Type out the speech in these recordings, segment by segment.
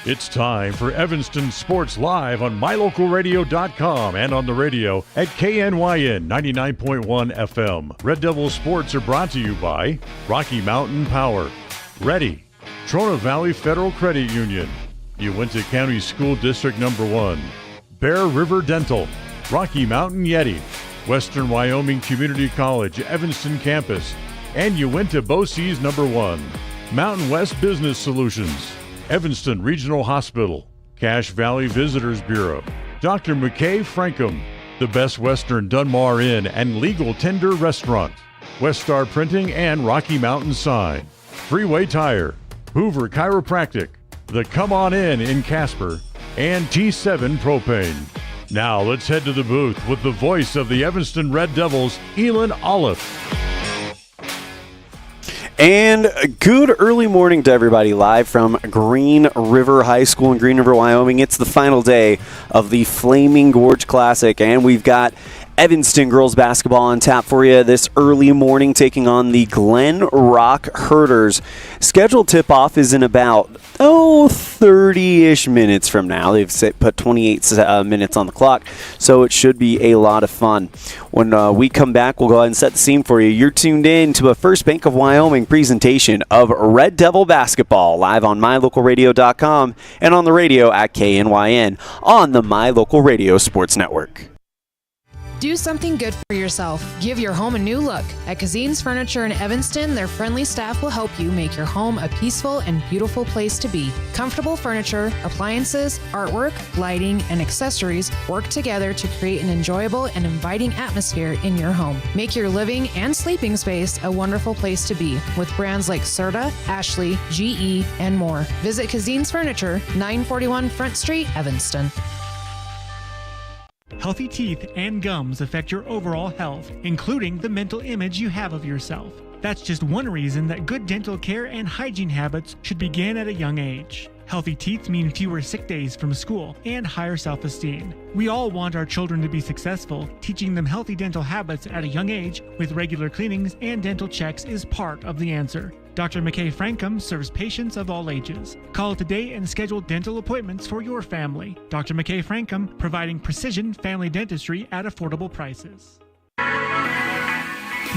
It's time for Evanston Sports Live on MyLocalRadio.com and on the radio at KNYN 99.1 FM. Red Devil Sports are brought to you by Rocky Mountain Power, Ready, Trona Valley Federal Credit Union, Uinta County School District Number 1, Bear River Dental, Rocky Mountain Yeti, Western Wyoming Community College Evanston Campus, and Uinta BOCES Number 1, Mountain West Business Solutions, Evanston Regional Hospital, Cache Valley Visitors Bureau, Dr. McKay Frankum, the Best Western Dunmar Inn and Legal Tender Restaurant, West Star Printing and Rocky Mountain Sign, Freeway Tire, Hoover Chiropractic, the Come On in Casper, and T7 Propane. Now let's head to the booth with the voice of the Evanston Red Devils, Elan Olliff. And good early morning to everybody, live from Green River High School in Green River, Wyoming. It's the final day of the Flaming Gorge Classic, and we've got Evanston girls basketball on tap for you this early morning, taking on the Glenrock Herders. Scheduled tip-off is in about 30-ish minutes from now. They've put 28 minutes on the clock, so it should be a lot of fun. When we come back, we'll go ahead and set the scene for you. You're tuned in to a First Bank of Wyoming presentation of Red Devil basketball, live on MyLocalRadio.com and on the radio at KNYN on the My Local Radio Sports Network. Do something good for yourself. Give your home a new look. At Cazin's Furniture in Evanston, their friendly staff will help you make your home a peaceful and beautiful place to be. Comfortable furniture, appliances, artwork, lighting, and accessories work together to create an enjoyable and inviting atmosphere in your home. Make your living and sleeping space a wonderful place to be with brands like Serta, Ashley, GE, and more. Visit Cazin's Furniture, 941 Front Street, Evanston. Healthy teeth and gums affect your overall health, including the mental image you have of yourself. That's just one reason that good dental care and hygiene habits should begin at a young age. Healthy teeth mean fewer sick days from school and higher self-esteem. We all want our children to be successful. Teaching them healthy dental habits at a young age with regular cleanings and dental checks is part of the answer. Dr. McKay Frankum serves patients of all ages. Call today and schedule dental appointments for your family. Dr. McKay Frankum, providing precision family dentistry at affordable prices.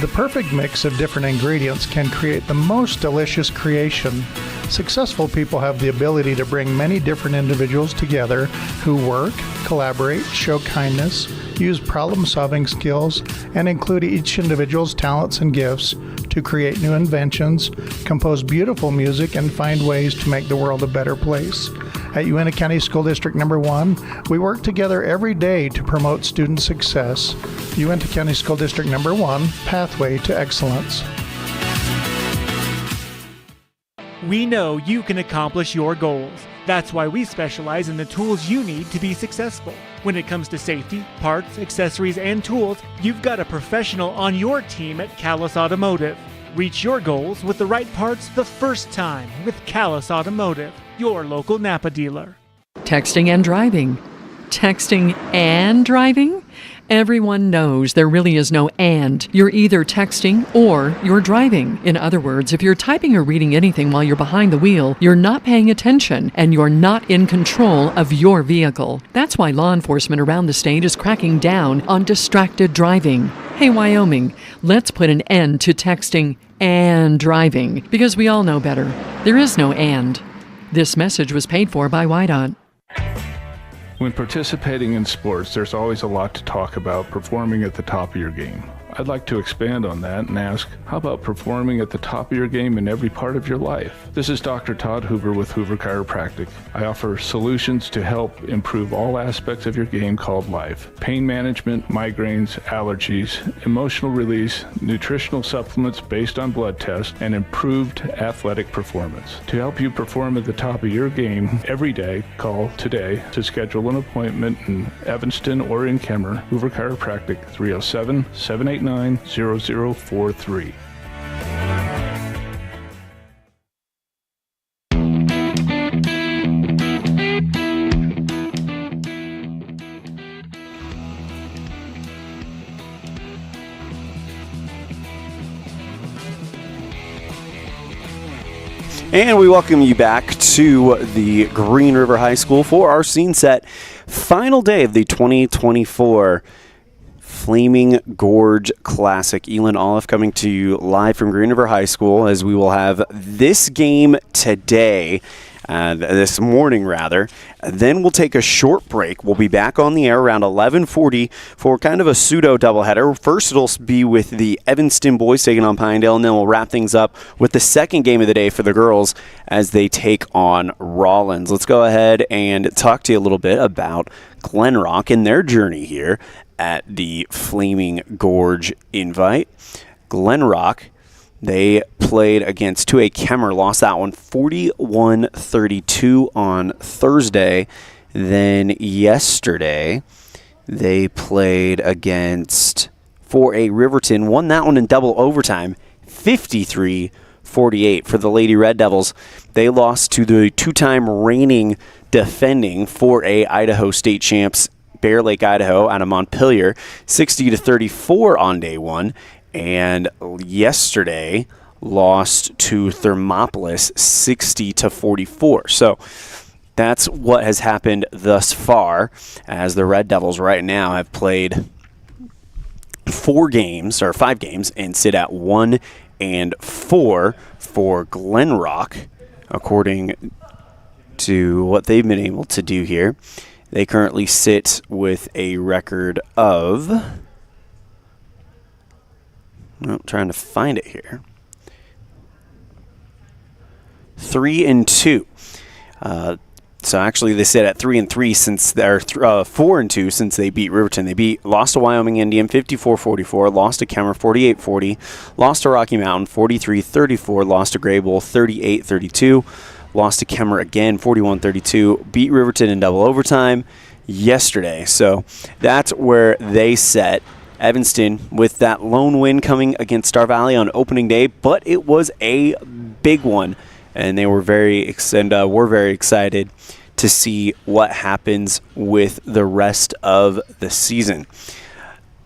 The perfect mix of different ingredients can create the most delicious creation. Successful people have the ability to bring many different individuals together who work, collaborate, show kindness, use problem-solving skills, and include each individual's talents and gifts to create new inventions, compose beautiful music, and find ways to make the world a better place. At Uinta County School District Number 1, we work together every day to promote student success. Uinta County School District Number 1, Pathway to Excellence. We know you can accomplish your goals. That's why we specialize in the tools you need to be successful. When it comes to safety, parts, accessories, and tools, you've got a professional on your team at Callus Automotive. Reach your goals with the right parts the first time with Callus Automotive, your local Napa dealer. Texting and driving. Texting and driving? Everyone knows there really is no and. You're either texting or you're driving. In other words, if you're typing or reading anything while you're behind the wheel, you're not paying attention and you're not in control of your vehicle. That's why law enforcement around the state is cracking down on distracted driving. Hey, Wyoming, let's put an end to texting and driving because we all know better. There is no and. This message was paid for by WYDOT. When participating in sports, there's always a lot to talk about performing at the top of your game. I'd like to expand on that and ask, how about performing at the top of your game in every part of your life? This is Dr. Todd Hoover with Hoover Chiropractic. I offer solutions to help improve all aspects of your game called life. Pain management, migraines, allergies, emotional release, nutritional supplements based on blood tests, and improved athletic performance. To help you perform at the top of your game every day, call today to schedule an appointment in Evanston or in Kemmer. Hoover Chiropractic, 307-789-0043. And we welcome you back to the Green River High School for our scene set. Final day of the 2024 Flaming Gorge Classic. Elan, Olliff coming to you live from Green River High School as we will have this game today. This morning, rather. Then we'll take a short break. We'll be back on the air around 11:40 for kind of a pseudo doubleheader. First, it'll be with the Evanston boys taking on Pinedale, and then we'll wrap things up with the second game of the day for the girls as they take on Rollins. Let's go ahead and talk to you a little bit about Glenrock and their journey here at the Flaming Gorge Invite. Glenrock, they played against 2A Kemmer, lost that one 41-32 on Thursday. Then yesterday, they played against 4A Riverton, won that one in double overtime, 53-48. For the Lady Red Devils, they lost to the two-time reigning defending 4A Idaho State champs, Bear Lake, Idaho, out of Montpelier, 60-34 on day one. And yesterday lost to Thermopolis 60-44. So that's what has happened thus far, as the Red Devils right now have played 5 games and sit at 1-4 for Glenrock, according to what they've been able to do here. They currently sit with a record of, I'm trying to find it here, 3-2. So actually, they sit at 3-3 since they're 4-2 since they beat Riverton. They lost to Wyoming Indian 54-44, lost to Kemmer 48-40, lost to Rocky Mountain 43-34, lost to Grable 38-32, lost to Kemmer again 41-32, beat Riverton in double overtime yesterday. So that's where they set. Evanston with that lone win coming against Star Valley on opening day, but it was a big one, and they were very excited to see what happens with the rest of the season.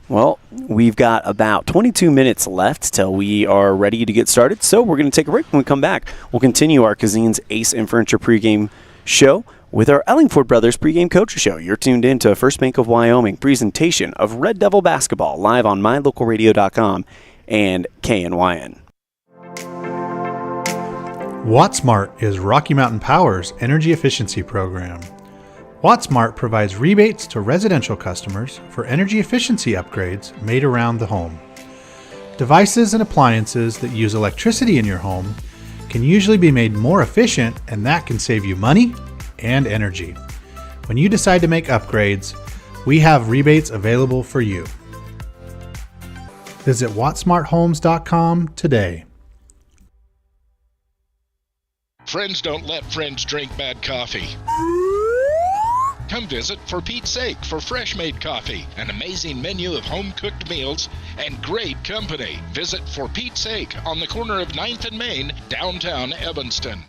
Well, we've got about 22 minutes left till we are ready to get started, so we're going to take a break. When we come back, we'll continue our Cazin's Ace and Furniture pregame show with our Ellingford Brothers pregame coaches show. You're tuned in to First Bank of Wyoming presentation of Red Devil basketball live on mylocalradio.com and KNYN. WattSmart is Rocky Mountain Power's energy efficiency program. WattSmart provides rebates to residential customers for energy efficiency upgrades made around the home. Devices and appliances that use electricity in your home can usually be made more efficient, and that can save you money and energy. When you decide to make upgrades, we have rebates available for you. Visit wattsmarthomes.com today. Friends don't let friends drink bad coffee. Come visit For Pete's Sake for fresh-made coffee, an amazing menu of home-cooked meals, and great company. Visit For Pete's Sake on the corner of 9th and Main, downtown Evanston.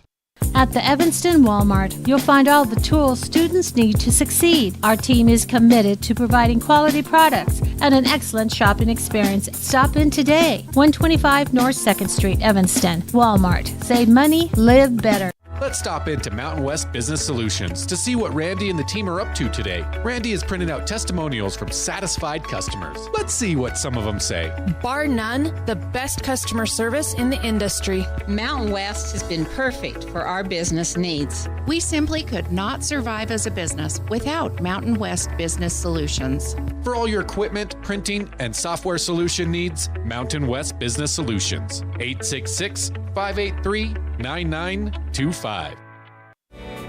At the Evanston Walmart, you'll find all the tools students need to succeed. Our team is committed to providing quality products and an excellent shopping experience. Stop in today, 125 North 2nd Street, Evanston. Walmart. Save money, live better. Let's stop into Mountain West Business Solutions to see what Randy and the team are up to today. Randy is printing out testimonials from satisfied customers. Let's see what some of them say. Bar none, the best customer service in the industry. Mountain West has been perfect for our business needs. We simply could not survive as a business without Mountain West Business Solutions. For all your equipment, printing, and software solution needs, Mountain West Business Solutions. 866-583-9925.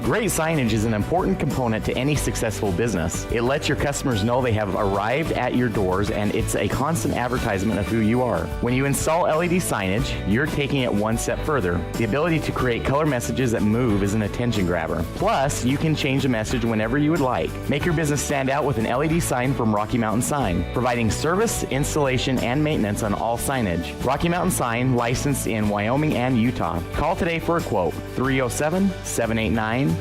Great signage is an important component to any successful business. It lets your customers know they have arrived at your doors, and it's a constant advertisement of who you are. When you install LED signage, you're taking it one step further. The ability to create color messages that move is an attention grabber. Plus, you can change the message whenever you would like. Make your business stand out with an LED sign from Rocky Mountain Sign, providing service, installation, and maintenance on all signage. Rocky Mountain Sign, licensed in Wyoming and Utah. Call today for a quote, 307-789-5202.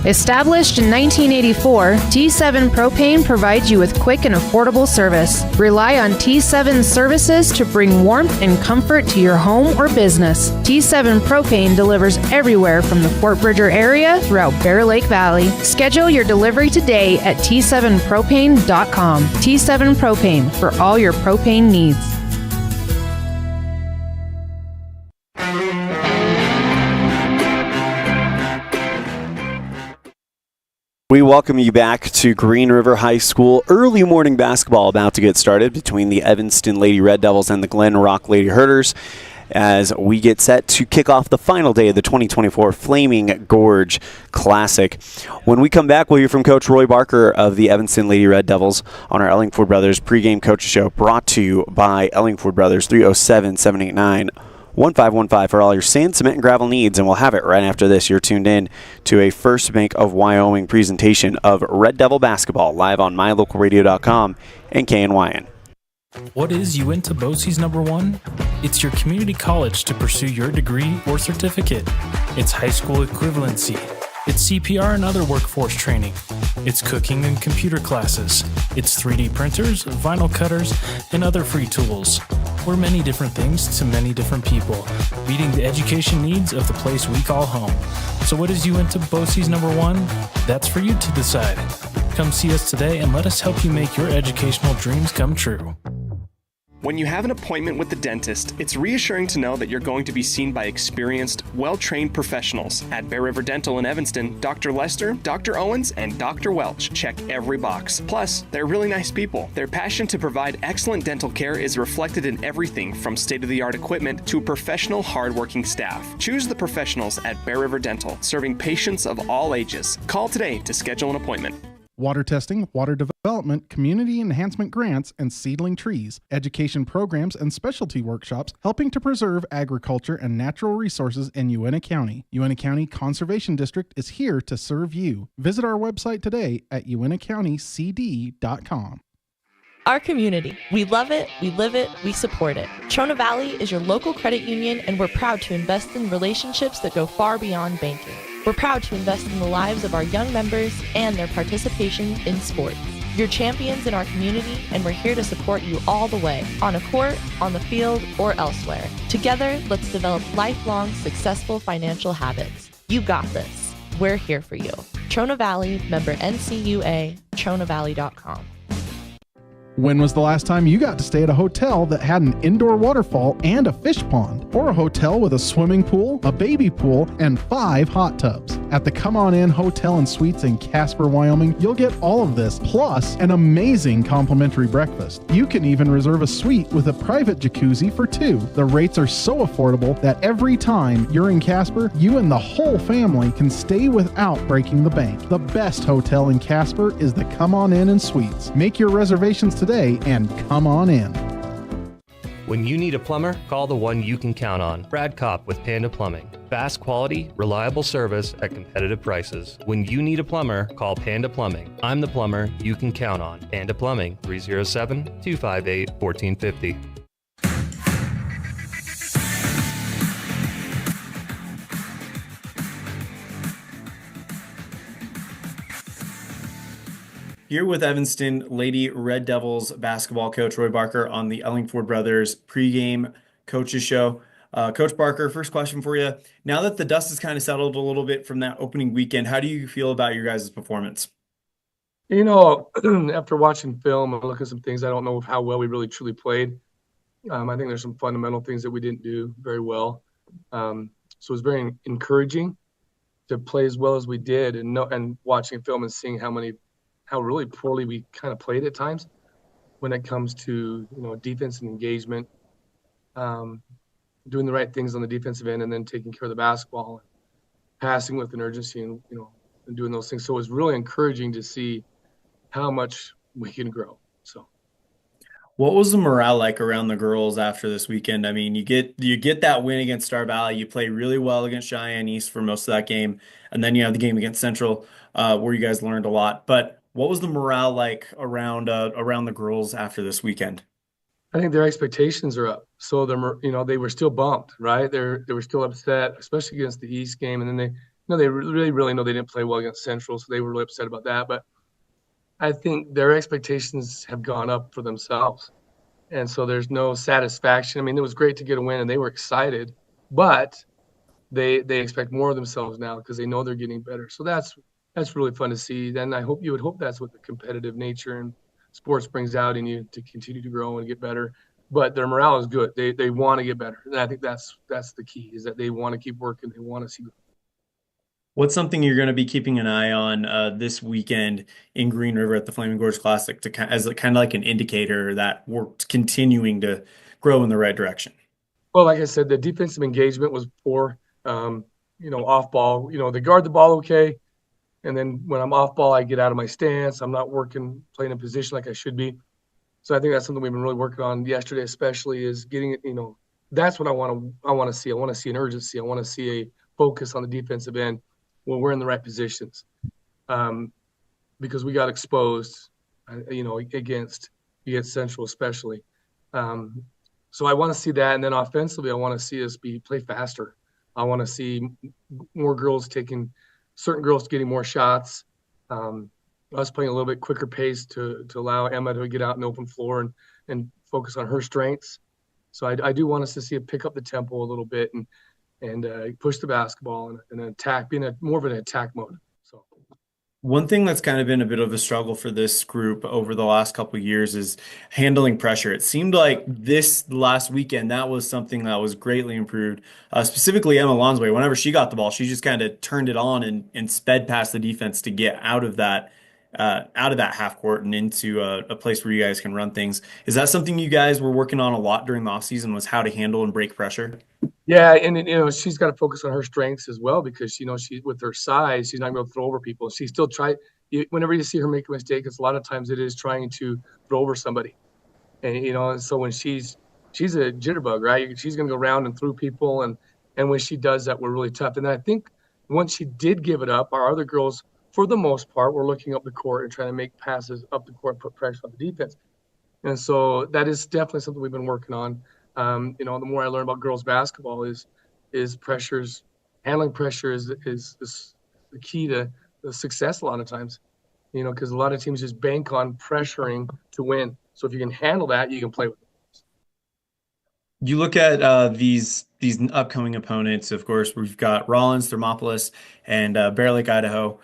Established in 1984, T7 Propane provides you with quick and affordable service. Rely on T7 services to bring warmth and comfort to your home or business. T7 Propane delivers everywhere from the Fort Bridger area throughout Bear Lake Valley. Schedule your delivery today at T7propane.com. T7 Propane for all your propane needs. We welcome you back to Green River High School. Early morning basketball about to get started between the Evanston Lady Red Devils and the Glenrock Lady Herders as we get set to kick off the final day of the 2024 Flaming Gorge Classic. When we come back, we'll hear from Coach Roy Barker of the Evanston Lady Red Devils on our Ellingford Brothers pregame coaches show, brought to you by Ellingford Brothers, 307-789-1515 for all your sand, cement, and gravel needs, and we'll have it right after this. You're tuned in to a First Bank of Wyoming presentation of Red Devil basketball live on mylocalradio.com and KNYN. What is Uinta BOCES #1? It's your community college to pursue your degree or certificate. It's high school equivalency. It's CPR and other workforce training. It's cooking and computer classes. It's 3D printers, vinyl cutters, and other free tools. We're many different things to many different people, meeting the education needs of the place we call home. So what is Uinta BOCES #1? That's for you to decide. Come see us today and let us help you make your educational dreams come true. When you have an appointment with the dentist, it's reassuring to know that you're going to be seen by experienced, well-trained professionals. At Bear River Dental in Evanston, Dr. Lester, Dr. Owens, and Dr. Welch check every box. Plus, they're really nice people. Their passion to provide excellent dental care is reflected in everything from state-of-the-art equipment to professional, hard-working staff. Choose the professionals at Bear River Dental, serving patients of all ages. Call today to schedule an appointment. Water testing, water development, community enhancement grants, and seedling trees, education programs, and specialty workshops helping to preserve agriculture and natural resources in Uinta County. Uinta County Conservation District is here to serve you. Visit our website today at uintacountycd.com. Our community. We love it, we live it, we support it. Trona Valley is your local credit union, and we're proud to invest in relationships that go far beyond banking. We're proud to invest in the lives of our young members and their participation in sports. You're champions in our community, and we're here to support you all the way, on a court, on the field, or elsewhere. Together, let's develop lifelong, successful financial habits. You got this. We're here for you. Trona Valley, member NCUA, TronaValley.com. When was the last time you got to stay at a hotel that had an indoor waterfall and a fish pond? Or a hotel with a swimming pool, a baby pool, and 5 hot tubs? At the Come On In Hotel and Suites in Casper, Wyoming, you'll get all of this, plus an amazing complimentary breakfast. You can even reserve a suite with a private jacuzzi for 2. The rates are so affordable that every time you're in Casper, you and the whole family can stay without breaking the bank. The best hotel in Casper is the Come On In and Suites. Make your reservations today and come on in. When you need a plumber, call the one you can count on. Brad Kopp with Panda Plumbing. Fast quality, reliable service at competitive prices. When you need a plumber, call Panda Plumbing. I'm the plumber you can count on. Panda Plumbing, 307-258-1450. Here with Evanston Lady Red Devils basketball coach Roy Barker on the Ellingford Brothers pregame coaches show. Coach Barker, first question for you. Now that the dust has kind of settled a little bit from that opening weekend, how do you feel about your guys' performance? You know, after watching film and looking at some things, I don't know how well we really truly played. I think there's some fundamental things that we didn't do very well. So it was very encouraging to play as well as we did, and watching film and seeing how really poorly we kind of played at times when it comes to, defense and engagement, doing the right things on the defensive end, and then taking care of the basketball, passing with an urgency, and doing those things. So it was really encouraging to see how much we can grow. So, what was the morale like around the girls after this weekend? I mean, you get that win against Star Valley, you play really well against Cheyenne East for most of that game, and then you have the game against Central where you guys learned a lot. But what was the morale like around the girls after this weekend? I think their expectations are up. So they were still bumped, right? They were still upset, especially against the East game, and then No, they really know they didn't play well against Central, so they were really upset about that. But I think their expectations have gone up for themselves. And so there's no satisfaction. I mean, it was great to get a win and they were excited, but they expect more of themselves now because they know they're getting better. So that's really fun to see. Then you would hope that's what the competitive nature and sports brings out in you to continue to grow and get better. But their morale is good. They want to get better. And I think that's the key, is that they want to keep working. They want to see. What's something you're going to be keeping an eye on this weekend in Green River at the Flaming Gorge Classic as kind of like an indicator that we're continuing to grow in the right direction? Well, like I said, the defensive engagement was poor. Off ball, they guard the ball okay. And then when I'm off ball, I get out of my stance. I'm not playing in position like I should be. So I think that's something we've been really working on yesterday, especially, is getting it, that's what I want to see. I want to see an urgency. I want to see a focus on the defensive end when we're in the right positions. Because we got exposed, against Central especially. So I want to see that. And then offensively, I want to see us play faster. I want to see more certain girls getting more shots. Us playing a little bit quicker pace to allow Emma to get out in the open floor and focus on her strengths. So I do want us to see it pick up the tempo a little bit and push the basketball and attack, being more of an attack mode. So one thing that's kind of been a bit of a struggle for this group over the last couple of years is handling pressure. It seemed like this last weekend, that was something that was greatly improved. Specifically, Emma Lonsway, whenever she got the ball, she just kind of turned it on and sped past the defense to get out of that half court and into a place where you guys can run things. Is that something you guys were working on a lot during the offseason, was how to handle and break pressure? Yeah, and she's got to focus on her strengths as well, because she with her size, she's not going to throw over people. She still whenever you see her make a mistake, it's a lot of times it is trying to throw over somebody. And so when she's a jitterbug, right? She's going to go around and through people, and when she does that, we're really tough. And I think once she did give it up, our other girls, for the most part, were looking up the court and trying to make passes up the court and put pressure on the defense. And so that is definitely something we've been working on. The more I learn about girls basketball is handling pressure is the key to the success a lot of times, because a lot of teams just bank on pressuring to win. So if you can handle that, you can play with it. You look at these upcoming opponents. Of course, we've got Rollins, Thermopolis, and Bear Lake, Idaho.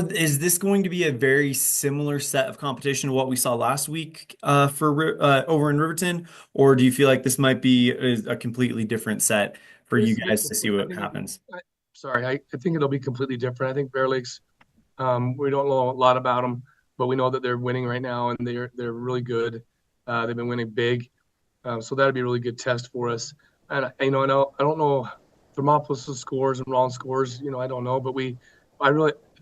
Is this going to be a very similar set of competition to what we saw last week for over in Riverton, or do you feel like this might be a completely different set for you guys to see what happens? I think it'll be completely different. I think Bear Lakes, we don't know a lot about them, but we know that they're winning right now and they're really good. They've been winning big, so that'd be a really good test for us. And I don't know Thermopolis scores and Rollins scores. I don't know, but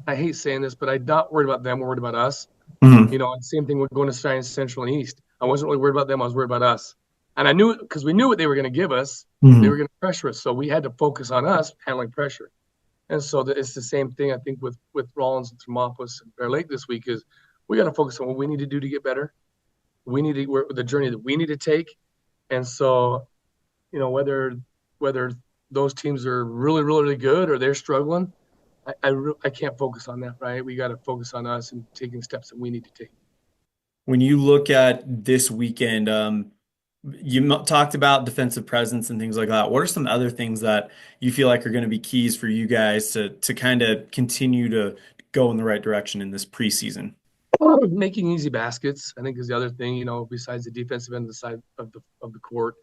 I hate saying this, but I'm not worried about them. We're worried about us. Mm-hmm. And same thing with going to Science Central and East. I wasn't really worried about them. I was worried about us. And I knew it because we knew what they were going to give us. Mm-hmm. They were going to pressure us. So we had to focus on us handling pressure. And so it's the same thing, I think, with Rollins and Thermopolis and Bear Lake this week, is we got to focus on what we need to do to get better. We need to work with the journey that we need to take. And so, whether those teams are really, really, really good or they're struggling, I can't focus on that, right? We got to focus on us and taking steps that we need to take. When you look at this weekend, you talked about defensive presence and things like that. What are some other things that you feel like are going to be keys for you guys to kind of continue to go in the right direction in this preseason? Making easy baskets, I think, is the other thing, besides the defensive end of the side of the court.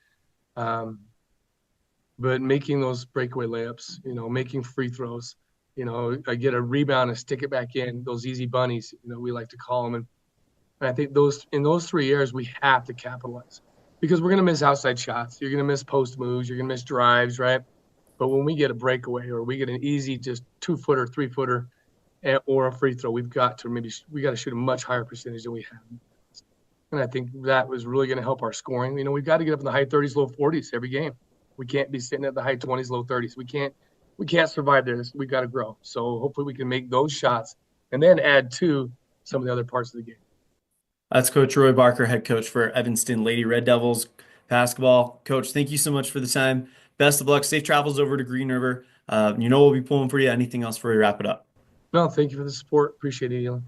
But making those breakaway layups, making free throws. I get a rebound and stick it back in, those easy bunnies, we like to call them. And I think in those 3 areas, we have to capitalize, because we're going to miss outside shots. You're going to miss post moves. You're going to miss drives, right? But when we get a breakaway or we get an easy just 2-footer, 3-footer, or a free throw, we got to shoot a much higher percentage than we have. And I think that was really going to help our scoring. We've got to get up in the high 30s, low 40s every game. We can't be sitting at the high 20s, low 30s. We can't survive this. We got to grow. So hopefully we can make those shots and then add to some of the other parts of the game. That's Coach Roy Barker, head coach for Evanston Lady Red Devils basketball. Coach, thank you so much for the time. best of luck. Safe travels over to Green River. We'll be pulling for you. Anything else before we wrap it up? No, thank you for the support. Appreciate it, Elan.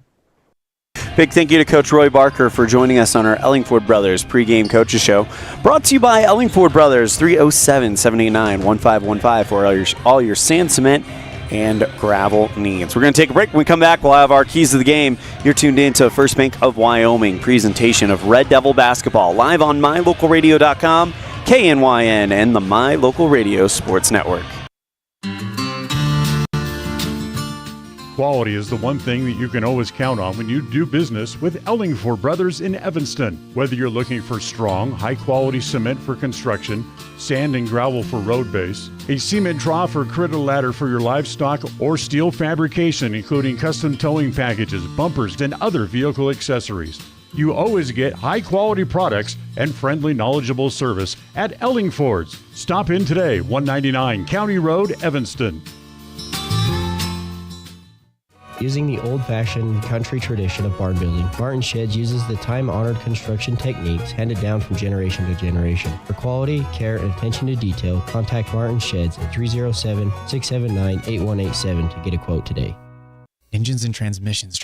Big thank you to Coach Roy Barker for joining us on our Ellingford Brothers pregame coaches show. Brought to you by Ellingford Brothers, 307-789-1515 for all your sand, cement, and gravel needs. We're going to take a break. When we come back, we'll have our keys to the game. You're tuned in to First Bank of Wyoming presentation of Red Devil basketball live on mylocalradio.com, KNYN, and the My Local Radio Sports Network. Quality is the one thing that you can always count on when you do business with Ellingford Brothers in Evanston. Whether you're looking for strong, high-quality cement for construction, sand and gravel for road base, a cement trough or critter ladder for your livestock, or steel fabrication, including custom towing packages, bumpers, and other vehicle accessories, you always get high-quality products and friendly, knowledgeable service at Ellingford's. Stop in today, 199 County Road, Evanston. Using the old-fashioned country tradition of barn building, Martin Sheds uses the time-honored construction techniques handed down from generation to generation. For quality, care, and attention to detail, contact Martin Sheds at 307-679-8187 to get a quote today. Engines and transmissions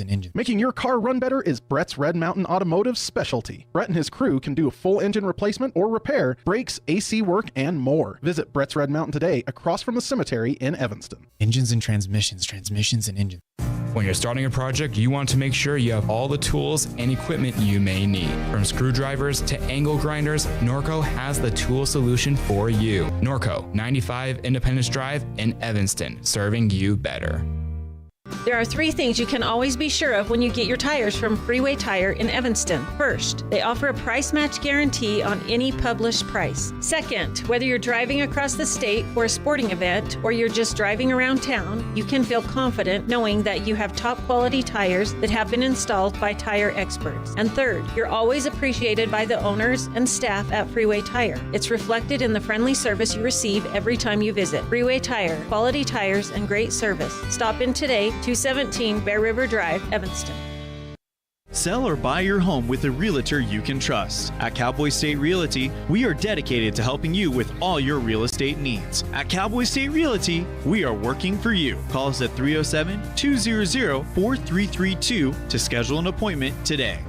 and engines. Making your car run better is Brett's Red Mountain Automotive's specialty. Brett and his crew can do a full engine replacement or repair, brakes, AC work, and more. Visit Brett's Red Mountain today across from the cemetery in Evanston. Engines and transmissions and engines. When you're starting a project, you want to make sure you have all the tools and equipment you may need. From screwdrivers to angle grinders, Norco has the tool solution for you. Norco, 95 Independence Drive in Evanston, serving you better. There are 3 things you can always be sure of when you get your tires from Freeway Tire in Evanston. First, they offer a price match guarantee on any published price. Second, whether you're driving across the state for a sporting event or you're just driving around town, you can feel confident knowing that you have top quality tires that have been installed by tire experts. And third, you're always appreciated by the owners and staff at Freeway Tire. It's reflected in the friendly service you receive every time you visit. Freeway Tire, quality tires and great service. Stop in today, 217 Bear River Drive, Evanston. Sell or buy your home with a realtor you can trust. At Cowboy State Realty, we are dedicated to helping you with all your real estate needs. At Cowboy State Realty, we are working for you. Call us at 307-200-4332 to schedule an appointment today.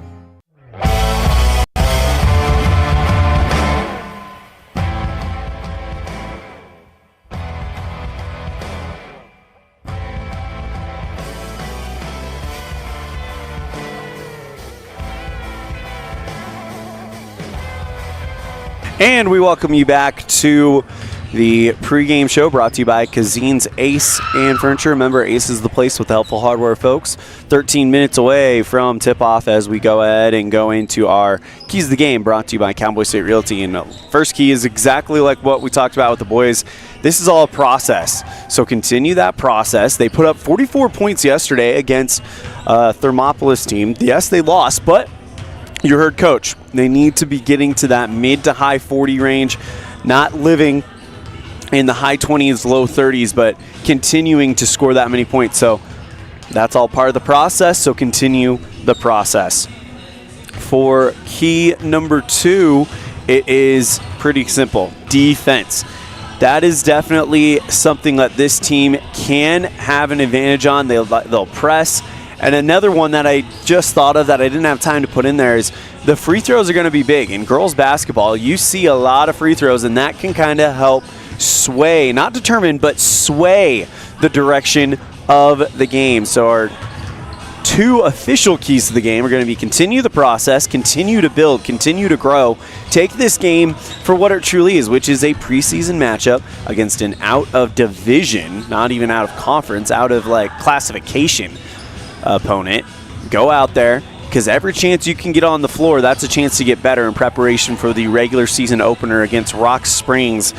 And we welcome you back to the pregame show brought to you by Cazin's Ace and Furniture. Remember, Ace is the place with the helpful hardware folks. 13 minutes away from tip-off as we go ahead and go into our keys of the game brought to you by Cowboy State Realty. And the first key is exactly like what we talked about with the boys. This is all a process, so continue that process. They put up 44 points yesterday against a Thermopolis team. Yes, they lost, but you heard Coach. They need to be getting to that mid to high 40 range, not living in the high 20s, low 30s, but continuing to score that many points. So that's all part of the process, so continue the process. For key number 2, it is pretty simple. Defense. That is definitely something that this team can have an advantage on. They'll press. And another one that I just thought of that I didn't have time to put in there is the free throws are going to be big. In girls basketball, you see a lot of free throws, and that can kind of help sway, not determine, but sway the direction of the game. So our 2 official keys to the game are going to be continue the process, continue to build, continue to grow. Take this game for what it truly is, which is a preseason matchup against an out-of-division, not even out of conference, out of like classification opponent. Go out there, because every chance you can get on the floor, that's a chance to get better in preparation for the regular season opener against Rock Springs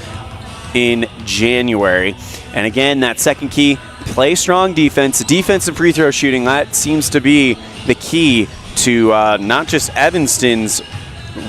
in January. And again, that second key, play strong defense. Defense and free throw shooting, that seems to be the key to not just Evanston's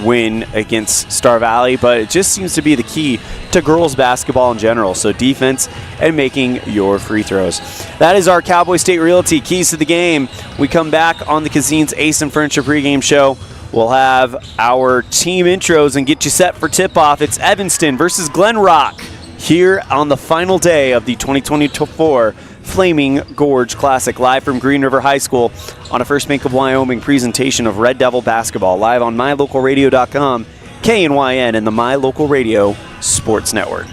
win against Star Valley, but it just seems to be the key to girls basketball in general. So defense and making your free throws. That is our Cowboy State Realty keys to the game. We come back on the Cazin's Ace and Furniture pregame show We'll have our team intros and get you set for tip-off. It's Evanston versus Glenrock here on the final day of the 2024 Flaming Gorge Classic, live from Green River High School on a First Bank of Wyoming presentation of Red Devil basketball, live on mylocalradio.com, KNYN, and the My Local Radio Sports Network.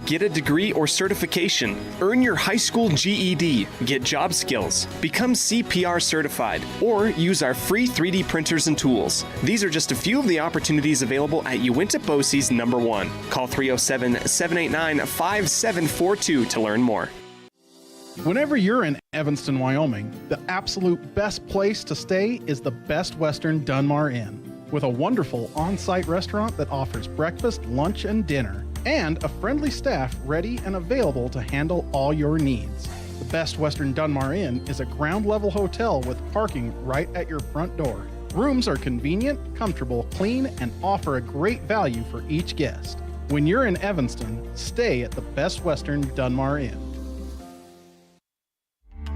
Get a degree or certification, earn your high school GED, get job skills, become CPR certified, or use our free 3D printers and tools. These are just a few of the opportunities available at Uinta BOCES number 1. Call 307-789-5742 to learn more. Whenever you're in Evanston, Wyoming, the absolute best place to stay is the Best Western Dunmar Inn, with a wonderful on-site restaurant that offers breakfast, lunch, and dinner, and a friendly staff ready and available to handle all your needs. The Best Western Dunmar Inn is a ground-level hotel with parking right at your front door. Rooms are convenient, comfortable, clean, and offer a great value for each guest. When you're in Evanston, stay at the Best Western Dunmar Inn.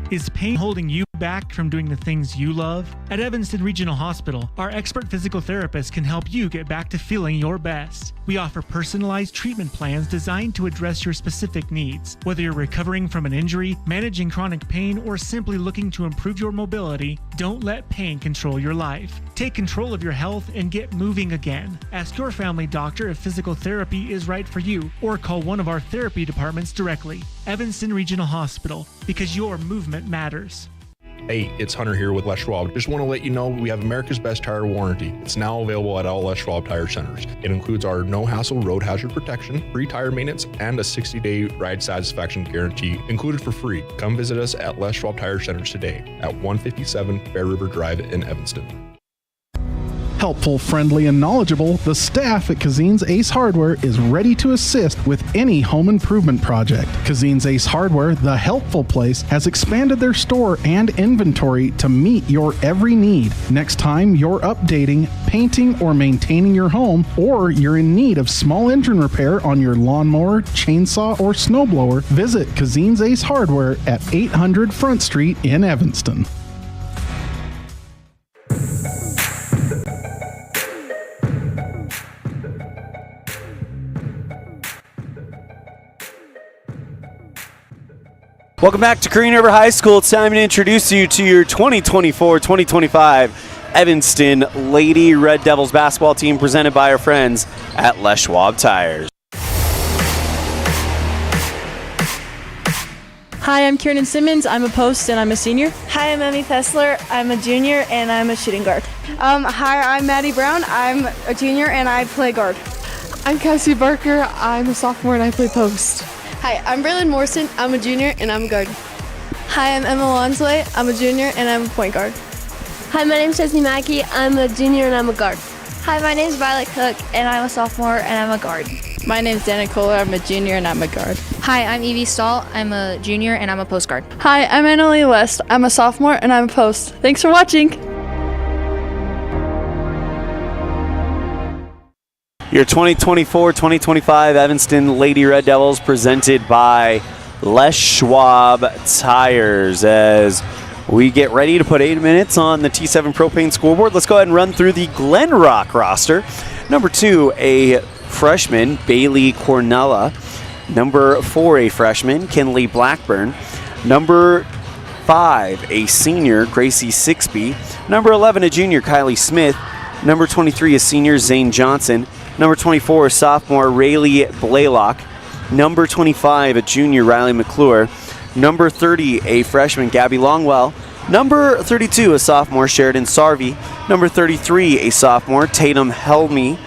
Is pain holding you back from doing the things you love? At Evanston Regional Hospital, our expert physical therapists can help you get back to feeling your best. We offer personalized treatment plans designed to address your specific needs. Whether you're recovering from an injury, managing chronic pain, or simply looking to improve your mobility, don't let pain control your life. Take control of your health and get moving again. Ask your family doctor if physical therapy is right for you, or call one of our therapy departments directly. Evanston Regional Hospital, because your movement matters. Hey, it's Hunter here with Les Schwab. Just want to let you know we have America's Best Tire Warranty. It's now available at all Les Schwab Tire Centers. It includes our no-hassle road hazard protection, free tire maintenance, and a 60-day ride satisfaction guarantee included for free. Come visit us at Les Schwab Tire Centers today at 157 Bear River Drive in Evanston. Helpful, friendly, and knowledgeable, the staff at Cazin's Ace Hardware is ready to assist with any home improvement project. Cazin's Ace Hardware, the helpful place, has expanded their store and inventory to meet your every need. Next time you're updating, painting, or maintaining your home, or you're in need of small engine repair on your lawnmower, chainsaw, or snowblower, visit Cazin's Ace Hardware at 800 Front Street in Evanston. Welcome back to Green River High School. It's time to introduce you to your 2024-2025 Evanston Lady Red Devils basketball team, presented by our friends at Les Schwab Tires. Hi, I'm Kieran Simmons. I'm a post and I'm a senior. Hi, I'm Emmy Fessler. I'm a junior and I'm a shooting guard. Hi, I'm Maddie Brown. I'm a junior and I play guard. I'm Cassie Barker. I'm a sophomore and I play post. Hi, I'm Braylon Morrison. I'm a junior and I'm a guard. Hi, I'm Emma Lonsley. I'm a junior and I'm a point guard. Hi, my name's Chesney Mackey. I'm a junior and I'm a guard. Hi, my name's Violet Cook and I'm a sophomore and I'm a guard. My name's Dana Kohler. I'm a junior and I'm a guard. Hi, I'm Evie Stahl. I'm a junior and I'm a post guard. Hi, I'm Annalie West. I'm a sophomore and I'm a post. Thanks for watching. Your 2024-2025 Evanston Lady Red Devils, presented by Les Schwab Tires. As we get ready to put 8 minutes on the T7 Propane scoreboard, let's go ahead and run through the Glenrock roster. Number 2, a freshman, Bailey Cornella. Number 4, a freshman, Kinley Blackburn. Number 5, a senior, Gracie Sixby. Number 11, a junior, Kylie Smith. Number 23, a senior, Zane Johnson. Number 24, a sophomore, Rayleigh Blaylock. Number 25, a junior, Riley McClure. Number 30, a freshman, Gabby Longwell. Number 32, a sophomore, Sheridan Sarvey. Number 33, a sophomore, Tatum Helmy.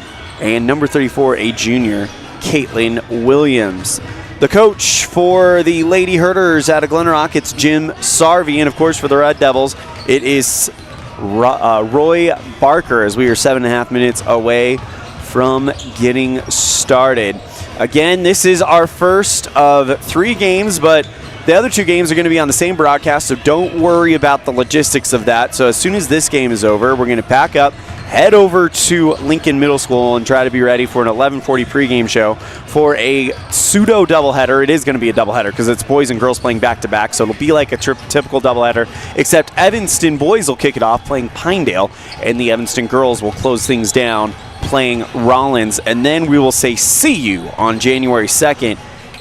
And number 34, a junior, Caitlin Williams. The coach for the Lady Herders out of Glenrock, it's Jim Sarvey. And, of course, for the Red Devils, it is Roy Barker, as we are 7.5 minutes away from getting started. Again, this is our first of 3 games, but The other two games are going to be on the same broadcast, so don't worry about the logistics of that. So as soon as this game is over, we're going to pack up, head over to Lincoln Middle School, and try to be ready for an 11:40 pregame show for a pseudo doubleheader. It is going to be a doubleheader because it's boys and girls playing back-to-back, so it'll be like a typical doubleheader, except Evanston boys will kick it off playing Pinedale, and the Evanston girls will close things down playing Rollins. And then we will say see you on January 2nd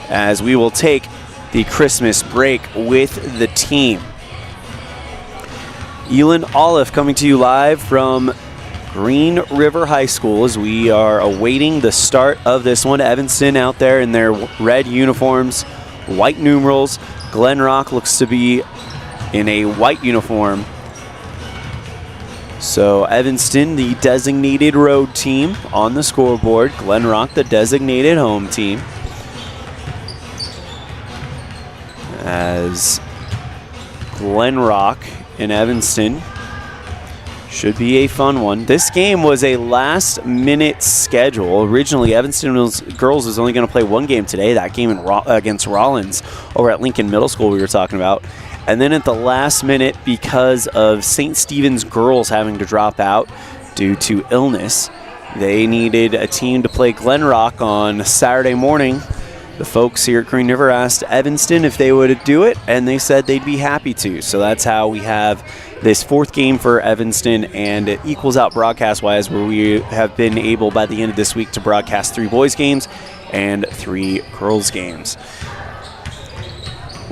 as we will take the Christmas break with the team. Elan Olliff coming to you live from Green River High School as we are awaiting the start of this one. Evanston out there in their red uniforms, white numerals. Glenrock looks to be in a white uniform. So Evanston, the designated road team on the scoreboard. Glenrock, the designated home team. As Glenrock and Evanston should be a fun one. This game was a last-minute schedule. Originally, Evanston girls was only going to play one game today, that game against Rollins over at Lincoln Middle School we were talking about. And then at the last minute, because of St. Stephen's girls having to drop out due to illness, they needed a team to play Glenrock on Saturday morning. The folks here at Green River asked Evanston if they would do it, and they said they'd be happy to. So that's how we have this fourth game for Evanston, and it equals out broadcast-wise, where we have been able by the end of this week to broadcast 3 boys games and 3 girls games.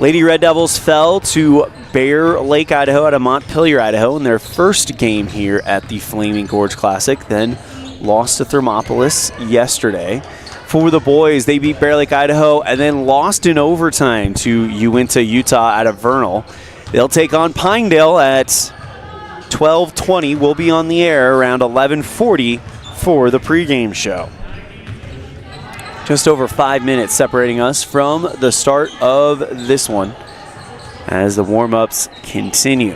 Lady Red Devils fell to Bear Lake, Idaho out of Montpelier, Idaho in their first game here at the Flaming Gorge Classic, then lost to Thermopolis yesterday. For the boys, they beat Bear Lake, Idaho, and then lost in overtime to Uinta, Utah out of Vernal. They'll take on Pinedale at 12:20. We'll be on the air around 11:40 for the pregame show. Just over 5 minutes separating us from the start of this one as the warm-ups continue.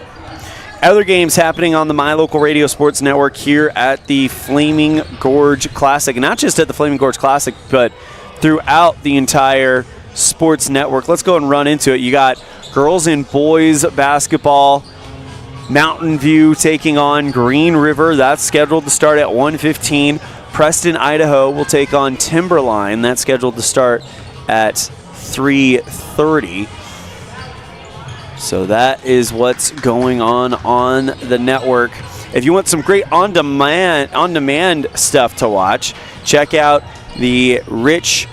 Other games happening on the My Local Radio Sports Network here at the Flaming Gorge Classic. Not just at the Flaming Gorge Classic, but throughout the entire sports network. Let's go and run into it. You got girls and boys basketball. Mountain View taking on Green River. That's scheduled to start at 1:15. Preston, Idaho will take on Timberline. That's scheduled to start at 3:30. So that is what's going on the network. If you want some great on-demand stuff to watch, check out the Rich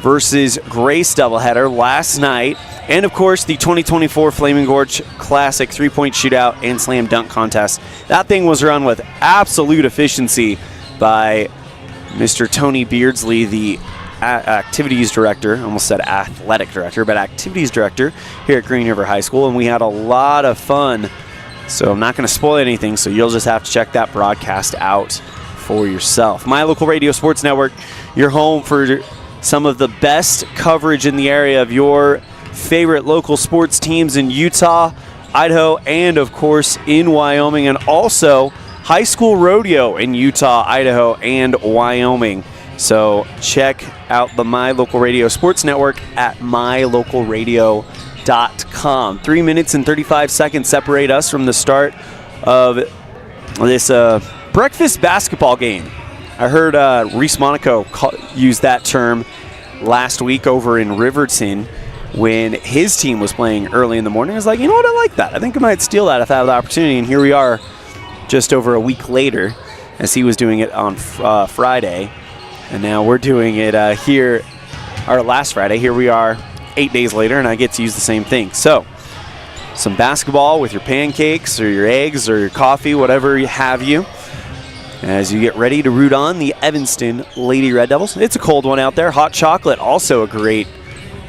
versus Grace doubleheader last night. And, of course, the 2024 Flaming Gorge Classic 3-point shootout and slam dunk contest. That thing was run with absolute efficiency by Mr. Tony Beardsley, the activities director, almost said athletic director, but activities director here at Green River High School, and we had a lot of fun. So I'm not going to spoil anything, so you'll just have to check that broadcast out for yourself. My Local Radio Sports Network, your home for some of the best coverage in the area of your favorite local sports teams in Utah, Idaho, and of course in Wyoming, and also high school rodeo in Utah, Idaho, and Wyoming. So check out the My Local Radio Sports Network at mylocalradio.com. 3 minutes and 35 seconds separate us from the start of this breakfast basketball game. I heard Reese Monaco use that term last week over in Riverton when his team was playing early in the morning. I was like, you know what, I like that. I think I might steal that if I have the opportunity. And here we are just over a week later as he was doing it on Friday. And now we're doing it here, our last Friday. Here we are 8 days later, and I get to use the same thing. So, some basketball with your pancakes or your eggs or your coffee, whatever you have you, as you get ready to root on the Evanston Lady Red Devils. It's a cold one out there. Hot chocolate, also a great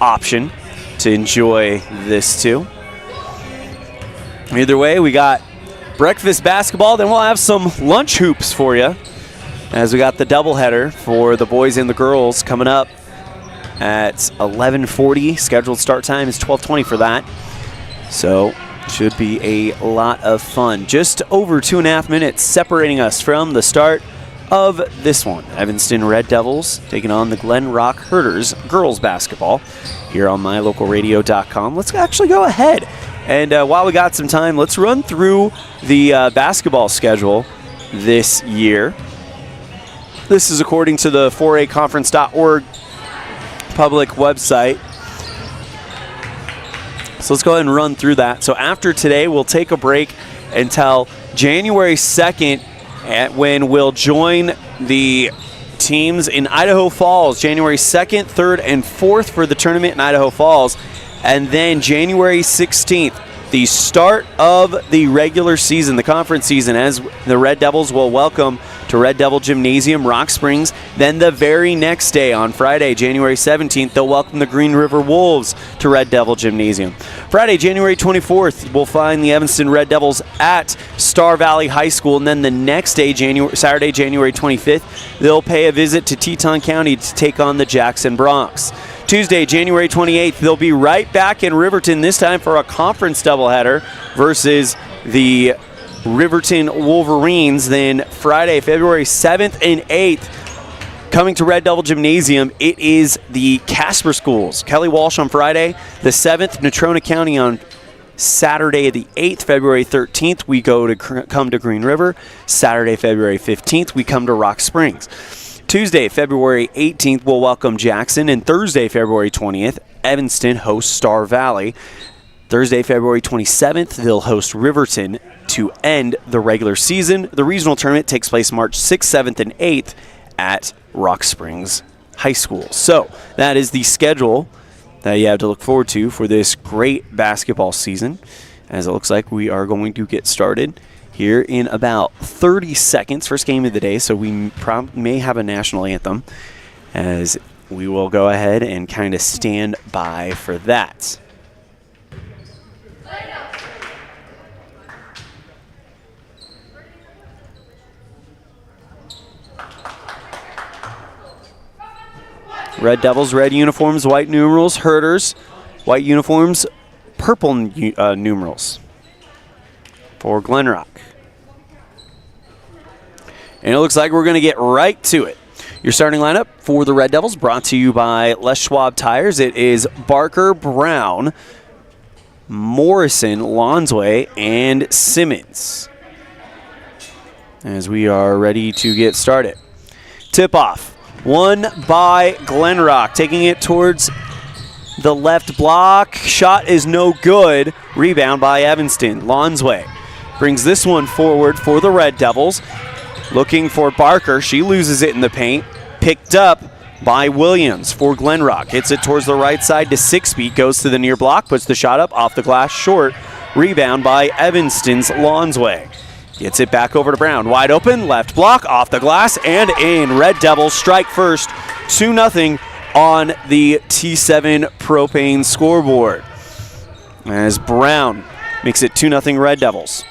option to enjoy this too. Either way, we got breakfast basketball, then we'll have some lunch hoops for you, as we got the doubleheader for the boys and the girls coming up at 11:40. Scheduled start time is 12:20 for that. So should be a lot of fun. Just over 2.5 minutes separating us from the start of this one. Evanston Red Devils taking on the Glenrock Herders girls basketball here on mylocalradio.com. Let's actually go ahead. And while we got some time, let's run through the basketball schedule this year. This is according to the 4aconference.org public website. So let's go ahead and run through that. So after today, we'll take a break until January 2nd when we'll join the teams in Idaho Falls, January 2nd, 3rd, and 4th for the tournament in Idaho Falls. And then January 16th, the start of the regular season, the conference season, as the Red Devils will welcome to Red Devil Gymnasium, Rock Springs. Then the very next day, on Friday, January 17th, they'll welcome the Green River Wolves to Red Devil Gymnasium. Friday, January 24th, we'll find the Evanston Red Devils at Star Valley High School. And then the next day, Saturday, January 25th, they'll pay a visit to Teton County to take on the Jackson Bronx. Tuesday, January 28th, they'll be right back in Riverton, this time for a conference doubleheader versus the Riverton Wolverines. Then Friday, February 7th and 8th, coming to Red Devil Gymnasium, it is the Casper Schools. Kelly Walsh on Friday, the 7th, Natrona County on Saturday the 8th, February 13th, we come to Green River. Saturday, February 15th, we come to Rock Springs. Tuesday, February 18th, we'll welcome Jackson, and Thursday, February 20th, Evanston hosts Star Valley. Thursday, February 27th, they'll host Riverton to end the regular season. The regional tournament takes place March 6th, 7th, and 8th at Rock Springs High School. So that is the schedule that you have to look forward to for this great basketball season, as it looks like we are going to get started here in about 30 seconds. First game of the day, so we may have a national anthem, as we will go ahead and kind of stand by for that. Red Devils, red uniforms, white numerals. Herders, white uniforms, purple numerals for Glenrock. And it looks like we're going to get right to it. Your starting lineup for the Red Devils, brought to you by Les Schwab Tires. It is Barker, Brown, Morrison, Lonsway, and Simmons, as we are ready to get started. Tip-off, won by Glenrock, taking it towards the left block. Shot is no good. Rebound by Evanston. Lonsway brings this one forward for the Red Devils. Looking for Barker. She loses it in the paint. Picked up by Williams for Glenrock. Hits it towards the right side to Sixby. Goes to the near block. Puts the shot up off the glass short. Rebound by Evanston's Lonsway. Gets it back over to Brown. Wide open. Left block. Off the glass and in. Red Devils strike first. 2-0 on the T7 Propane scoreboard, as Brown makes it 2-0 Red Devils.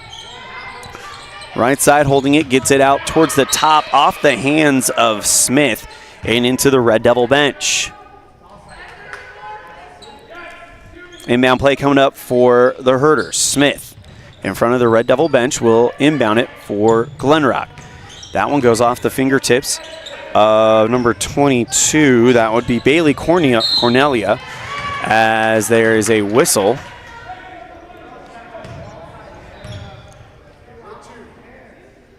Right side holding it, gets it out towards the top, off the hands of Smith, and into the Red Devil bench. Inbound play coming up for the Herders. Smith in front of the Red Devil bench will inbound it for Glenrock. That one goes off the fingertips of number 22. That would be Bailey Cornelia, as there is a whistle.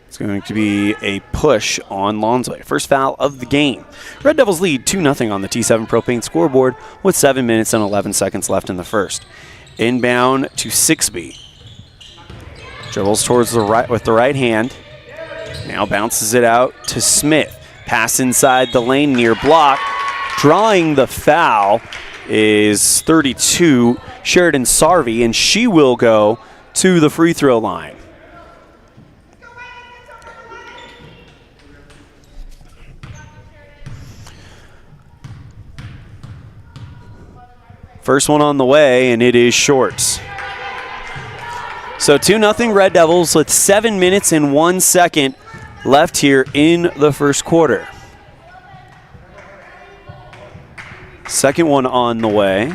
It's going to be a push on Lonsway. First foul of the game. Red Devils lead 2-0 on the T7 Propane scoreboard with 7 minutes and 11 seconds left in the first. Inbound to Sixby. Dribbles towards the right with the right hand. Now bounces it out to Smith. Pass inside the lane near block. Drawing the foul is 32, Sheridan Sarvey, and she will go to the free throw line. First one on the way, and it is short. So 2-0 Red Devils with 7 minutes and 1 second left here in the first quarter. Second one on the way.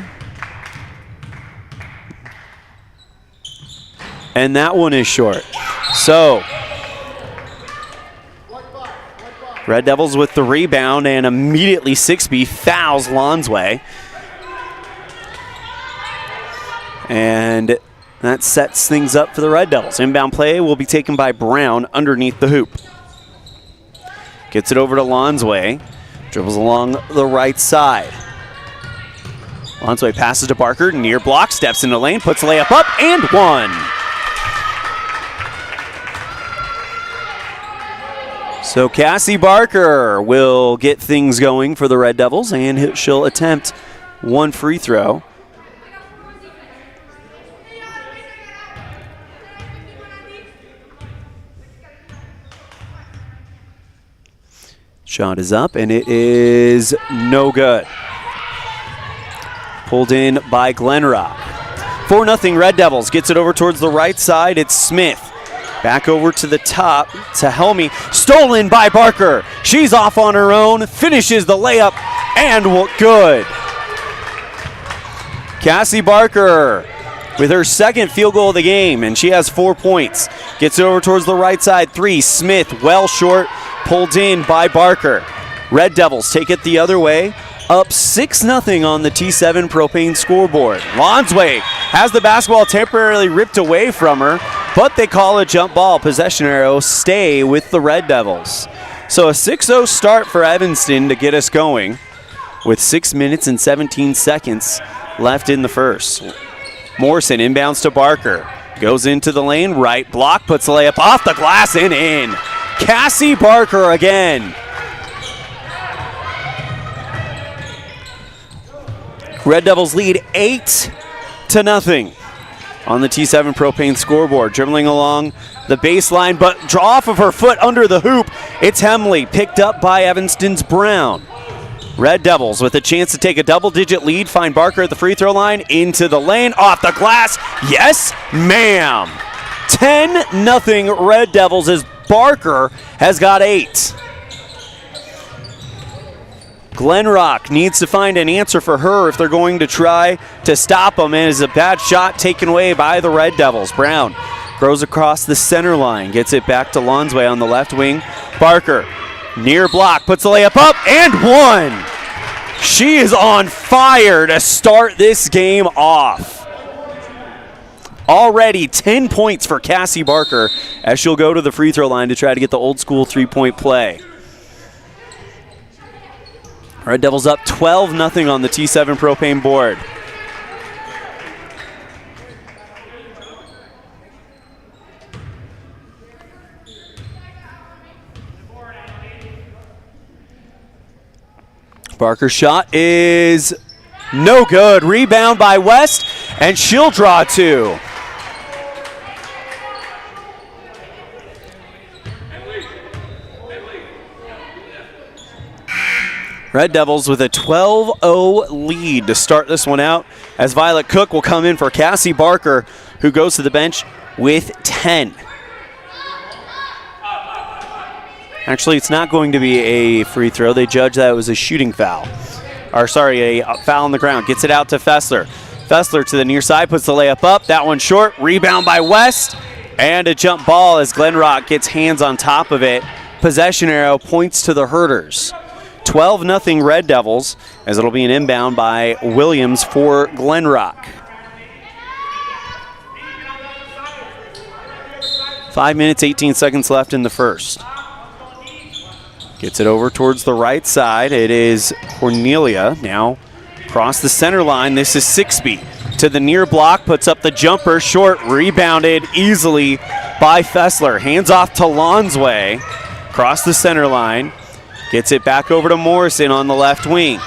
And that one is short. So Red Devils with the rebound, and immediately 6B fouls Lonsway. And that sets things up for the Red Devils. Inbound play will be taken by Brown underneath the hoop. Gets it over to Lonsway. Dribbles along the right side. Lonsway passes to Barker, near block, steps into the lane, puts the layup up, and one. So Cassie Barker will get things going for the Red Devils, and she'll attempt one free throw. Shot is up, and it is no good. Pulled in by Glenrock. 4-0 Red Devils. Gets it over towards the right side. It's Smith. Back over to the top to Helmy. Stolen by Barker. She's off on her own. Finishes the layup, and good. Cassie Barker with her second field goal of the game, and she has 4 points. Gets it over towards the right side. 3. Smith, well short. Pulled in by Barker. Red Devils take it the other way. Up 6-0 on the T7 Propane scoreboard. Lonsway has the basketball temporarily ripped away from her, but they call a jump ball. Possession arrow stay with the Red Devils. So a 6-0 start for Evanston to get us going with 6 minutes and 17 seconds left in the first. Morrison inbounds to Barker. Goes into the lane, right block, puts the layup off the glass and in. Cassie Barker again. Red Devils lead 8-0 on the T7 Propane scoreboard. Dribbling along the baseline, but draw off of her foot under the hoop. It's Hemley, picked up by Evanston's Brown. Red Devils with a chance to take a double-digit lead. Find Barker at the free throw line, into the lane, off the glass. Yes, ma'am. 10-0 Red Devils as Barker has got 8. Glenrock needs to find an answer for her if they're going to try to stop them, and is a bad shot taken away by the Red Devils. Brown throws across the center line, gets it back to Lonsway on the left wing. Barker, near block, puts the layup up, and one. She is on fire to start this game off. Already 10 points for Cassie Barker as she'll go to the free throw line to try to get the old school three-point play. Red Devils up 12-0 on the T7 Propane board. Barker's shot is no good. Rebound by West, and she'll draw 2. Red Devils with a 12-0 lead to start this one out, as Violet Cook will come in for Cassie Barker, who goes to the bench with 10. Actually, it's not going to be a free throw. They judge that it was a shooting foul. Or sorry, a foul on the ground. Gets it out to Fessler. Fessler to the near side, puts the layup up. That one short. Rebound by West. And a jump ball as Glenrock gets hands on top of it. Possession arrow points to the Herders. 12-0 Red Devils, as it'll be an inbound by Williams for Glenrock. 5 minutes, 18 seconds left in the first. Gets it over towards the right side. It is Cornelia now across the center line. This is 6B to the near block, puts up the jumper, short, rebounded easily by Fessler. Hands off to Lonsway, across the center line. Gets it back over to Morrison on the left wing.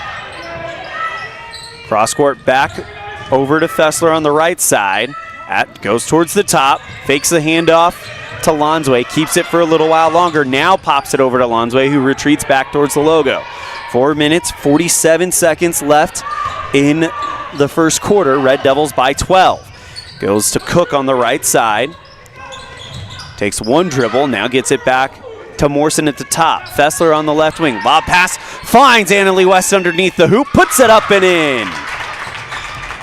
Cross court back over to Fessler on the right side. Goes towards the top, fakes the handoff to Lonsway, keeps it for a little while longer, now pops it over to Lonsway, who retreats back towards the logo. 4 minutes, 47 seconds left in the first quarter. Red Devils by 12. Goes to Cook on the right side. Takes one dribble, now gets it back to Morrison at the top. Fessler on the left wing. Lob pass, finds Annalie West underneath the hoop, puts it up and in.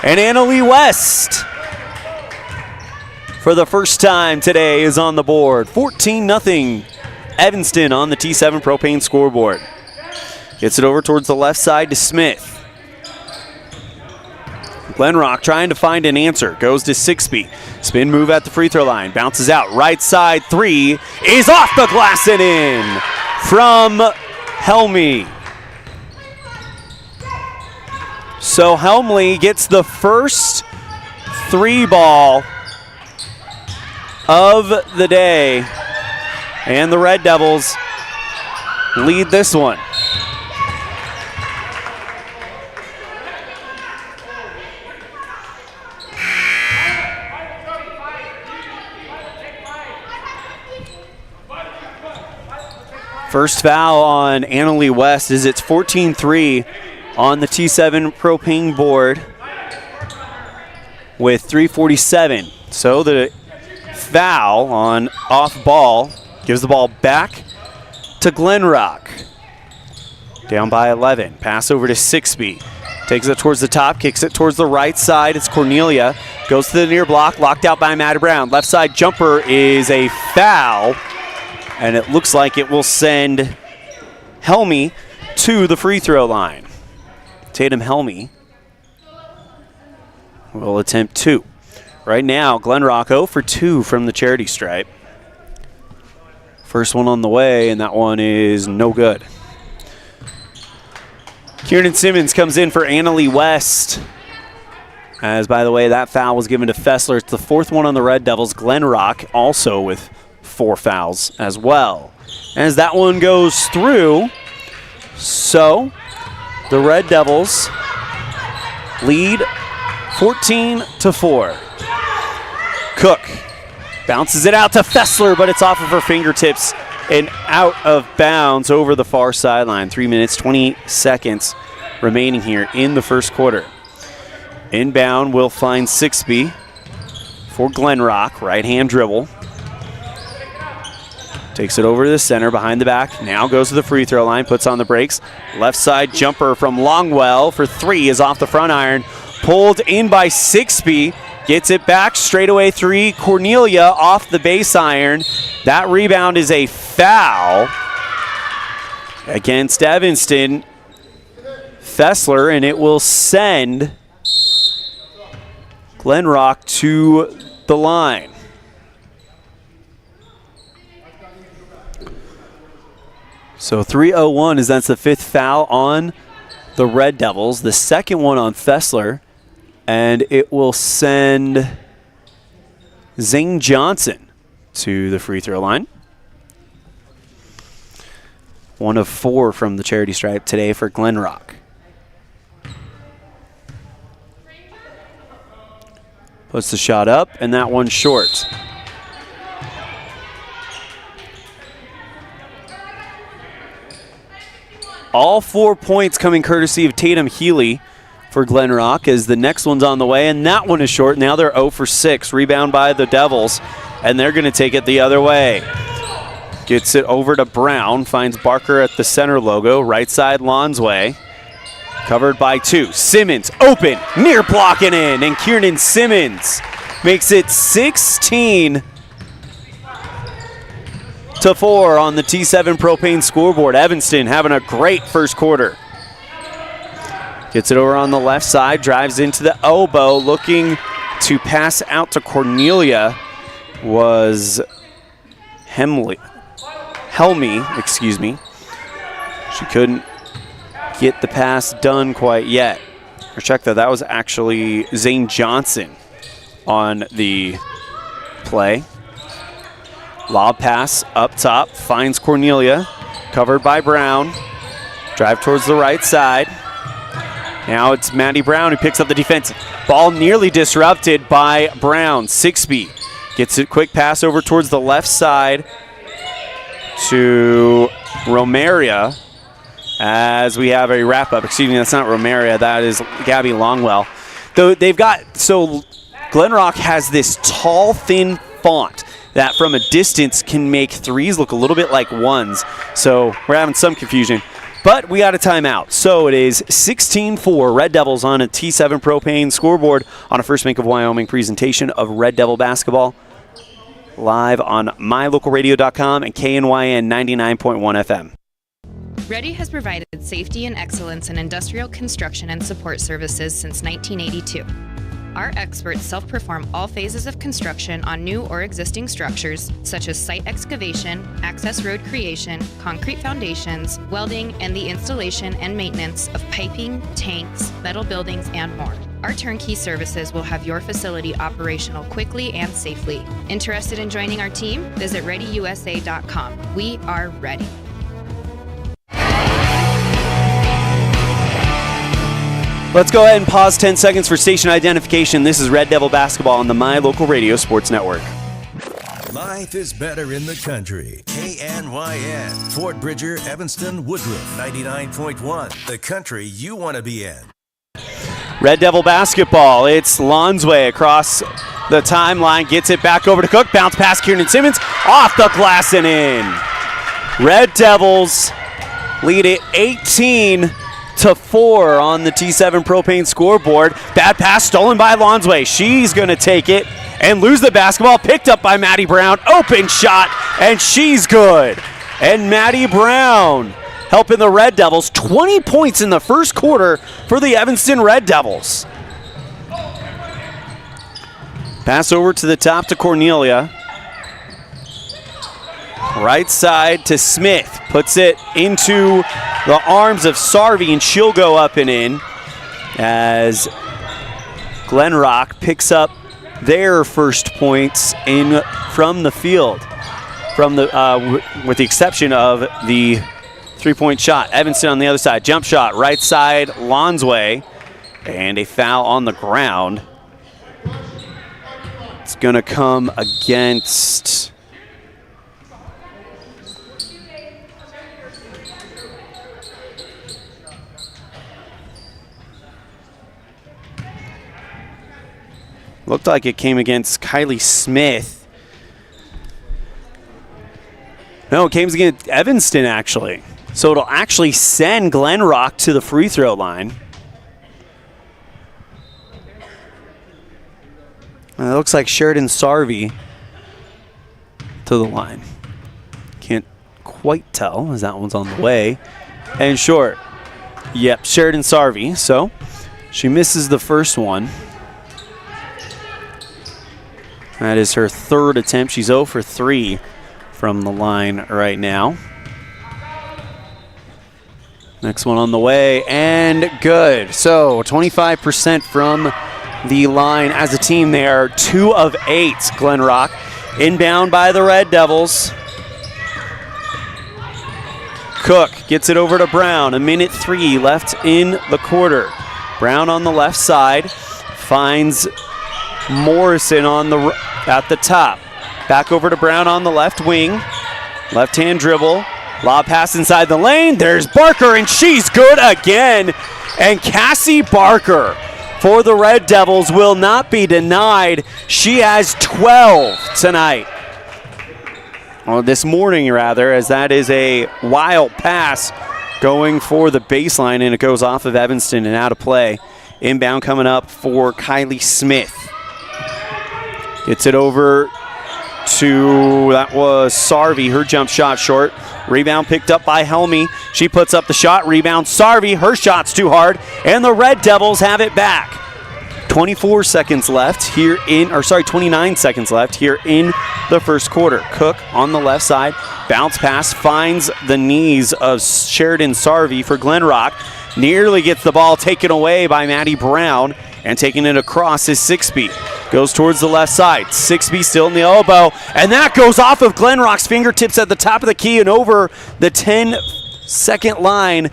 And Annalie West, for the first time today, is on the board. 14-0 Evanston on the T7 Propane scoreboard. Gets it over towards the left side to Smith. Glenrock trying to find an answer. Goes to Sixby. Spin move at the free throw line. Bounces out. Right side three is off the glass and in from Helmy. So Helmy gets the first 3 ball of the day. And the Red Devils lead this one. First foul on Annalie West is it's 14-3 on the T7 Propane board with 3:47. So the foul on off ball gives the ball back to Glenrock. Down by 11. Pass over to Sixby. Takes it towards the top, kicks it towards the right side. It's Cornelia. Goes to the near block, locked out by Maddie Brown. Left side jumper is a foul. And it looks like it will send Helmy to the free throw line. Tatum Helmy will attempt 2. Right now, Glenrock 0 for 2 from the charity stripe. First one on the way, and that one is no good. Kieran Simmons comes in for Annalie West. As, by the way, that foul was given to Fessler. It's the 4th one on the Red Devils. Glenrock also with 4 fouls as well. As that one goes through, so the Red Devils lead 14-4. Cook bounces it out to Fessler, but it's off of her fingertips and out of bounds over the far sideline. 3 minutes, 20 seconds remaining here in the first quarter. Inbound will find Sixby for Glenrock. Right-hand dribble. Takes it over to the center, behind the back. Now goes to the free throw line, puts on the brakes. Left side jumper from Longwell for 3 is off the front iron. Pulled in by Sixby. Gets it back, straightaway 3. Cornelia off the base iron. That rebound is a foul against Evanston. Fessler, and it will send Glenrock to the line. So 3:01 that's the 5th foul on the Red Devils. The second one on Fessler. And it will send Zane Johnson to the free throw line. 1 of 4 from the charity stripe today for Glenrock. Puts the shot up, and that one's short. All 4 points coming courtesy of Tatum Healy for Glenrock, as the next one's on the way, and that one is short. Now they're 0 for 6. Rebound by the Devils, and they're going to take it the other way. Gets it over to Brown, finds Barker at the center logo, right side Lonsway. Covered by 2. Simmons open, near blocking in, and Kieran Simmons makes it 16-4 on the T7 Propane scoreboard. Evanston having a great first quarter. Gets it over on the left side, drives into the elbow, looking to pass out to Cornelia was Helmy, excuse me. She couldn't get the pass done quite yet. Or check that was actually Zane Johnson on the play. Lob pass up top, finds Cornelia, covered by Brown. Drive towards the right side. Now it's Maddie Brown who picks up the defense. Ball nearly disrupted by Brown. Sixby gets a quick pass over towards the left side to Romaria as we have a wrap-up. Excuse me, that's not Romaria. That is Gabby Longwell. So Glenrock has this tall, thin font that from a distance can make 3s look a little bit like 1s. So we're having some confusion. But we got a timeout. So it is 16-4 Red Devils on a T7 Propane scoreboard on a First Bank of Wyoming presentation of Red Devil basketball. live on mylocalradio.com and KNYN 99.1 FM. Ready has provided safety and excellence in industrial construction and support services since 1982. Our experts self-perform all phases of construction on new or existing structures, such as site excavation, access road creation, concrete foundations, welding, and the installation and maintenance of piping, tanks, metal buildings, and more. Our turnkey services will have your facility operational quickly and safely. Interested in joining our team? Visit ReadyUSA.com. We are ready. Let's go ahead and pause 10 seconds for station identification. This is Red Devil Basketball on the My Local Radio Sports Network. Life is better in the country. KNYN. Fort Bridger, Evanston, Woodruff. 99.1. The country you want to be in. Red Devil Basketball. It's Lonsway across the timeline. Gets it back over to Cook. Bounce past Kieran Simmons. Off the glass and in. Red Devils lead it 18-4 on the T7 Propane scoreboard. Bad pass stolen by Lonsway. She's going to take it and lose the basketball. Picked up by Maddie Brown. Open shot, and she's good. And Maddie Brown helping the Red Devils. 20 points in the first quarter for the Evanston Red Devils. Pass over to the top to Cornelia. Right side to Smith. Puts it into the arms of Sarvey, and she'll go up and in as Glenrock picks up their first points in from the field, from the with the exception of the three-point shot. Evanston on the other side. Jump shot. Right side, Lonsway. And a foul on the ground. It's going to come against... Looked like it came against Kylie Smith. No, it came against Evanston, actually. So it'll actually send Glenrock to the free throw line. And it looks like Sheridan Sarvey to the line. Can't quite tell as that one's on the way. And short. Yep, Sheridan Sarvey. So she misses the first one. That is her third attempt. She's 0 for 3 from the line right now. Next one on the way, and good. So 25% from the line as a team there. 2 of 8, Glenrock. Inbound by the Red Devils. Cook gets it over to Brown. 1:03 left in the quarter. Brown on the left side finds Morrison on the at the top. Back over to Brown on the left wing. Left-hand dribble. Lob pass inside the lane. There's Barker, and she's good again. And Cassie Barker for the Red Devils will not be denied. She has 12 tonight. Well, this morning, rather, as that is a wild pass going for the baseline, and it goes off of Evanston and out of play. Inbound coming up for Kylie Smith. Gets it over to, that was Sarvey, her jump shot short. Rebound picked up by Helmy. She puts up the shot, rebound Sarvey, her shot's too hard, and the Red Devils have it back. 29 seconds left here in the first quarter. Cook on the left side, bounce pass, finds the knees of Sheridan Sarvey for Glenrock. Nearly gets the ball taken away by Maddie Brown, and taking it across is Sixby. Goes towards the left side. Sixby still in the elbow, and that goes off of Glenrock's fingertips at the top of the key and over the 10-second line,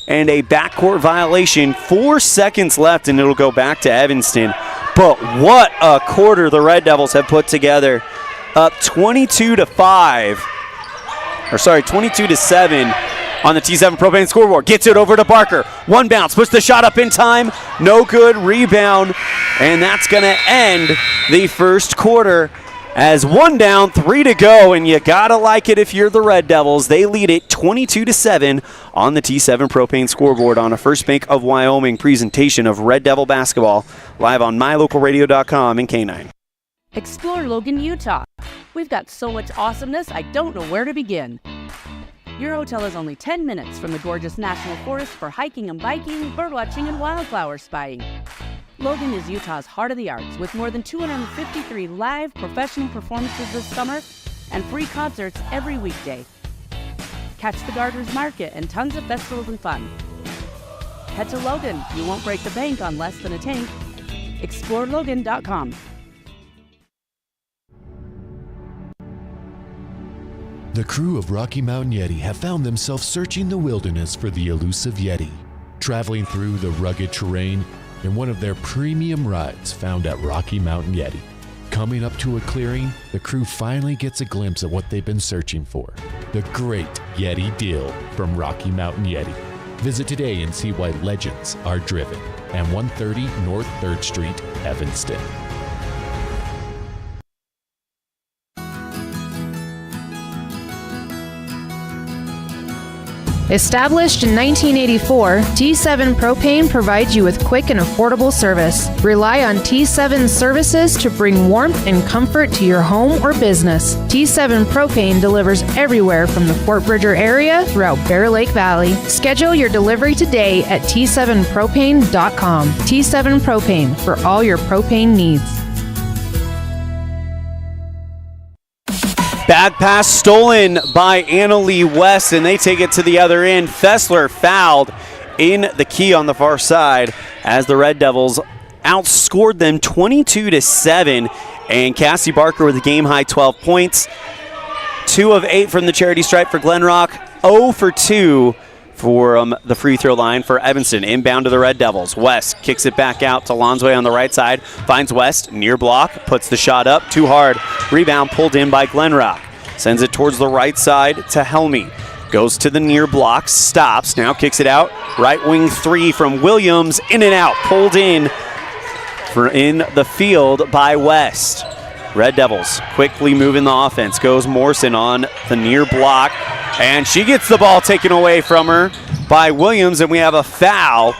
and a backcourt violation. 4 seconds left, and it'll go back to Evanston. But what a quarter the Red Devils have put together. Up 22-7 on the T7 Propane scoreboard. Gets it over to Barker. One bounce, puts the shot up in time. No good, rebound. And that's going to end the first quarter as 1 down, 3 to go. And you got to like it if you're the Red Devils. They lead it 22-7 on the T7 Propane scoreboard on a First Bank of Wyoming presentation of Red Devil basketball live on mylocalradio.com and K9. Explore Logan, Utah. We've got so much awesomeness, I don't know where to begin. Your hotel is only 10 minutes from the gorgeous National Forest for hiking and biking, birdwatching, and wildflower spying. Logan is Utah's heart of the arts, with more than 253 live professional performances this summer and free concerts every weekday. Catch the Garters Market and tons of festivals and fun. Head to Logan. You won't break the bank on less than a tank. ExploreLogan.com. The crew of Rocky Mountain Yeti have found themselves searching the wilderness for the elusive Yeti, traveling through the rugged terrain in one of their premium rides found at Rocky Mountain Yeti. Coming up to a clearing, the crew finally gets a glimpse of what they've been searching for, the great Yeti deal from Rocky Mountain Yeti. Visit today and see why legends are driven at 130 North 3rd Street, Evanston. Established in 1984, T7 Propane provides you with quick and affordable service. Rely on T7's services to bring warmth and comfort to your home or business. T7 Propane delivers everywhere from the Fort Bridger area throughout Bear Lake Valley. Schedule your delivery today at T7propane.com. T7 Propane for all your propane needs. Bad pass stolen by Annalie West, and they take it to the other end. Fessler fouled in the key on the far side as the Red Devils outscored them 22-7. And Cassie Barker with a game-high 12 points. 2 of 8 from the charity stripe for Glenrock. 0 for 2 for the free throw line for Evanston. Inbound to the Red Devils. West kicks it back out to Lonsway on the right side. Finds West, near block, puts the shot up, too hard. Rebound pulled in by Glenrock. Sends it towards the right side to Helmy. Goes to the near block, stops, now kicks it out. Right wing 3 from Williams, in and out, pulled in for in the field by West. Red Devils quickly moving the offense. Goes Morrison on the near block, and she gets the ball taken away from her by Williams, and we have a foul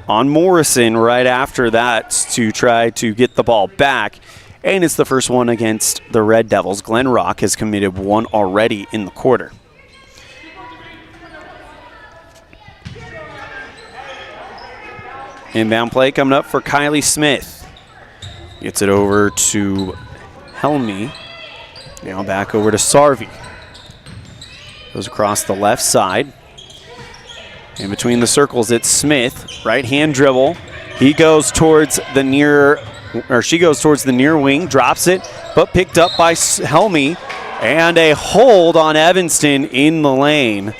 on Morrison right after that to try to get the ball back. And it's the first one against the Red Devils. Glenrock has committed 1 already in the quarter. Inbound play coming up for Kylie Smith. Gets it over to Helmy. Now back over to Sarvey. Goes across the left side. In between the circles, it's Smith. Right hand dribble. He goes towards the near, or she goes towards the near wing, drops it, but picked up by Helmy. And a hold on Evanston in the lane.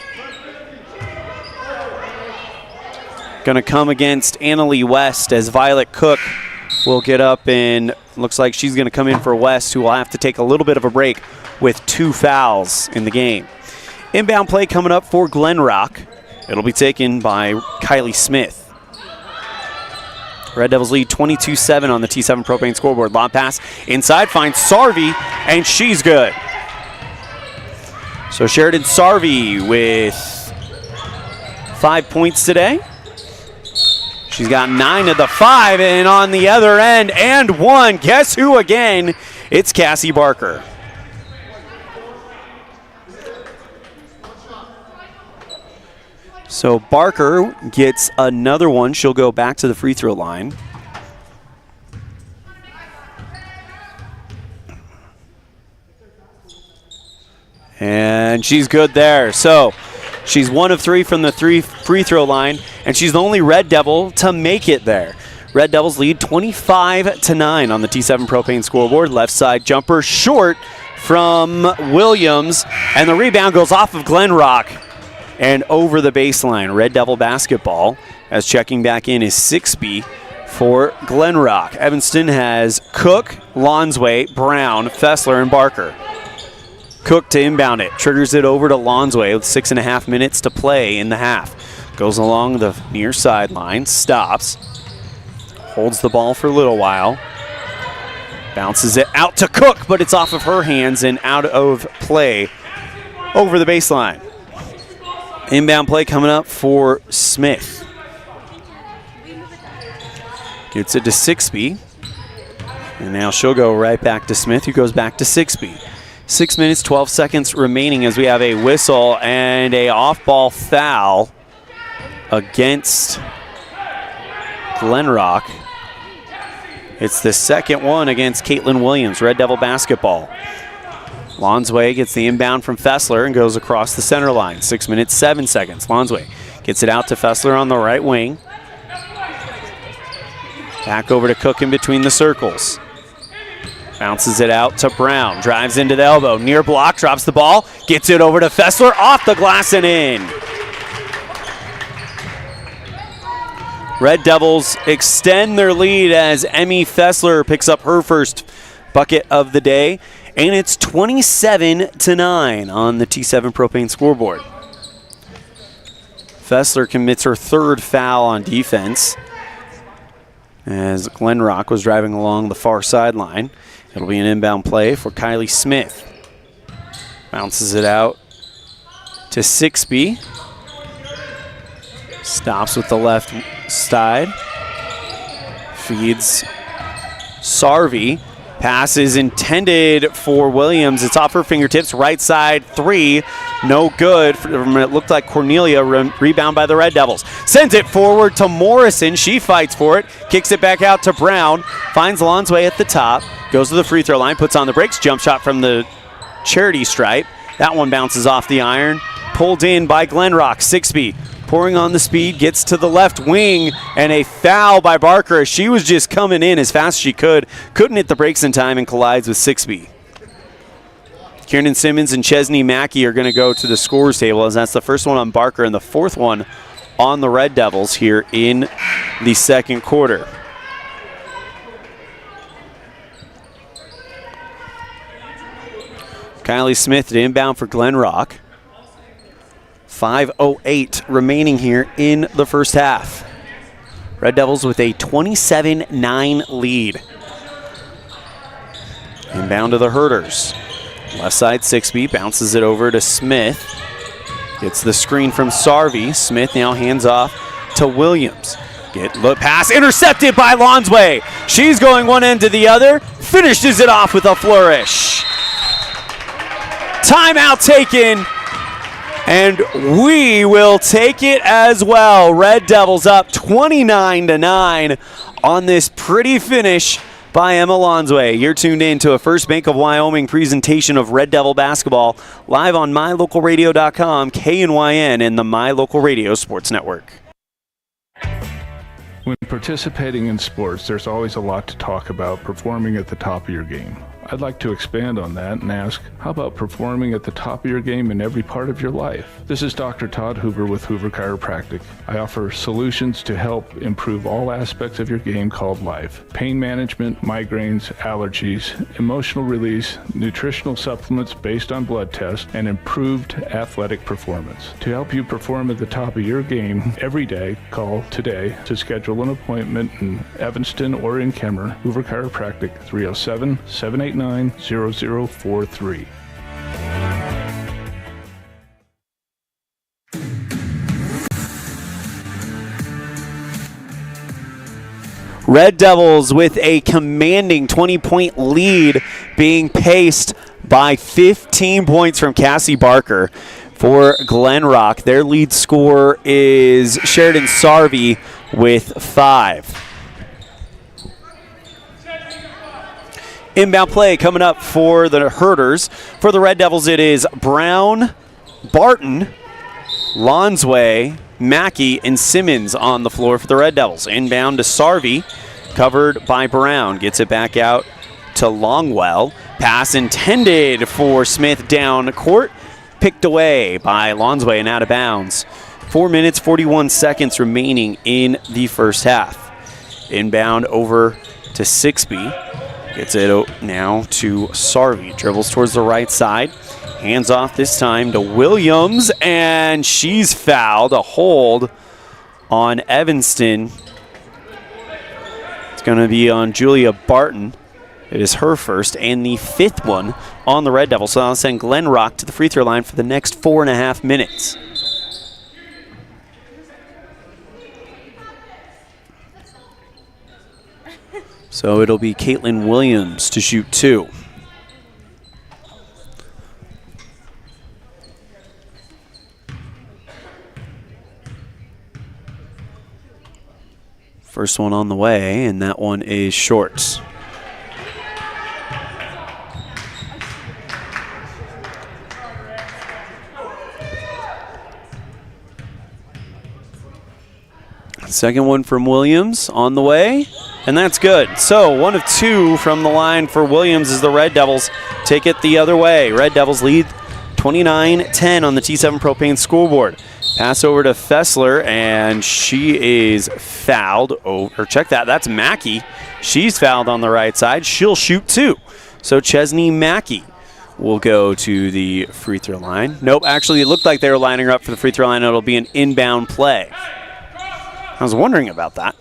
Going to come against Annalie West as Violet Cook will get up, and looks like she's going to come in for West, who will have to take a little bit of a break with 2 fouls in the game. Inbound play coming up for Glenrock. It'll be taken by Kylie Smith. Red Devils lead 22-7 on the T7 Propane scoreboard. Lob pass inside, finds Sarvey, and she's good. So Sheridan Sarvey with 5 points today. She's got 9 of the 5, and on the other end, and 1. Guess who again? It's Cassie Barker. So Barker gets another one. She'll go back to the free throw line. And she's good there. So she's 1 of 3 from the free throw line, and she's the only Red Devil to make it there. Red Devils lead 25-9 on the T7 Propane scoreboard. Left side jumper short from Williams, and the rebound goes off of Glenrock and over the baseline. Red Devil basketball, as checking back in is 6B for Glenrock. Evanston has Cook, Lonsway, Brown, Fessler, and Barker. Cook to inbound it, triggers it over to Lonsway with 6.5 minutes to play in the half. Goes along the near sideline, stops, holds the ball for a little while, bounces it out to Cook, but it's off of her hands and out of play over the baseline. Inbound play coming up for Smith. Gets it to 6B, and now she'll go right back to Smith, who goes back to 6B. 6 minutes, 12 seconds remaining as we have a whistle and a off-ball foul against Glenrock. It's the second one against Caitlin Williams, Red Devil basketball. Lonsway gets the inbound from Fessler and goes across the center line. 6 minutes, 7 seconds. Lonsway gets it out to Fessler on the right wing. Back over to Cook in between the circles. Bounces it out to Brown. Drives into the elbow. Near block. Drops the ball. Gets it over to Fessler. Off the glass and in. Red Devils extend their lead as Emmy Fessler picks up her first bucket of the day. And it's 27-9 on the T7 Propane scoreboard. Fessler commits her third foul on defense as Glenrock was driving along the far sideline. It'll be an inbound play for Kylie Smith. Bounces it out to Sixby. Stops with the left side. Feeds Sarvey. Pass is intended for Williams. It's off her fingertips. Right side three. No good. It looked like Cornelia. Rebound by the Red Devils. Sends it forward to Morrison. She fights for it. Kicks it back out to Brown. Finds Lonsway at the top. Goes to the free throw line. Puts on the brakes. Jump shot from the charity stripe. That one bounces off the iron. Pulled in by Glenrock. Sixby pouring on the speed, gets to the left wing, and a foul by Barker. She was just coming in as fast as she could. Couldn't hit the brakes in time and collides with Sixby. Kiernan Simmons and Chesney Mackey are going to go to the scorers table as that's the first one on Barker and the fourth one on the Red Devils here in the second quarter. Kylie Smith to inbound for Glenrock. 5:08 remaining here in the first half. Red Devils with a 27-9 lead. Inbound to the Herders. Left side, Sixby bounces it over to Smith. Gets the screen from Sarvey. Smith now hands off to Williams. Pass intercepted by Lonsway. She's going one end to the other. Finishes it off with a flourish. Timeout taken. And we will take it as well. Red Devils up 29-9 on this pretty finish by Emma Lonsway. You're tuned in to a First Bank of Wyoming presentation of Red Devil basketball live on MyLocalRadio.com, KNYN, and the My Local Radio Sports Network. When participating in sports, there's always a lot to talk about performing at the top of your game. I'd like to expand on that and ask, how about performing at the top of your game in every part of your life? This is Dr. Todd Hoover with Hoover Chiropractic. I offer solutions to help improve all aspects of your game called life. Pain management, migraines, allergies, emotional release, nutritional supplements based on blood tests, and improved athletic performance. To help you perform at the top of your game every day, call today to schedule an appointment in Evanston or in Kemmer. Hoover Chiropractic, 307-789-0043. Red Devils with a commanding 20-point lead, being paced by 15 points from Cassie Barker for Glenrock. Their lead scorer is Sheridan Sarvey with 5. Inbound play coming up for the Herders. For the Red Devils, it is Brown, Barton, Lonsway, Mackey, and Simmons on the floor for the Red Devils. Inbound to Sarvey, covered by Brown. Gets it back out to Longwell. Pass intended for Smith down court. Picked away by Lonsway and out of bounds. 4 minutes, 41 seconds remaining in the first half. Inbound over to Sixby. Gets it now to Sarvey. Dribbles towards the right side. Hands off this time to Williams, and she's fouled. A hold on Evanston. It's going to be on Julia Barton. It is her first and the fifth one on the Red Devils. So I'll send Glenrock to the free throw line for the next 4.5 minutes. So it'll be Caitlin Williams to shoot 2. First one on the way, and that one is short. Second one from Williams on the way, and that's good. So 1 of 2 from the line for Williams as the Red Devils take it the other way. Red Devils lead 29-10 on the T7 Propane scoreboard. Pass over to Fessler, and she is fouled over. Check that, that's Mackey. She's fouled on the right side. She'll shoot 2. So Chesney Mackey will go to the free throw line. Nope, actually it looked like they were lining her up for the free throw line. It'll be an inbound play. I was wondering about that.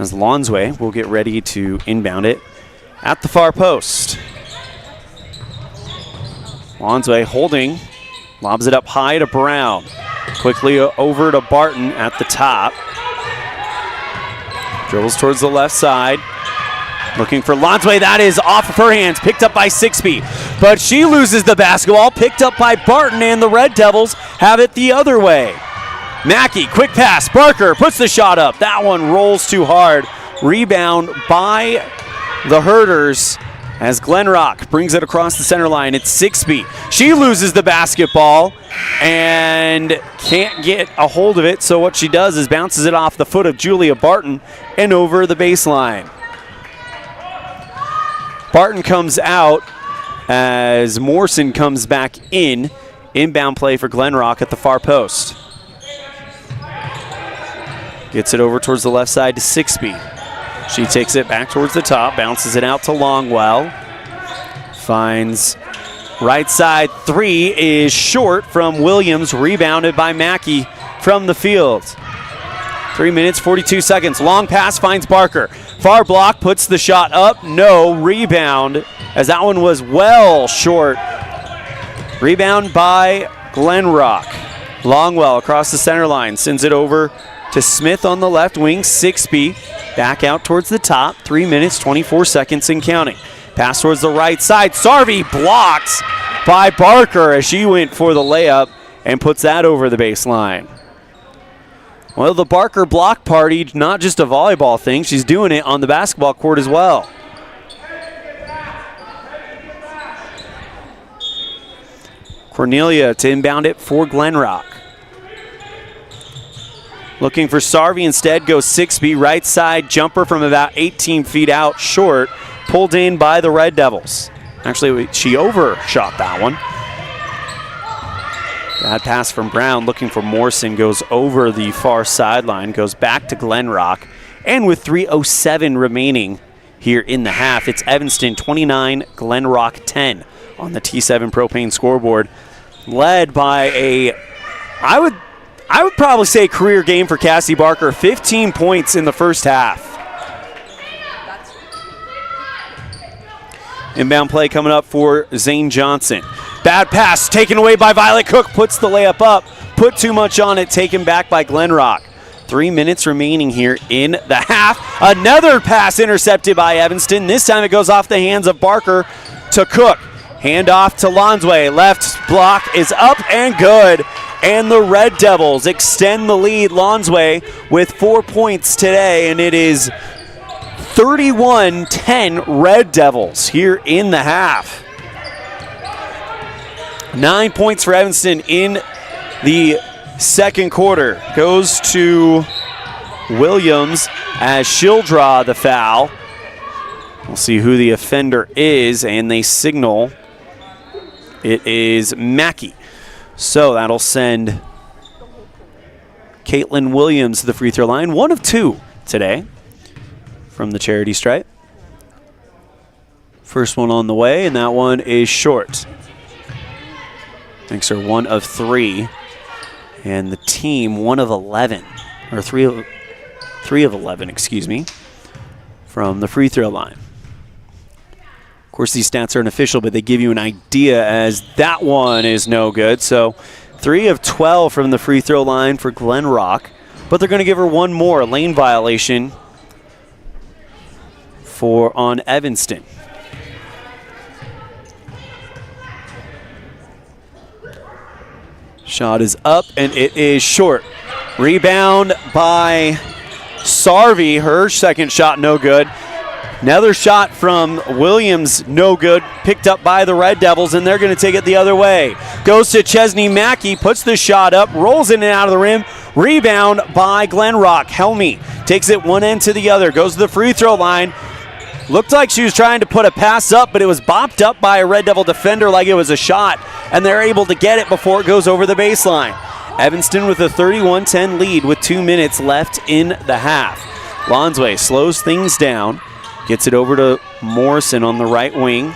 As Lonsway will get ready to inbound it at the far post. Lonsway holding, lobs it up high to Brown. Quickly over to Barton at the top. Dribbles towards the left side. Looking for Lonsway, that is off of her hands, picked up by Sixby. But she loses the basketball, picked up by Barton, and the Red Devils have it the other way. Mackey, quick pass, Barker puts the shot up. That one rolls too hard. Rebound by the Herders as Glenrock brings it across the center line. It's Sixby. She loses the basketball and can't get a hold of it, so what she does is bounces it off the foot of Julia Barton and over the baseline. Barton comes out as Morrison comes back in. Inbound play for Glenrock at the far post. Gets it over towards the left side to Sixby. She takes it back towards the top, bounces it out to Longwell. Finds right side 3 is short from Williams, rebounded by Mackey from the field. 3 minutes, 42 seconds. Long pass finds Barker. Far block puts the shot up. No, rebound as that one was well short. Rebound by Glenrock. Longwell across the center line, sends it over to Smith on the left wing. Sixby back out towards the top. 3 minutes, 24 seconds and counting. Pass towards the right side. Sarvey blocked by Barker as she went for the layup and puts that over the baseline. Well, the Barker block party, not just a volleyball thing. She's doing it on the basketball court as well. Cornelia to inbound it for Glenrock. Looking for Sarvey instead, goes Sixby, right side jumper from about 18 feet out, short, pulled in by the Red Devils. Actually, she overshot that one. Bad pass from Brown, looking for Morrison, goes over the far sideline, goes back to Glenrock, and with 3:07 remaining here in the half, it's Evanston 29, Glenrock 10 on the T7 Propane scoreboard, led by a, I would probably say career game for Cassie Barker. 15 points in the first half. Inbound play coming up for Zane Johnson. Bad pass taken away by Violet Cook. Puts the layup up. Put too much on it. Taken back by Glenrock. 3 minutes remaining here in the half. Another pass intercepted by Evanston. This time it goes off the hands of Barker to Cook. Hand off to Lonsway. Left block is up and good. And the Red Devils extend the lead. Lonsway with 4 points today, and it is 31-10 Red Devils here in the half. 9 points for Evanston in the second quarter. Goes to Williams as she'll draw the foul. We'll see who the offender is, and they signal it is Mackey. So that'll send Caitlin Williams to the free throw line. 1 of 2 today from the charity stripe. First one on the way, and that one is short. Makes her 1 of 3. And the team 1 of 11, or 3 of 11, excuse me, from the free throw line. Of course, these stats aren't official, but they give you an idea as that one is no good. So 3 of 12 from the free throw line for Glenrock, but they're going to give her one more lane violation on Evanston. Shot is up, and it is short. Rebound by Sarvey, her second shot no good. Another shot from Williams, no good, picked up by the Red Devils, and they're going to take it the other way. Goes to Chesney Mackey, puts the shot up, rolls in and out of the rim. Rebound by Glenrock. Helmy takes it one end to the other, goes to the free throw line. Looked like she was trying to put a pass up, but it was bopped up by a Red Devil defender like it was a shot, and they're able to get it before it goes over the baseline. Evanston with a 31-10 lead with 2 minutes left in the half. Lonsway slows things down. Gets it over to Morrison on the right wing.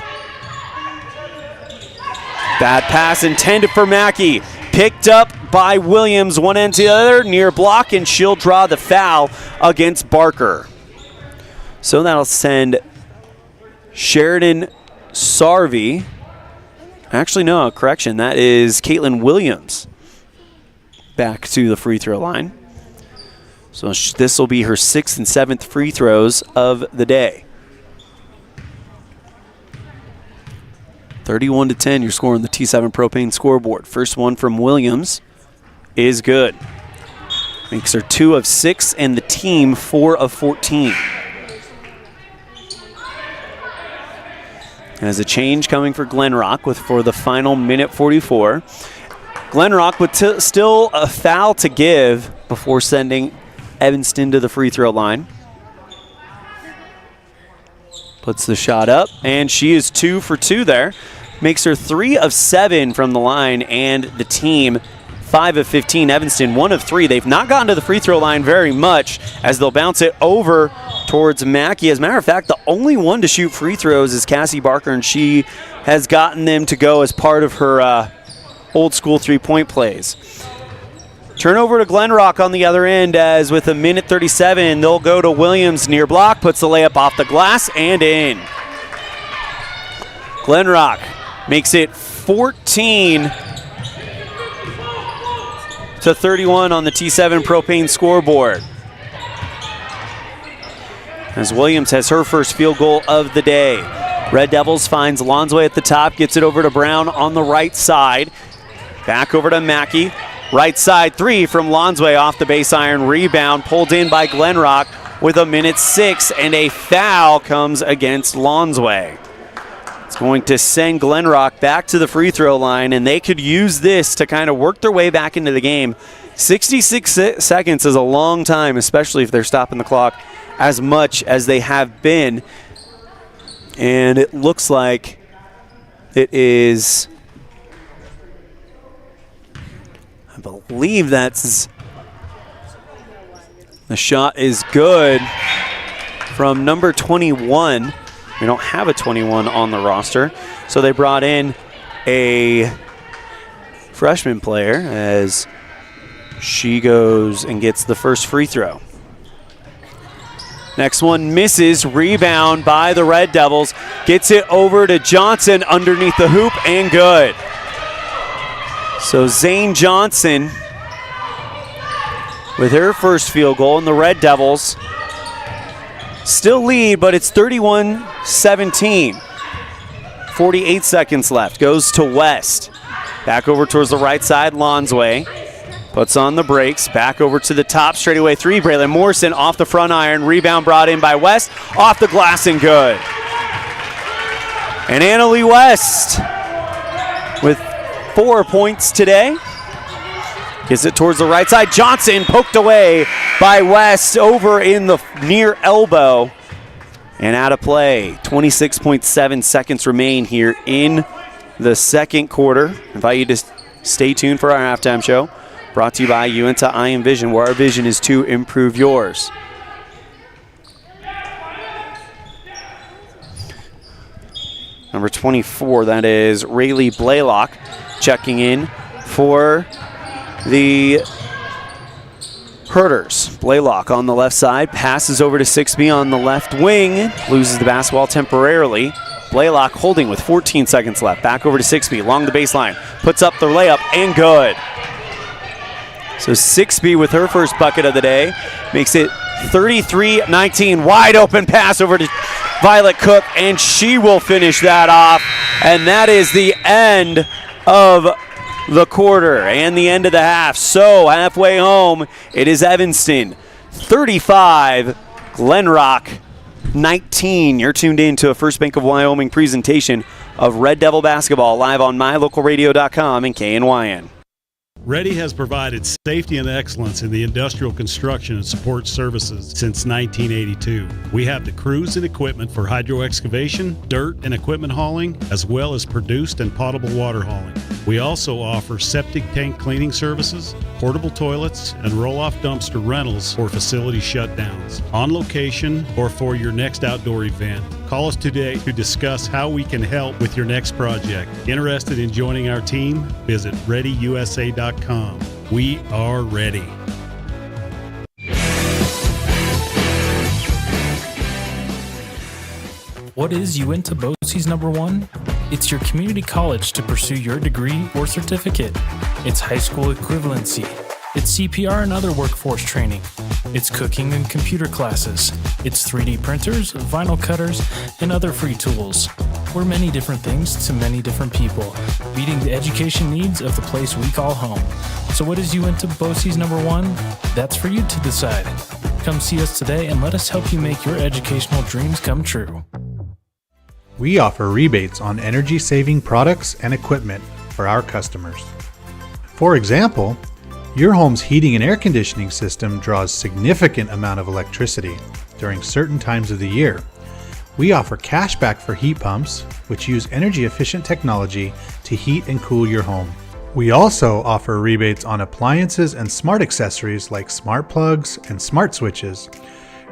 Bad pass intended for Mackey. Picked up by Williams, one end to the other, near block, and she'll draw the foul against Barker. So that'll send Sheridan Sarvey. Actually, no, correction. That is Caitlin Williams back to the free throw line. So this will be her 6th and 7th free throws of the day. 31-10, you're scoring the T7 Propane scoreboard. First one from Williams is good. Makes her 2 of 6 and the team 4 of 14. As a change coming for Glenrock for the final minute 44. Glenrock with still a foul to give before sending Evanston to the free throw line. Puts the shot up, and she is 2 for 2 there. Makes her 3 of 7 from the line, and the team 5 of 15. Evanston 1 of 3. They've not gotten to the free throw line very much as they'll bounce it over towards Mackey. As a matter of fact, the only one to shoot free throws is Cassie Barker, and she has gotten them to go as part of her old school three-point plays. Turnover to Glenrock on the other end, as with a minute 37, they'll go to Williams near block, puts the layup off the glass and in. Glenrock makes it 14-31 on the T7 Propane scoreboard. As Williams has her first field goal of the day. Red Devils finds Lonsway at the top, gets it over to Brown on the right side. Back over to Mackey. Right side three from Lonsway off the base iron. Rebound pulled in by Glenrock with a minute 6, and a foul comes against Lonsway. It's going to send Glenrock back to the free throw line, and they could use this to kind of work their way back into the game. 66 seconds is a long time, especially if they're stopping the clock as much as they have been. And it looks like it is, I believe that's, the shot is good from number 21. We don't have a 21 on the roster, so they brought in a freshman player as she goes and gets the first free throw. Next one misses. Rebound by the Red Devils. Gets it over to Johnson underneath the hoop, and good. So Zane Johnson with her first field goal, and the Red Devils still lead, but it's 31-17. 48 seconds left. Goes to West. Back over towards the right side, Lonsway. Puts on the brakes, back over to the top, straightaway three. Braylon Morrison off the front iron. Rebound brought in by West. Off the glass and good. And Annalie West with 4 points today. Gets it towards the right side. Johnson poked away by West over in the near elbow. And out of play. 26.7 seconds remain here in the second quarter. I invite you to stay tuned for our halftime show. Brought to you by Uinta Eye and Vision, where our vision is to improve yours. Number 24, that is Rayleigh Blaylock, checking in for the Herders. Blaylock on the left side, passes over to 6B on the left wing, loses the basketball temporarily. Blaylock holding with 14 seconds left. Back over to 6B, along the baseline, puts up the layup, and good. So 6B with her first bucket of the day makes it 33-19. Wide open pass over to Violet Cook, and she will finish that off. And that is the end of the quarter and the end of the half. So halfway home, it is Evanston 35, Glenrock 19. You're tuned in to a First Bank of Wyoming presentation of Red Devil basketball live on mylocalradio.com and KNYN. Ready has provided safety and excellence in the industrial construction and support services since 1982. We have the crews and equipment for hydro excavation, dirt and equipment hauling, as well as produced and potable water hauling. We also offer septic tank cleaning services, portable toilets, and roll-off dumpster rentals for facility shutdowns, on location or for your next outdoor event. Call us today to discuss how we can help with your next project. Interested in joining our team? Visit ReadyUSA.com. We are ready. What is Uinta BOCES #1? It's your community college to pursue your degree or certificate. It's high school equivalency. It's CPR and other workforce training. It's cooking and computer classes. It's 3D printers, vinyl cutters, and other free tools. We're many different things to many different people, meeting the education needs of the place we call home. So what is Uinta BOCES #1? That's for you to decide. Come see us today and let us help you make your educational dreams come true. We offer rebates on energy-saving products and equipment for our customers. For example, your home's heating and air conditioning system draws significant amount of electricity during certain times of the year. We offer cashback for heat pumps, which use energy-efficient technology to heat and cool your home. We also offer rebates on appliances and smart accessories like smart plugs and smart switches.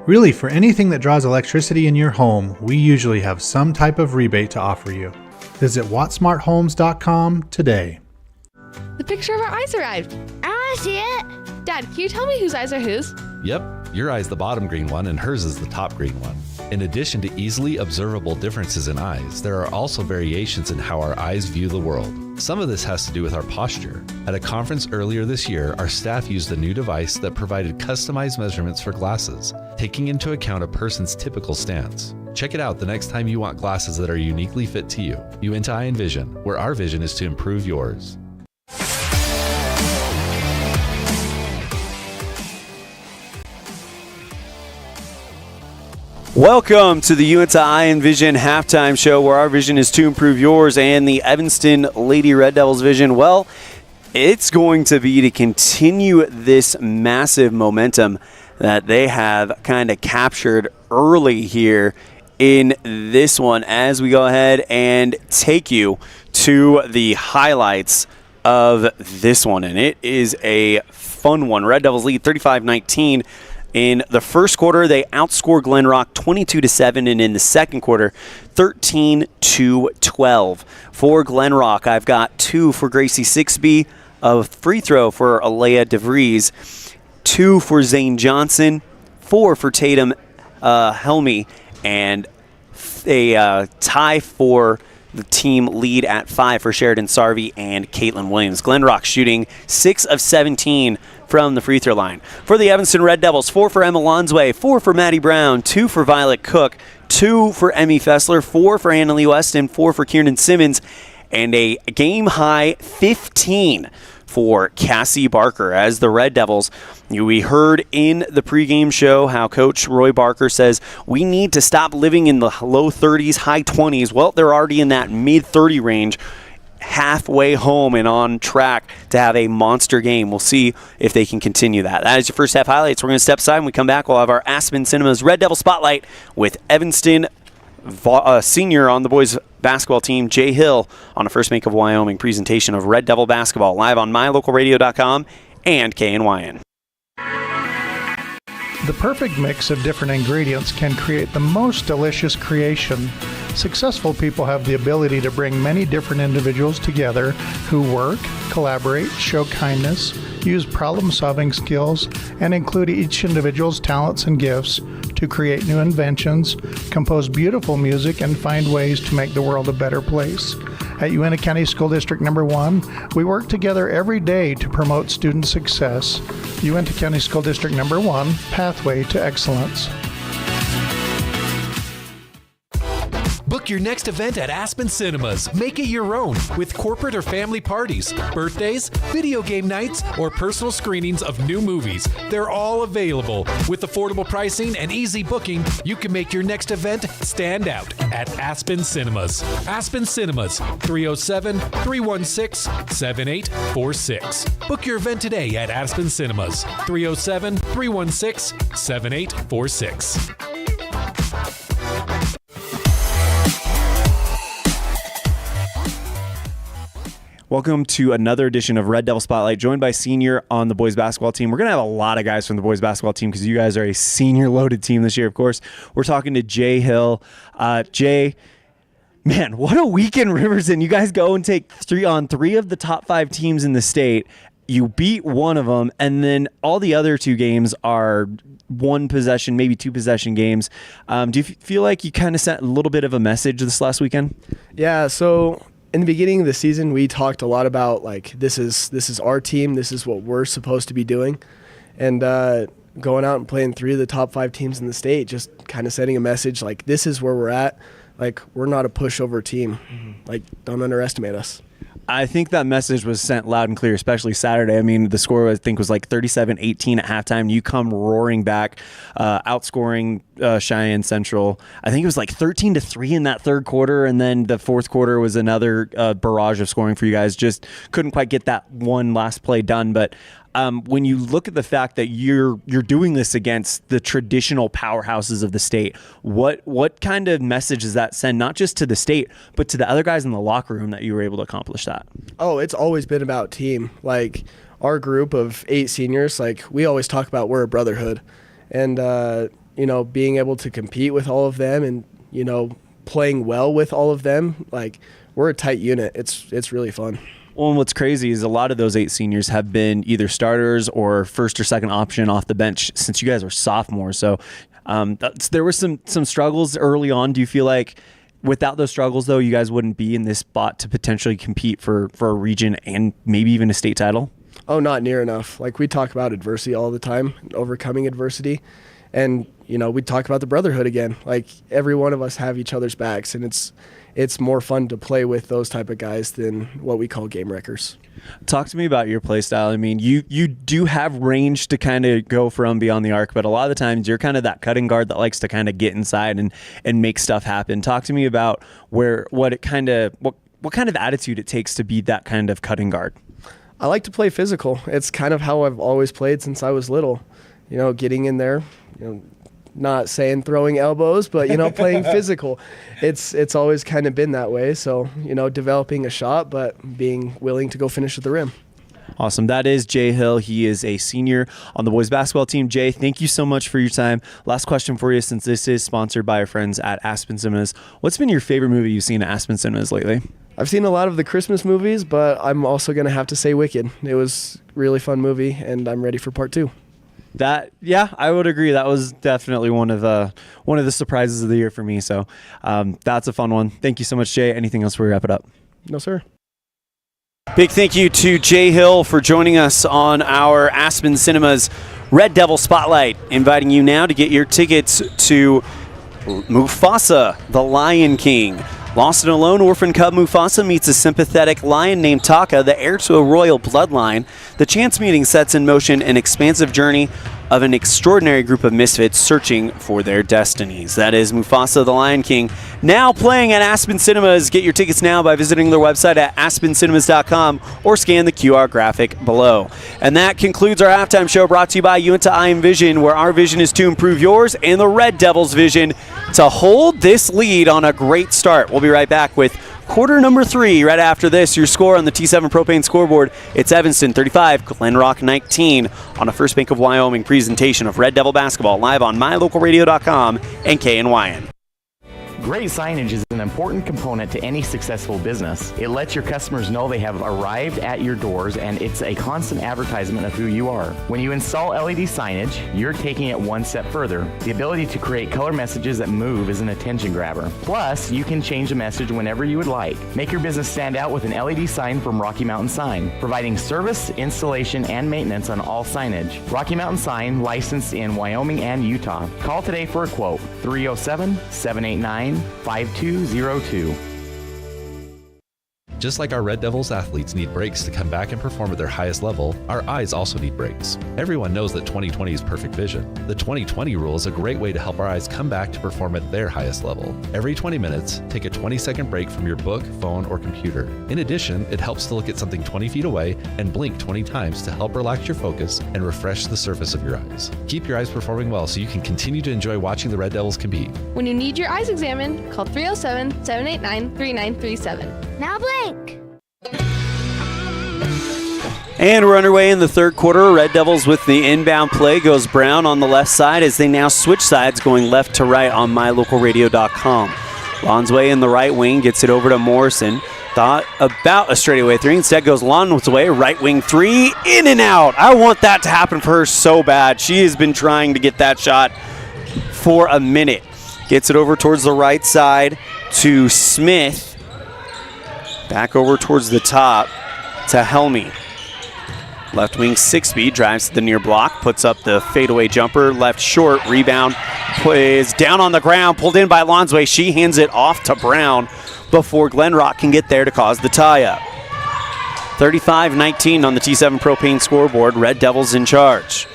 Really, for anything that draws electricity in your home, we usually have some type of rebate to offer you. Visit wattsmarthomes.com today. The picture of our eyes arrived. I want to see it. Dad, can you tell me whose eyes are whose? Yep, your eye's the bottom green one and hers is the top green one. In addition to easily observable differences in eyes, there are also variations in how our eyes view the world. Some of this has to do with our posture. At a conference earlier this year, our staff used a new device that provided customized measurements for glasses, taking into account a person's typical stance. Check it out the next time you want glasses that are uniquely fit to you. Uinta Eye and Vision, where our vision is to improve yours. Welcome to the Uinta Eye and Vision halftime show, where our vision is to improve yours and the Evanston Lady Red Devils vision. Well, it's going to be to continue this massive momentum that they have kind of captured early here in this one, as we go ahead and take you to the highlights of this one. And it is a fun one. Red Devils lead 35-19. In the first quarter, they outscored Glenrock 22-7, and in the second quarter, 13-12. For Glenrock, I've got 2 for Gracie Sixby, a free throw for Alea DeVries, 2 for Zane Johnson, 4 for Tatum Helmy, and a tie for the team lead at 5 for Sheridan Sarvey and Caitlin Williams. Glenrock shooting 6 of 17 from the free throw line. For the Evanston Red Devils, 4 for Emma Lonsway, 4 for Maddie Brown, 2 for Violet Cook, 2 for Emmy Fessler, 4 for Annalie Weston, 4 for Kiernan Simmons, and a game-high 15 for Cassie Barker. As the Red Devils, we heard in the pregame show how Coach Roy Barker says we need to stop living in the low 30s, high 20s. Well, they're already in that mid-30 range, halfway home and on track to have a monster game. We'll see if they can continue that. That is your first half highlights. We're going to step aside. When we come back, we'll have our Aspen Cinemas Red Devil Spotlight with Evanston senior on the boys basketball team, Jay Hill, on a First Bank of Wyoming presentation of Red Devil basketball live on mylocalradio.com and KNYN. The perfect mix of different ingredients can create the most delicious creation. Successful people have the ability to bring many different individuals together who work, collaborate, show kindness, use problem-solving skills, and include each individual's talents and gifts to create new inventions, compose beautiful music, and find ways to make the world a better place. At Uinta County School District No. 1, we work together every day to promote student success. Uinta County School District No. 1, Pathway to Excellence. Book Book your next event at Aspen Cinemas. Make it your own with corporate or family parties, birthdays, video game nights, or personal screenings of new movies. They're all available. With affordable pricing and easy booking, you can make your next event stand out at Aspen Cinemas. Aspen Cinemas, 307-316-7846. Book your event today at Aspen Cinemas, 307-316-7846. Welcome to another edition of Red Devil Spotlight, joined by senior on the boys basketball team. We're going to have a lot of guys from the boys basketball team because you guys are a senior loaded team this year, of course. We're talking to Jay Hill. Jay, man, what a week in Riverton. You guys go and take 3 on 3 of the top 5 teams in the state. You beat one of them, and then all the other 2 games are 1 possession, maybe 2 possession games. Do you feel like you kind of sent a little bit of a message this last weekend? Yeah, so in the beginning of the season, we talked a lot about, like, this is our team, this is what we're supposed to be doing. And going out and playing 3 of the top 5 teams in the state, just kind of sending a message, like, this is where we're at. Like, we're not a pushover team. Like, don't underestimate us. I think that message was sent loud and clear, especially Saturday. I mean, the score, I think, was like 37-18 at halftime. You come roaring back, outscoring Cheyenne Central. I think it was like 13-3 in that third quarter, and then the fourth quarter was another barrage of scoring for you guys. Just couldn't quite get that one last play done, but when you look at the fact that you're doing this against the traditional powerhouses of the state, what kind of message does that send, not just to the state, but to the other guys in the locker room that you were able to accomplish that? Oh, it's always been about team. Like, our group of 8 seniors, like, we always talk about we're a brotherhood. And, being able to compete with all of them and, playing well with all of them, like, we're a tight unit. It's really fun. Well, and what's crazy is a lot of those 8 seniors have been either starters or first or second option off the bench since you guys were sophomores. So there were some struggles early on. Do you feel like without those struggles, though, you guys wouldn't be in this spot to potentially compete for a region and maybe even a state title? Oh, not near enough. Like, we talk about adversity all the time, overcoming adversity. And, we talk about the brotherhood again. Like, every one of us have each other's backs, and it's more fun to play with those type of guys than what we call game wreckers. Talk to me about your play style. I mean, you do have range to kind of go from beyond the arc, but a lot of the times you're kind of that cutting guard that likes to kind of get inside and make stuff happen. Talk to me about what kind of attitude it takes to be that kind of cutting guard. I like to play physical. It's kind of how I've always played since I was little. Getting in there, not saying throwing elbows, but, playing physical. It's always kind of been that way. So, developing a shot, but being willing to go finish at the rim. Awesome. That is Jay Hill. He is a senior on the boys basketball team. Jay, thank you so much for your time. Last question for you, since this is sponsored by our friends at Aspen Cinemas. What's been your favorite movie you've seen at Aspen Cinemas lately? I've seen a lot of the Christmas movies, but I'm also going to have to say Wicked. It was a really fun movie, and I'm ready for part 2. I would agree. That was definitely one of the surprises of the year for me. So that's a fun one. Thank you so much, Jay. Anything else before we wrap it up? No, sir. Big thank you to Jay Hill for joining us on our Aspen Cinemas Red Devil Spotlight. Inviting you now to get your tickets to Mufasa, the Lion King. Lost and alone, orphan cub Mufasa meets a sympathetic lion named Taka, the heir to a royal bloodline. The chance meeting sets in motion an expansive journey of an extraordinary group of misfits searching for their destinies. That is Mufasa, the Lion King, now playing at Aspen Cinemas. Get your tickets now by visiting their website at aspencinemas.com or scan the QR graphic below. And that concludes our halftime show, brought to you by Uinta Eye Vision, where our vision is to improve yours and the Red Devils' vision to hold this lead on a great start. We'll be right back with quarter number 3 right after this. Your score on the T7 Propane scoreboard, it's Evanston 35, Glenrock 19 on a First Bank of Wyoming presentation of Red Devil basketball live on mylocalradio.com and KNYN. Great signage is an important component to any successful business. It lets your customers know they have arrived at your doors, and it's a constant advertisement of who you are. When you install LED signage, you're taking it one step further. The ability to create color messages that move is an attention grabber. Plus, you can change the message whenever you would like. Make your business stand out with an LED sign from Rocky Mountain Sign, providing service, installation, and maintenance on all signage. Rocky Mountain Sign, licensed in Wyoming and Utah. Call today for a quote, 307-789 859-5202. Just like our Red Devils athletes need breaks to come back and perform at their highest level, our eyes also need breaks. Everyone knows that 20/20 is perfect vision. The 20/20 rule is a great way to help our eyes come back to perform at their highest level. Every 20 minutes, take a 20-second break from your book, phone, or computer. In addition, it helps to look at something 20 feet away and blink 20 times to help relax your focus and refresh the surface of your eyes. Keep your eyes performing well so you can continue to enjoy watching the Red Devils compete. When you need your eyes examined, call 307-789-3937. Now blink. And we're underway in the third quarter. Red Devils with the inbound play. Goes Brown on the left side as they now switch sides, going left to right on mylocalradio.com. Lonsway in the right wing gets it over to Morrison. Thought about a straightaway three. Instead goes Lonsway, right wing three, in and out. I want that to happen for her so bad. She has been trying to get that shot for a minute. Gets it over towards the right side to Smith. Back over towards the top to Helmy. Left wing 6-speed, drives to the near block, puts up the fadeaway jumper, left short, rebound, is down on the ground, pulled in by Lonsway. She hands it off to Brown before Glenrock can get there to cause the tie-up. 35-19 on the T7 Propane scoreboard. Red Devils in charge.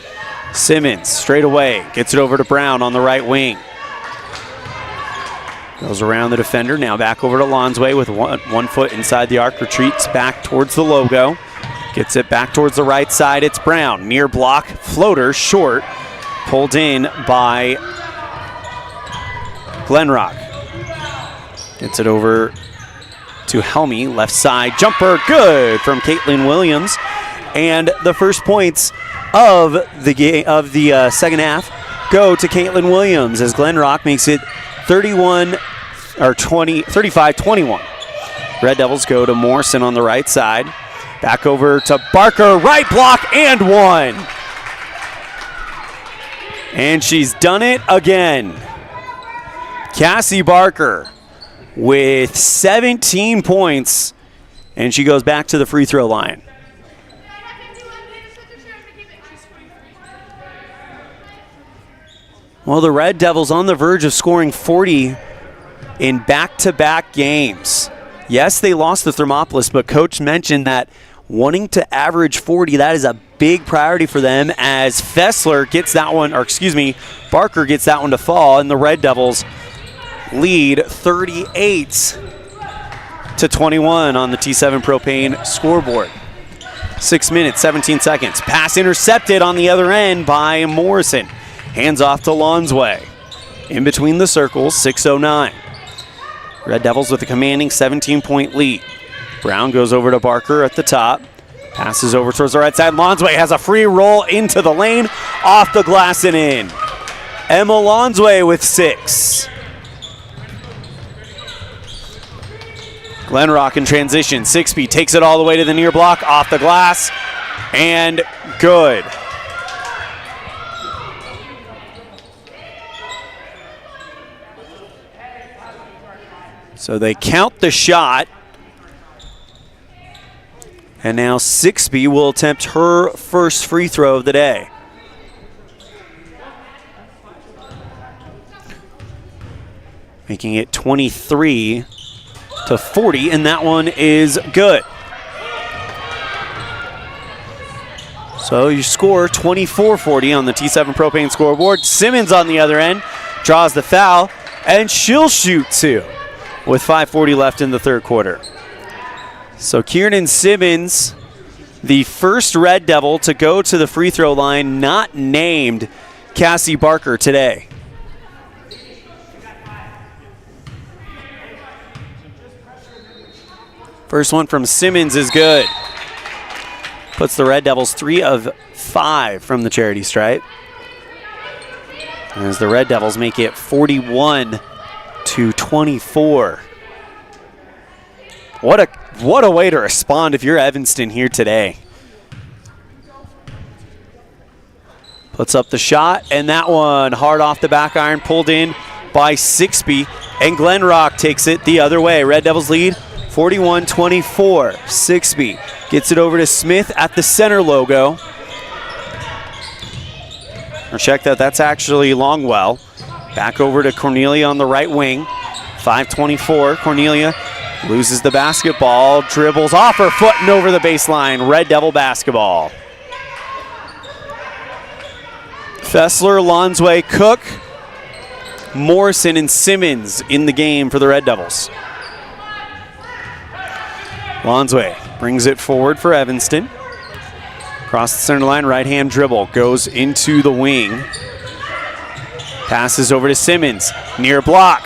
Simmons straight away, gets it over to Brown on the right wing. Goes around the defender, now back over to Lonsway with one foot inside the arc, retreats back towards the logo. Gets it back towards the right side, it's Brown. Near block, floater, short, pulled in by Glenrock. Gets it over to Helmy, left side, jumper, good from Caitlin Williams. And the first points of the second half go to Caitlin Williams as Glenrock makes it 35-21. Red Devils go to Morrison on the right side. Back over to Barker, right block and one. And she's done it again. Cassie Barker with 17 points, and she goes back to the free throw line. Well, the Red Devils on the verge of scoring 40 in back-to-back games. Yes, they lost to Thermopolis, but Coach mentioned that wanting to average 40, that is a big priority for them as Fessler gets that one, Barker gets that one to fall, and the Red Devils lead 38-21 on the T7 Propane scoreboard. 6 minutes, 17 seconds. Pass intercepted on the other end by Morrison. Hands off to Lonsway. In between the circles, 6:09. Red Devils with a commanding 17-point lead. Brown goes over to Barker at the top. Passes over towards the right side. Lonsway has a free roll into the lane. Off the glass and in. Emma Lonsway with 6. Glenrock in transition. 6-speed takes it all the way to the near block. Off the glass. And good. So they count the shot. And now 6-speed will attempt her first free throw of the day. Making it 23-40, and that one is good. So you score 24-40 on the T7 Propane scoreboard. Simmons on the other end draws the foul, and she'll shoot two with 5:40 left in the third quarter. So Kiernan Simmons, the first Red Devil to go to the free throw line, not named Cassie Barker today. First one from Simmons is good. Puts the Red Devils 3 of 5 from the charity stripe. As the Red Devils make it 41-24. What a way to respond if you're Evanston here today. Puts up the shot, and that one hard off the back iron, pulled in by 6-speed, and Glenrock takes it the other way. Red Devils lead 41-24. 6-speed gets it over to Smith at the center logo. Or check that, that's actually Longwell. Back over to Cornelia on the right wing. 5:24, Cornelia loses the basketball, dribbles off her foot and over the baseline. Red Devil basketball. Fessler, Lonsway, Cook, Morrison, and Simmons in the game for the Red Devils. Lonsway brings it forward for Evanston. Across the center line, right-hand dribble, goes into the wing. Passes over to Simmons, near block.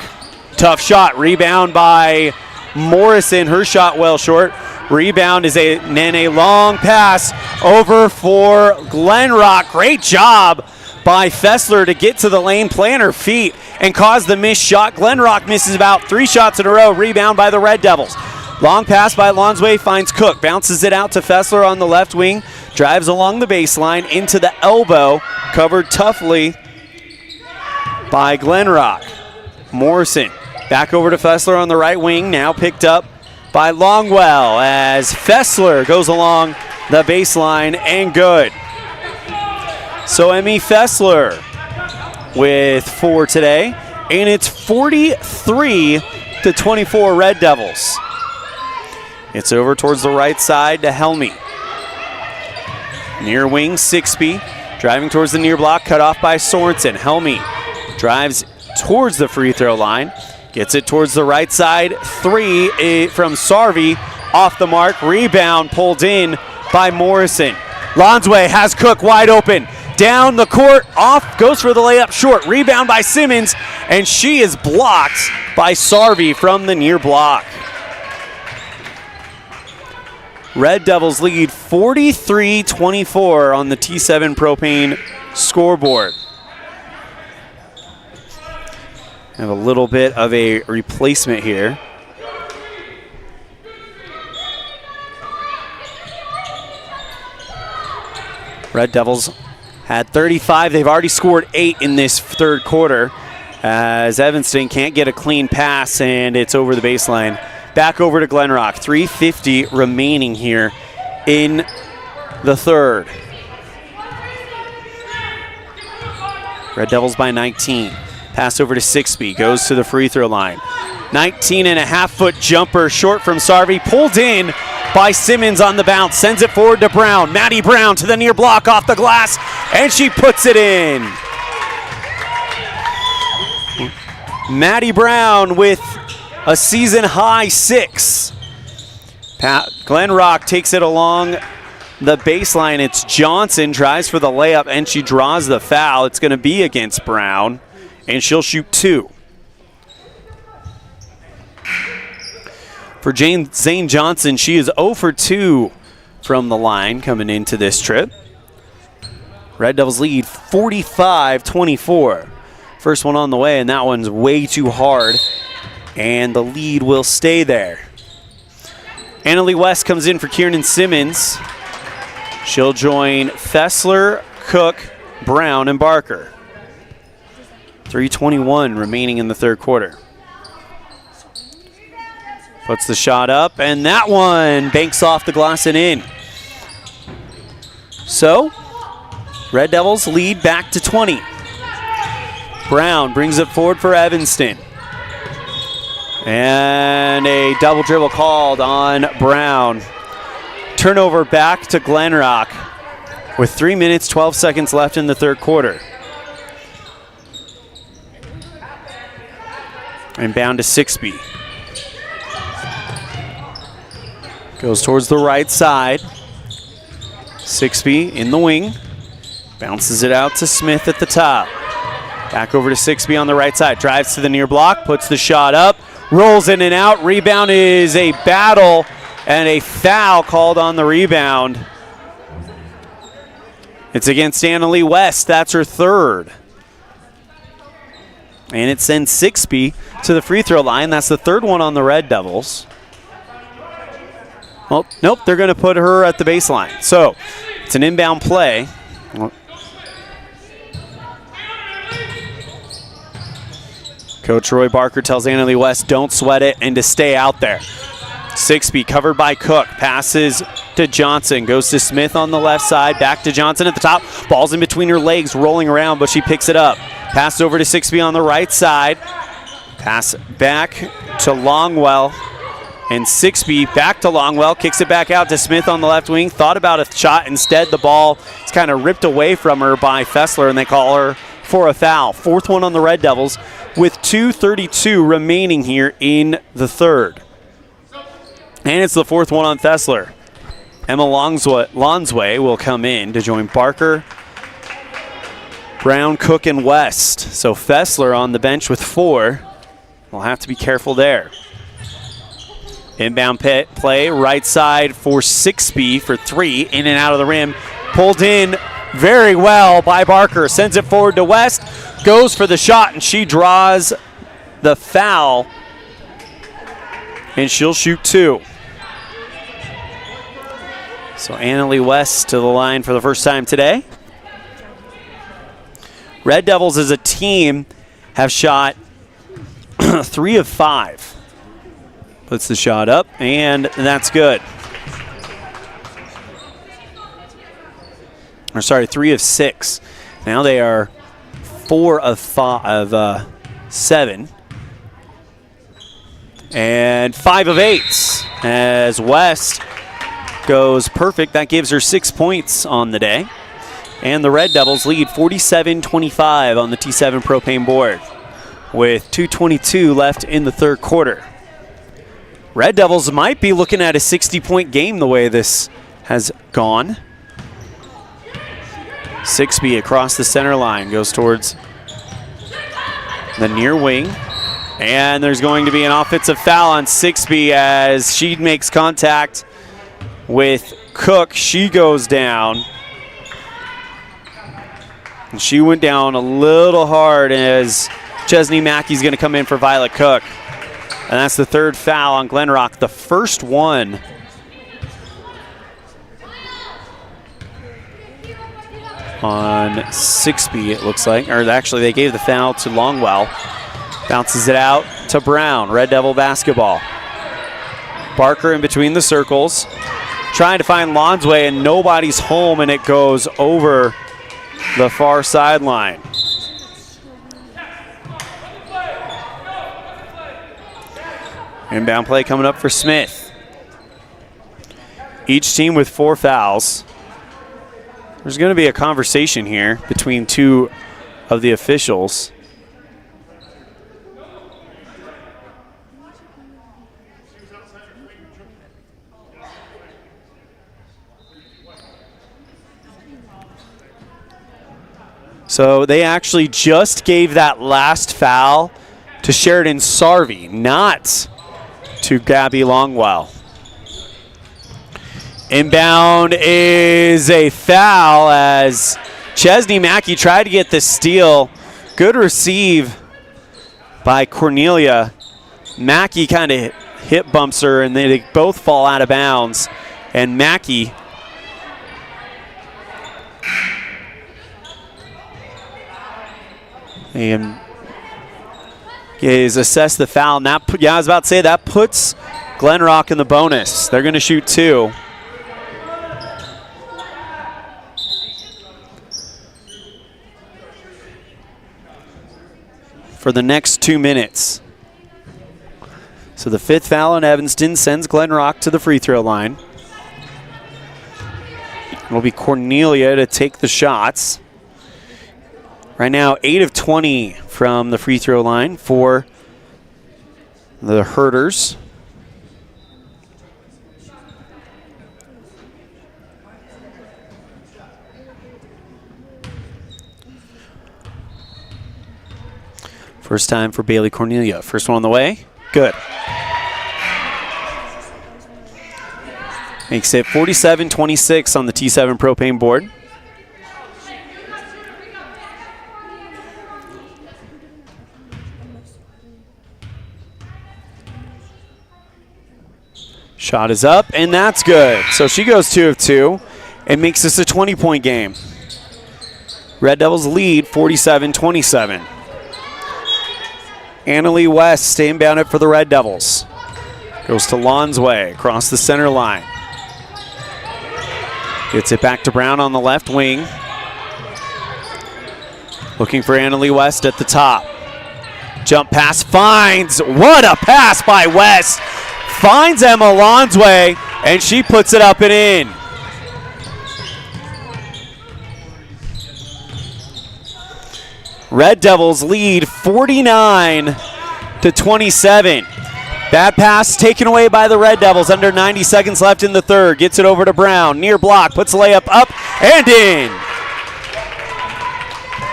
Tough shot, rebound by Morrison. Her shot well short. Rebound is a long pass over for Glenrock. Great job by Fessler to get to the lane, plant her feet, and cause the missed shot. Glenrock misses about 3 shots in a row. Rebound by the Red Devils. Long pass by Lonsway finds Cook. Bounces it out to Fessler on the left wing. Drives along the baseline into the elbow. Covered toughly by Glenrock. Morrison back over to Fessler on the right wing. Now picked up by Longwell as Fessler goes along the baseline and good. So Emmy Fessler with 4 today. And it's 43-24 Red Devils. It's over towards the right side to Helmy. Near wing, Sixby. Driving towards the near block, cut off by Sorensen. Helmy drives towards the free throw line. Gets it towards the right side. 3 from Sarvey. Off the mark. Rebound pulled in by Morrison. Lonsway has Cook wide open. Down the court. Off. Goes for the layup short. Rebound by Simmons. And she is blocked by Sarvey from the near block. Red Devils lead 43-24 on the T7 Propane scoreboard. Have a little bit of a replacement here. Red Devils had 35. They've already scored 8 in this third quarter as Evanston can't get a clean pass, and it's over the baseline. Back over to Glenrock. 3:50 remaining here in the third. Red Devils by 19. Pass over to Sixby. Goes to the free throw line. 19.5-foot jumper short from Sarvey. Pulled in by Simmons on the bounce. Sends it forward to Brown. Maddie Brown to the near block off the glass. And she puts it in. Maddie Brown with a season-high 6. Glenrock takes it along the baseline. It's Johnson, tries for the layup, and she draws the foul. It's going to be against Brown, and she'll shoot 2. For Zane Johnson, she is 0 for 2 from the line coming into this trip. Red Devils lead 45-24. First one on the way, and that one's way too hard. And the lead will stay there. Annalie West comes in for Kiernan Simmons. She'll join Fessler, Cook, Brown, and Barker. 3:21 remaining in the third quarter. Puts the shot up, and that one banks off the glass and in. So, Red Devils lead back to 20. Brown brings it forward for Evanston. And a double dribble called on Brown. Turnover back to Glenrock with 3 minutes, 12 seconds left in the third quarter. And bound to Sixby. Goes towards the right side. Sixby in the wing. Bounces it out to Smith at the top. Back over to Sixby on the right side. Drives to the near block, puts the shot up. Rolls in and out. Rebound is a battle and a foul called on the rebound. It's against Annalie West. That's her third. And it sends Sixby to the free throw line. That's the third one on the Red Devils. Well, nope, they're going to put her at the baseline. So it's an inbound play. Coach Roy Barker tells Annalie West, don't sweat it, and to stay out there. Sixby covered by Cook. Passes to Johnson. Goes to Smith on the left side. Back to Johnson at the top. Ball's in between her legs, rolling around, but she picks it up. Pass over to Sixby on the right side. Pass back to Longwell. And Sixby back to Longwell, kicks it back out to Smith on the left wing. Thought about a shot. Instead, the ball is kind of ripped away from her by Fessler, and they call her for a foul. Fourth one on the Red Devils with 2:32 remaining here in the third. And it's the fourth one on Fessler. Emma Lonsway will come in to join Barker, Brown, Cook, and West. So Fessler on the bench with 4. We'll have to be careful there. Inbound play, right side for Sixby for 3, in and out of the rim. Pulled in very well by Barker, sends it forward to West, goes for the shot, and she draws the foul, and she'll shoot 2. So Annalie West to the line for the first time today. Red Devils as a team have shot 3 of 5. Puts the shot up, and that's good. Or sorry, 3 of 6. Now they are 4 of 7. And 5 of 8 as West goes perfect. That gives her 6 points on the day. And the Red Devils lead 47-25 on the T7 Propane board with 2:22 left in the third quarter. Red Devils might be looking at a 60-point game the way this has gone. Sixby across the center line goes towards the near wing. And there's going to be an offensive foul on Sixby as she makes contact with Cook. She goes down. And she went down a little hard as Chesney Mackey's going to come in for Violet Cook. And that's the third foul on Glenrock, the first one on Sixby, it looks like. Or actually, they gave the foul to Longwell. Bounces it out to Brown, Red Devil basketball. Barker in between the circles, trying to find Lonsway, and nobody's home, and it goes over the far sideline. Inbound play coming up for Smith. Each team with 4 fouls. There's going to be a conversation here between 2 of the officials. So they actually just gave that last foul to Sheridan Sarvey, not to Gabby Longwell. Inbound is a foul as Chesney Mackey tried to get the steal. Good receive by Cornelia. Mackey kind of hip bumps her, and they both fall out of bounds. And Mackey is assessed the foul. And that I was about to say that puts Glenrock in the bonus. They're going to shoot 2. For the next 2 minutes. So the 5th foul on Evanston sends Glenrock to the free throw line. It'll be Cornelia to take the shots. Right now, 8 of 20 from the free throw line for the Herders. First time for Bailey Cornelia. First one on the way. Good. Makes it 47-26 on the T7 Propane board. Shot is up, and that's good. So she goes 2 of 2 and makes this a 20-point game. Red Devils lead 47-27. Annalie West inbound it for the Red Devils. Goes to Lonsway across the center line. Gets it back to Brown on the left wing. Looking for Annalie West at the top. Jump pass finds. What a pass by West. Finds Emma Lonsway, and she puts it up and in. Red Devils lead 49-27. Bad pass taken away by the Red Devils. Under 90 seconds left in the third. Gets it over to Brown. Near block. Puts the layup up and in.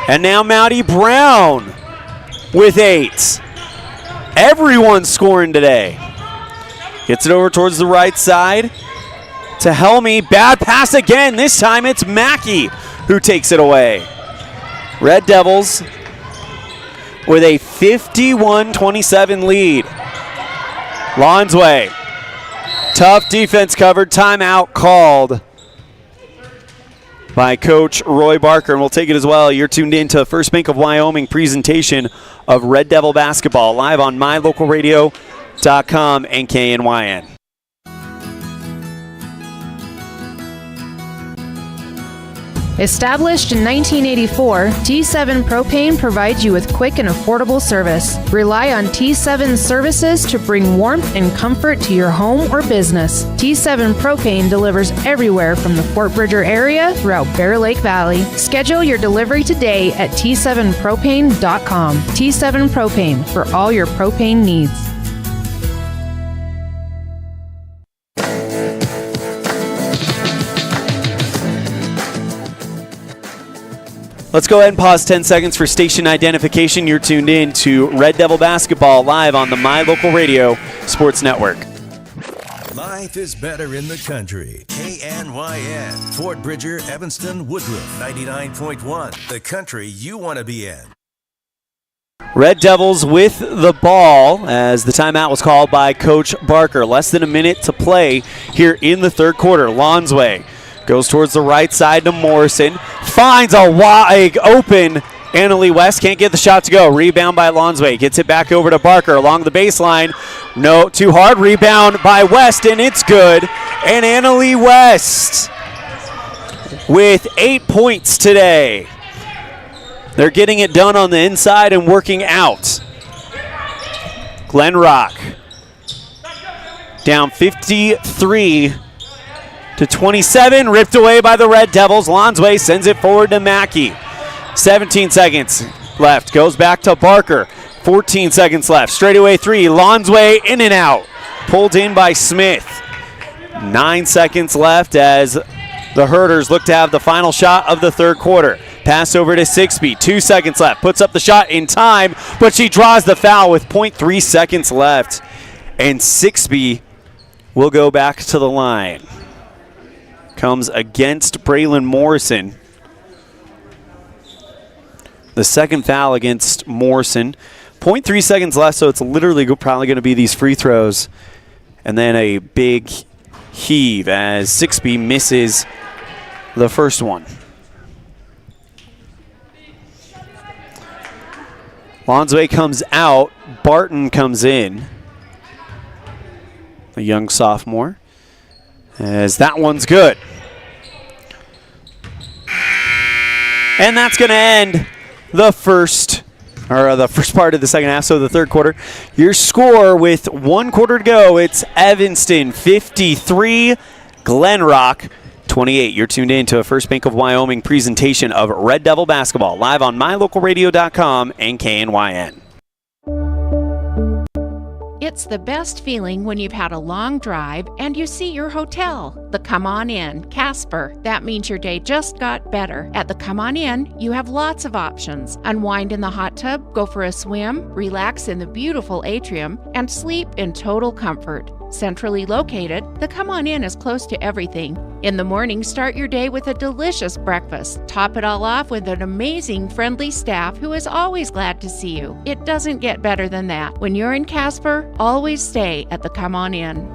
And now Maddie Brown with 8. Everyone's scoring today. Gets it over towards the right side to Helmy. Bad pass again. This time it's Mackey who takes it away. Red Devils with a 51-27 lead. Lonsway. Tough defense covered. Timeout called by Coach Roy Barker, and we'll take it as well. You're tuned in to First Bank of Wyoming presentation of Red Devil basketball live on mylocalradio.com and KNYN. Established in 1984, T7 Propane provides you with quick and affordable service. Rely on T7 services to bring warmth and comfort to your home or business. T7 Propane delivers everywhere from the Fort Bridger area throughout Bear Lake Valley. Schedule your delivery today at T7propane.com. T7 Propane for all your propane needs. Let's go ahead and pause 10 seconds for station identification. You're tuned in to Red Devil basketball live on the My Local Radio Sports Network. Life is better in the country. KNYN. Fort Bridger, Evanston, Woodruff. 99.1. The country you want to be in. Red Devils with the ball as the timeout was called by Coach Barker. Less than a minute to play here in the third quarter. Lonsway goes towards the right side to Morrison. Finds a wide open Annalie West. Can't get the shot to go. Rebound by Lonsway. Gets it back over to Barker along the baseline. No, too hard. Rebound by West, and it's good. And Annalie West with 8 points today. They're getting it done on the inside and working out. Glenrock down 53-27, ripped away by the Red Devils. Lonsway sends it forward to Mackey. 17 seconds left. Goes back to Barker. 14 seconds left. Straightaway three. Lonsway in and out. Pulled in by Smith. 9 seconds left as the Herders look to have the final shot of the third quarter. Pass over to Sixby. 2 seconds left. Puts up the shot in time, but she draws the foul with 0.3 seconds left. And Sixby will go back to the line. Comes against Braylon Morrison. The second foul against Morrison. 0.3 seconds left, so it's literally probably going to be these free throws. And then a big heave as Sixby misses the first one. Lonsway comes out. Barton comes in. A young sophomore. As that one's good. And that's going to end the first part of the second half, so the third quarter. Your score with 1 quarter to go, it's Evanston 53, Glenrock 28. You're tuned in to a First Bank of Wyoming presentation of Red Devil basketball live on mylocalradio.com and KNYN. It's the best feeling when you've had a long drive and you see your hotel, the Come On Inn, Casper. That means your day just got better. At the Come On Inn, you have lots of options. Unwind in the hot tub, go for a swim, relax in the beautiful atrium, and sleep in total comfort. Centrally located, the Come On Inn is close to everything. In the morning, start your day with a delicious breakfast. Top it all off with an amazing, friendly staff who is always glad to see you. It doesn't get better than that. When you're in Casper, always stay at the Come On Inn.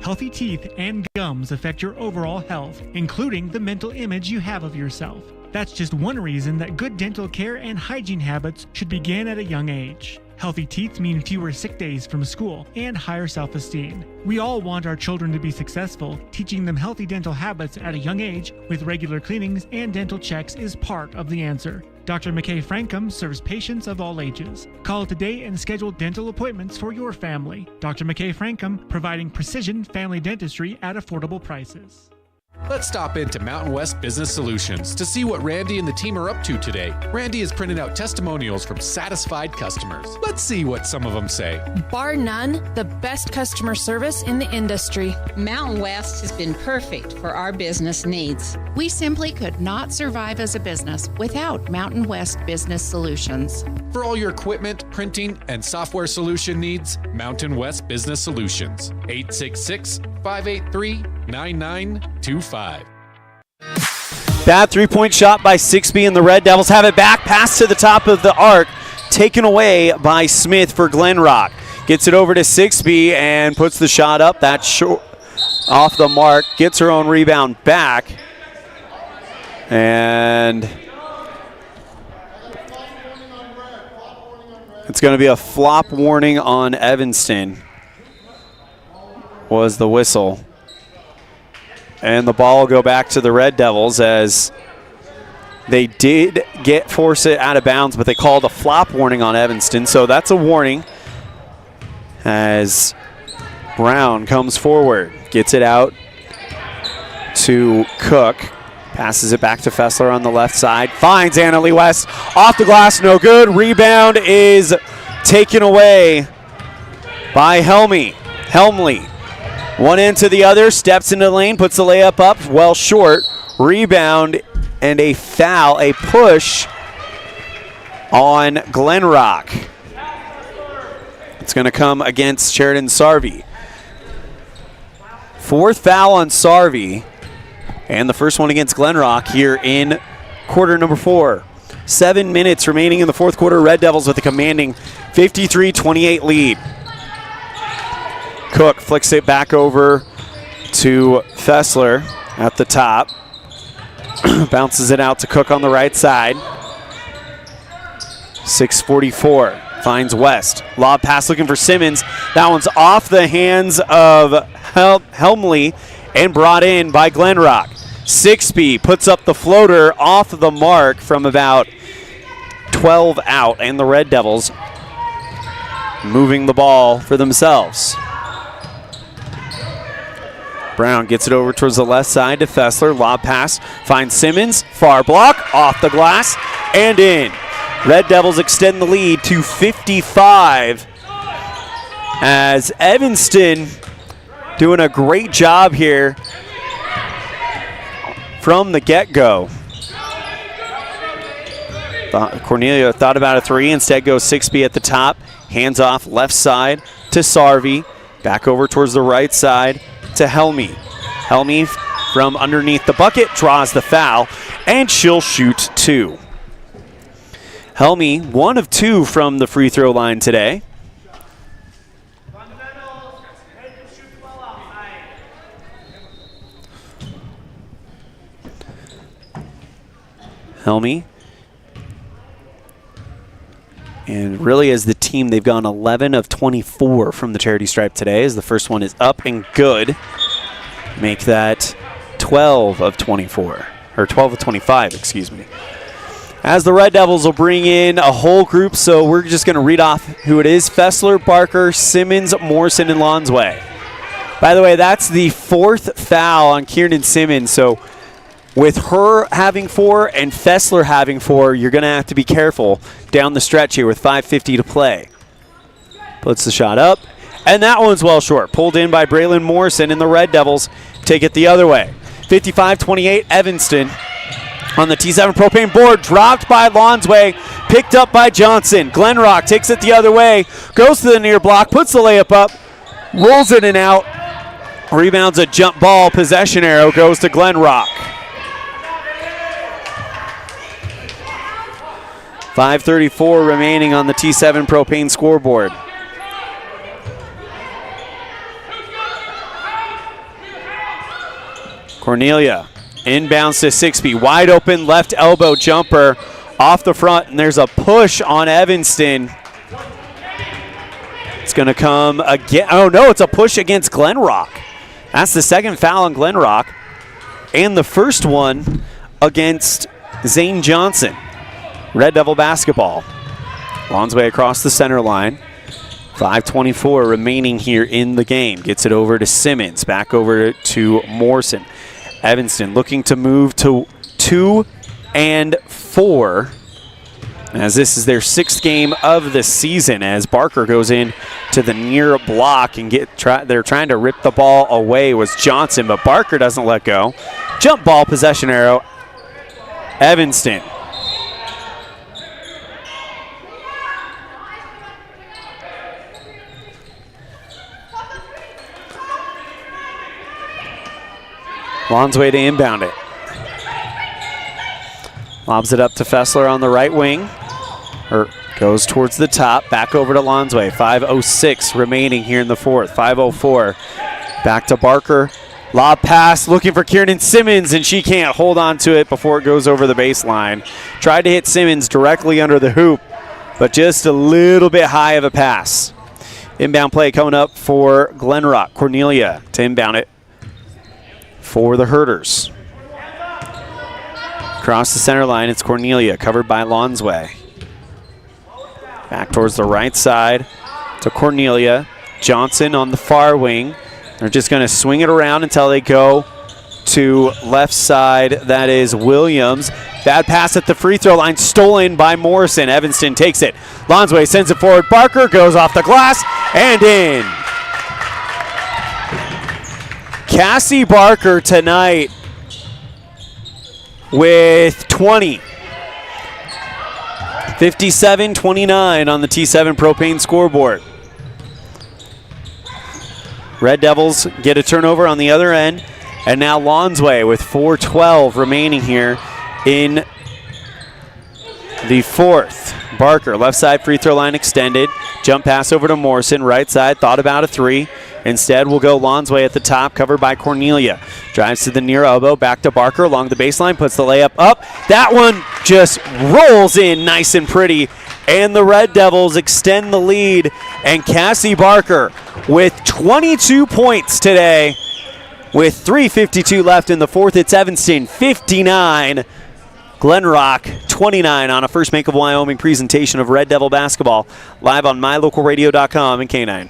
Healthy teeth and gums affect your overall health, including the mental image you have of yourself. That's just one reason that good dental care and hygiene habits should begin at a young age. Healthy teeth mean fewer sick days from school and higher self-esteem. We all want our children to be successful. Teaching them healthy dental habits at a young age with regular cleanings and dental checks is part of the answer. Dr. McKay Frankum serves patients of all ages. Call today and schedule dental appointments for your family. Dr. McKay Frankum, providing precision family dentistry at affordable prices. Let's stop into Mountain West Business Solutions to see what Randy and the team are up to today. Randy is printing out testimonials from satisfied customers. Let's see what some of them say. Bar none, the best customer service in the industry. Mountain West has been perfect for our business needs. We simply could not survive as a business without Mountain West Business Solutions. For all your equipment, printing, and software solution needs, Mountain West Business Solutions. 866-583-9925. Bad three-point shot by 6B, and the Red Devils have it back. Pass to the top of the arc, taken away by Smith for Glenrock. Gets it over to 6B and puts the shot up. That's short, off the mark. Gets her own rebound back. And it's going to be a flop warning on Evanston, was the whistle. And the ball will go back to the Red Devils as they did force it out of bounds, but they called a flop warning on Evanston. So that's a warning as Brown comes forward, gets it out to Cook, passes it back to Fessler on the left side, finds Annalie West, off the glass, no good. Rebound is taken away by Helmley. One end to the other, steps into the lane, puts the layup up, well short. Rebound and a foul, a push on Glenrock. It's going to come against Sheridan Sarvey. Fourth foul on Sarvey, and the first one against Glenrock here in quarter number 4. 7 minutes remaining in the fourth quarter. Red Devils with a commanding 53-28 lead. Cook flicks it back over to Fessler at the top. Bounces it out to Cook on the right side. 6:44. Finds West. Lob pass looking for Simmons. That one's off the hands of Helmley and brought in by Glenrock. 6B puts up the floater off the mark from about 12 out, and the Red Devils moving the ball for themselves. Brown gets it over towards the left side to Fessler. Lob pass, finds Simmons. Far block, off the glass, and in. Red Devils extend the lead to 55 as Evanston doing a great job here from the get-go. Cornelia thought about a three, instead goes 6B at the top. Hands off left side to Sarvey. Back over towards the right side to Helmley. Helmley from underneath the bucket draws the foul, and she'll shoot 2. Helmley, 1 of 2 from the free throw line today. Helmley. And really, as the team, they've gone 11 of 24 from the charity stripe today, as the first one is up and good. Make that 12 of 24, or 12 of 25, excuse me. As the Red Devils will bring in a whole group, so we're just going to read off who it is. Fessler, Barker, Simmons, Morrison, and Lonsway. By the way, that's the 4th foul on Kiernan Simmons, so with her having 4 and Fessler having 4, you're going to have to be careful down the stretch here with 5:50 to play. Puts the shot up, and that one's well short. Pulled in by Braylon Morrison, and the Red Devils take it the other way. 55-28 Evanston on the T7 propane board. Dropped by Lonsway, picked up by Johnson. Glenrock takes it the other way, goes to the near block, puts the layup up, rolls it and out. Rebounds a jump ball. Possession arrow goes to Glenrock. 5:34 remaining on the T7 propane scoreboard. Cornelia inbounds to 6B. Wide open left elbow jumper off the front, and there's a push on Evanston. It's going to come again. Oh, no, it's a push against Glenrock. That's the second foul on Glenrock. And the first one against Zane Johnson. Red Devil basketball. Lonsway across the center line. 5:24 remaining here in the game. Gets it over to Simmons. Back over to Morrison. Evanston looking to move to 2 and 4. As this is their 6th game of the season, as Barker goes in to the near block and they're trying to rip the ball away was Johnson, but Barker doesn't let go. Jump ball possession arrow. Evanston. Lonsway to inbound it. Lobs it up to Fessler on the right wing. Goes towards the top. Back over to Lonsway. 5:06 remaining here in the fourth. 5:04. Back to Barker. Lob pass looking for Kiernan Simmons, and she can't hold on to it before it goes over the baseline. Tried to hit Simmons directly under the hoop, but just a little bit high of a pass. Inbound play coming up for Glenrock. Cornelia to inbound it for the Herders. Across the center line, it's Cornelia, covered by Lonsway. Back towards the right side to Cornelia. Johnson on the far wing. They're just going to swing it around until they go to left side. That is Williams. Bad pass at the free throw line, stolen by Morrison. Evanston takes it. Lonsway sends it forward. Barker goes off the glass and in. Cassie Barker tonight with 20. 57-29 on the T7 Propane scoreboard. Red Devils get a turnover on the other end, and now Lonsway with 4:12 remaining here in the fourth. Barker, left side free throw line extended. Jump pass over to Morrison, right side, thought about a three. Instead, we'll go Lonsway at the top, covered by Cornelia. Drives to the near elbow, back to Barker along the baseline, puts the layup up. That one just rolls in nice and pretty, and the Red Devils extend the lead. And Cassie Barker with 22 points today. With 3:52 left in the fourth, it's Evanston 59. Glenrock 29 on a First Bank of Wyoming presentation of Red Devil basketball, live on mylocalradio.com and K9.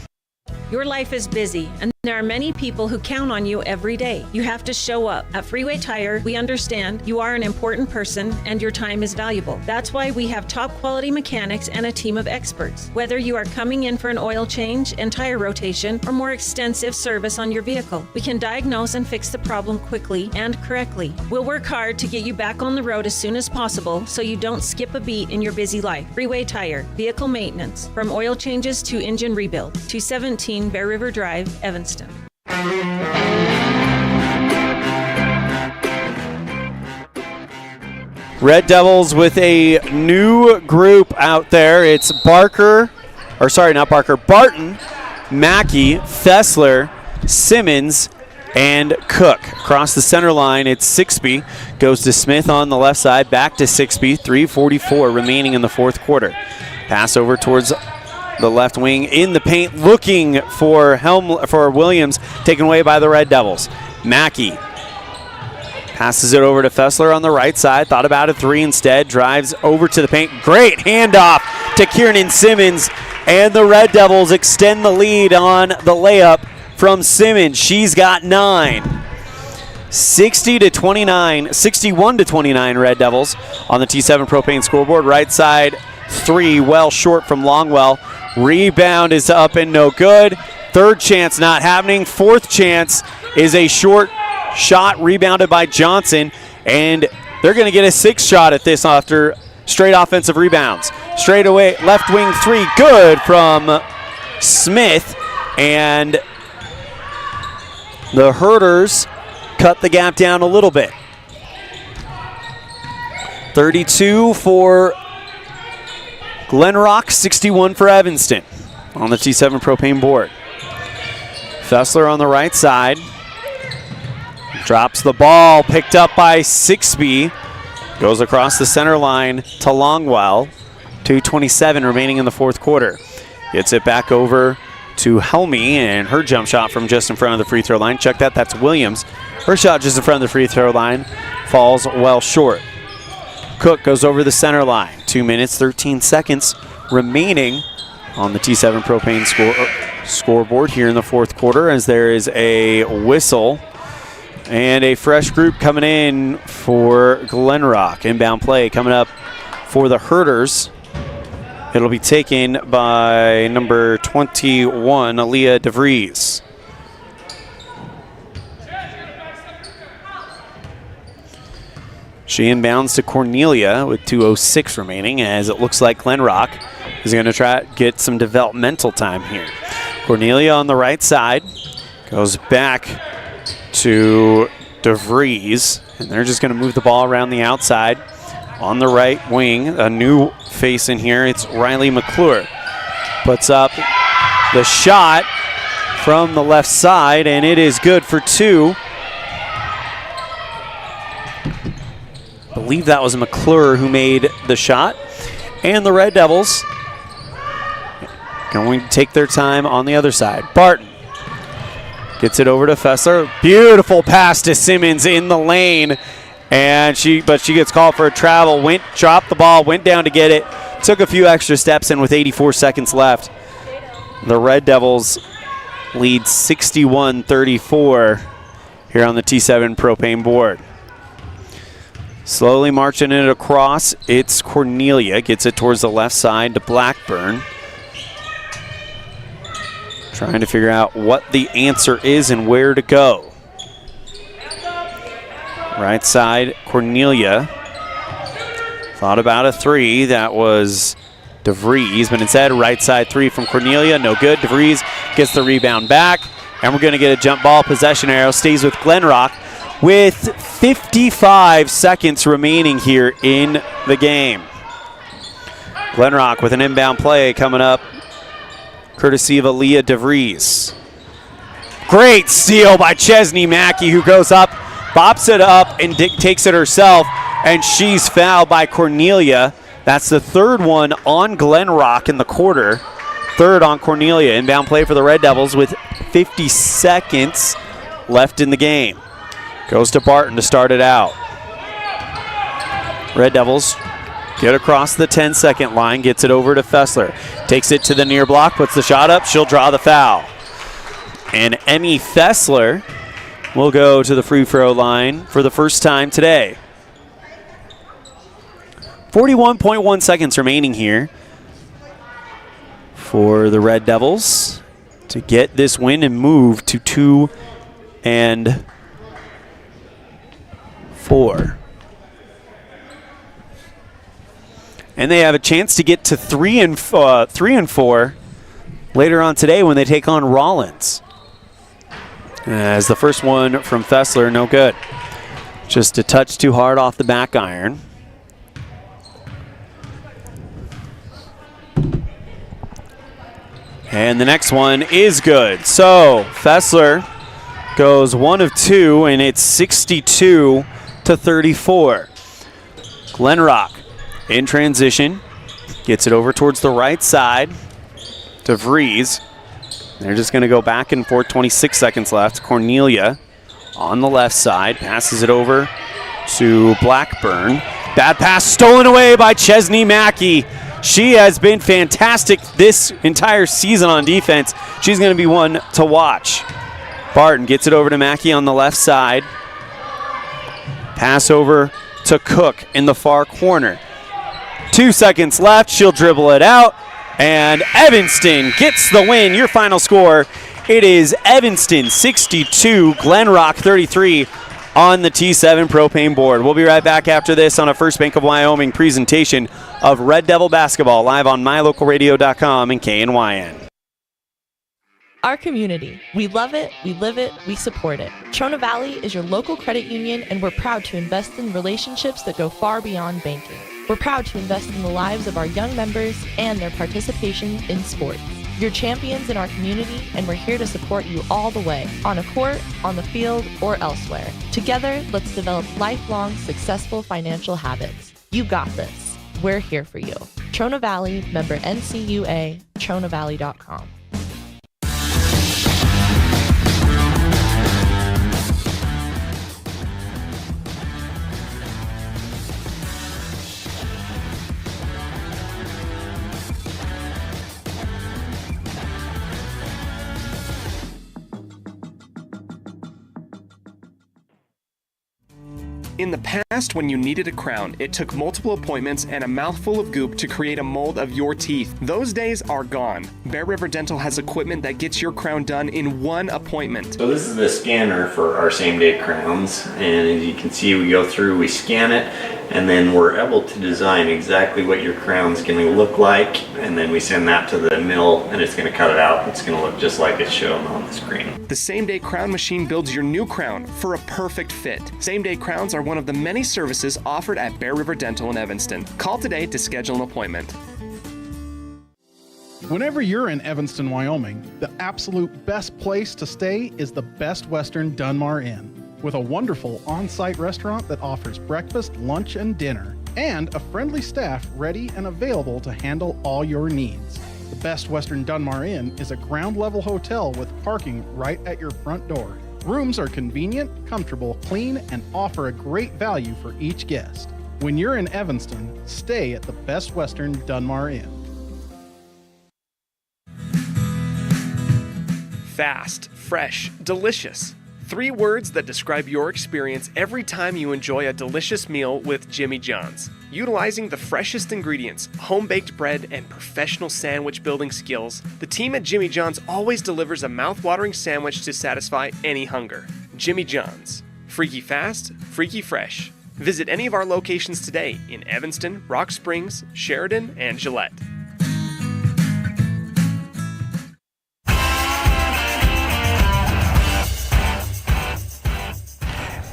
Your life is busy, and there are many people who count on you every day. You have to show up. At Freeway Tire, we understand you are an important person and your time is valuable. That's why we have top quality mechanics and a team of experts. Whether you are coming in for an oil change and tire rotation or more extensive service on your vehicle, we can diagnose and fix the problem quickly and correctly. We'll work hard to get you back on the road as soon as possible so you don't skip a beat in your busy life. Freeway Tire, vehicle maintenance, from oil changes to engine rebuild. 217 Bear River Drive, Evanston. Red Devils with a new group out there. It's Barton, Mackey, Fessler, Simmons, and Cook. Across the center line, it's Sixby. Goes to Smith on the left side, back to Sixby. 3:44 remaining in the fourth quarter. Pass over towards the left wing in the paint, looking for Williams, taken away by the Red Devils. Mackey passes it over to Fessler on the right side. Thought about a three instead. Drives over to the paint. Great handoff to Kiernan Simmons, and the Red Devils extend the lead on the layup from Simmons. She's got 9. 61-29 Red Devils on the T7 Propane scoreboard. Right side three, well short from Longwell. Rebound is up and no good. Third chance not happening. Fourth chance is a short shot rebounded by Johnson, and they're going to get a sixth shot at this after straight offensive rebounds. Straight away, left wing three, good from Smith, and the Herders cut the gap down a little bit. 32 for Glenrock, 61 for Evanston on the T7 Propane board. Fessler on the right side. Drops the ball, picked up by Sixby. Goes across the center line to Longwell. 2:27 remaining in the fourth quarter. Gets it back over to Helmy, and her jump shot from just in front of the free throw line. Check that, that's Williams. Her shot just in front of the free throw line falls well short. Cook goes over the center line. 2 minutes, 13 seconds remaining on the T7 Propane scoreboard here in the fourth quarter, as there is a whistle and a fresh group coming in for Glenrock. Inbound play coming up for the Herders. It'll be taken by number 21, Aaliyah DeVries. She inbounds to Cornelia with 2:06 remaining, as it looks like Glenrock is going to try to get some developmental time here. Cornelia on the right side goes back to DeVries, and they're just going to move the ball around the outside. On the right wing, a new face in here, it's Riley McClure. Puts up the shot from the left side, and it is good for two. I believe that was McClure who made the shot. And the Red Devils going to take their time on the other side. Barton gets it over to Fessler. Beautiful pass to Simmons in the lane. And she gets called for a travel, dropped the ball, went down to get it, took a few extra steps, and with 84 seconds left, the Red Devils lead 61-34 here on the T7 Propane board. Slowly marching it across, it's Cornelia, gets it towards the left side to Blackburn. Trying to figure out what the answer is and where to go. Right side, Cornelia. Thought about a three. That was DeVries, but instead, right side three from Cornelia. No good. DeVries gets the rebound back, and we're going to get a jump ball. Possession arrow stays with Glenrock with 55 seconds remaining here in the game. Glenrock with an inbound play coming up, courtesy of Aaliyah DeVries. Great steal by Chesney Mackey, who goes up, bops it up, and takes it herself, and she's fouled by Cornelia. That's the third one on Glenrock in the quarter. Third on Cornelia. Inbound play for the Red Devils with 50 seconds left in the game. Goes to Barton to start it out. Red Devils get across the 10-second line, gets it over to Fessler. Takes it to the near block, puts the shot up, she'll draw the foul. And Emmy Fessler will go to the free throw line for the first time today. 41.1 seconds remaining here for the Red Devils to get this win and move to 2-4. And they have a chance to get to 3-4 later on today when they take on Rollins. As the first one from Fessler, no good. Just a touch too hard off the back iron. And the next one is good. So Fessler goes 1 of 2, and it's 62-34. Glenrock in transition, gets it over towards the right side to DeVries. They're just going to go back and forth, 26 seconds left. Cornelia on the left side, passes it over to Blackburn. Bad pass stolen away by Chesney Mackey. She has been fantastic this entire season on defense. She's going to be one to watch. Barton gets it over to Mackey on the left side. Pass over to Cook in the far corner. 2 seconds left. She'll dribble it out. And Evanston gets the win. Your final score, it is Evanston 62, Glenrock 33 on the T7 Propane board. We'll be right back after this on a First Bank of Wyoming presentation of Red Devil basketball live on mylocalradio.com and KNYN. Our community. We love it, we live it, we support it. Trona Valley is your local credit union, and we're proud to invest in relationships that go far beyond banking. We're proud to invest in the lives of our young members and their participation in sports. You're champions in our community, and we're here to support you all the way, on a court, on the field, or elsewhere. Together, let's develop lifelong, successful financial habits. You got this. We're here for you. Trona Valley, member NCUA, TronaValley.com. In the past, when you needed a crown, it took multiple appointments and a mouthful of goop to create a mold of your teeth. Those days are gone. Bear River Dental has equipment that gets your crown done in one appointment. So this is the scanner for our same-day crowns, and as you can see, we go through, we scan it, and then we're able to design exactly what your crown's going to look like, and then we send that to the mill, and it's going to cut it out. It's going to look just like it's shown on the screen. The same-day crown machine builds your new crown for a perfect fit. Same-day crowns are one of the many services offered at Bear River Dental in Evanston. Call today to schedule an appointment. Whenever you're in Evanston, Wyoming, the absolute best place to stay is the Best Western Dunmar Inn, with a wonderful on-site restaurant that offers breakfast, lunch, and dinner, and a friendly staff ready and available to handle all your needs. The Best Western Dunmar Inn is a ground-level hotel with parking right at your front door. Rooms are convenient, comfortable, clean, and offer a great value for each guest. When you're in Evanston, stay at the Best Western Dunmar Inn. Fast, fresh, delicious. 3 words that describe your experience every time you enjoy a delicious meal with Jimmy John's. Utilizing the freshest ingredients, home-baked bread, and professional sandwich building skills, the team at Jimmy John's always delivers a mouth-watering sandwich to satisfy any hunger. Jimmy John's. Freaky fast, freaky fresh. Visit any of our locations today in Evanston, Rock Springs, Sheridan, and Gillette.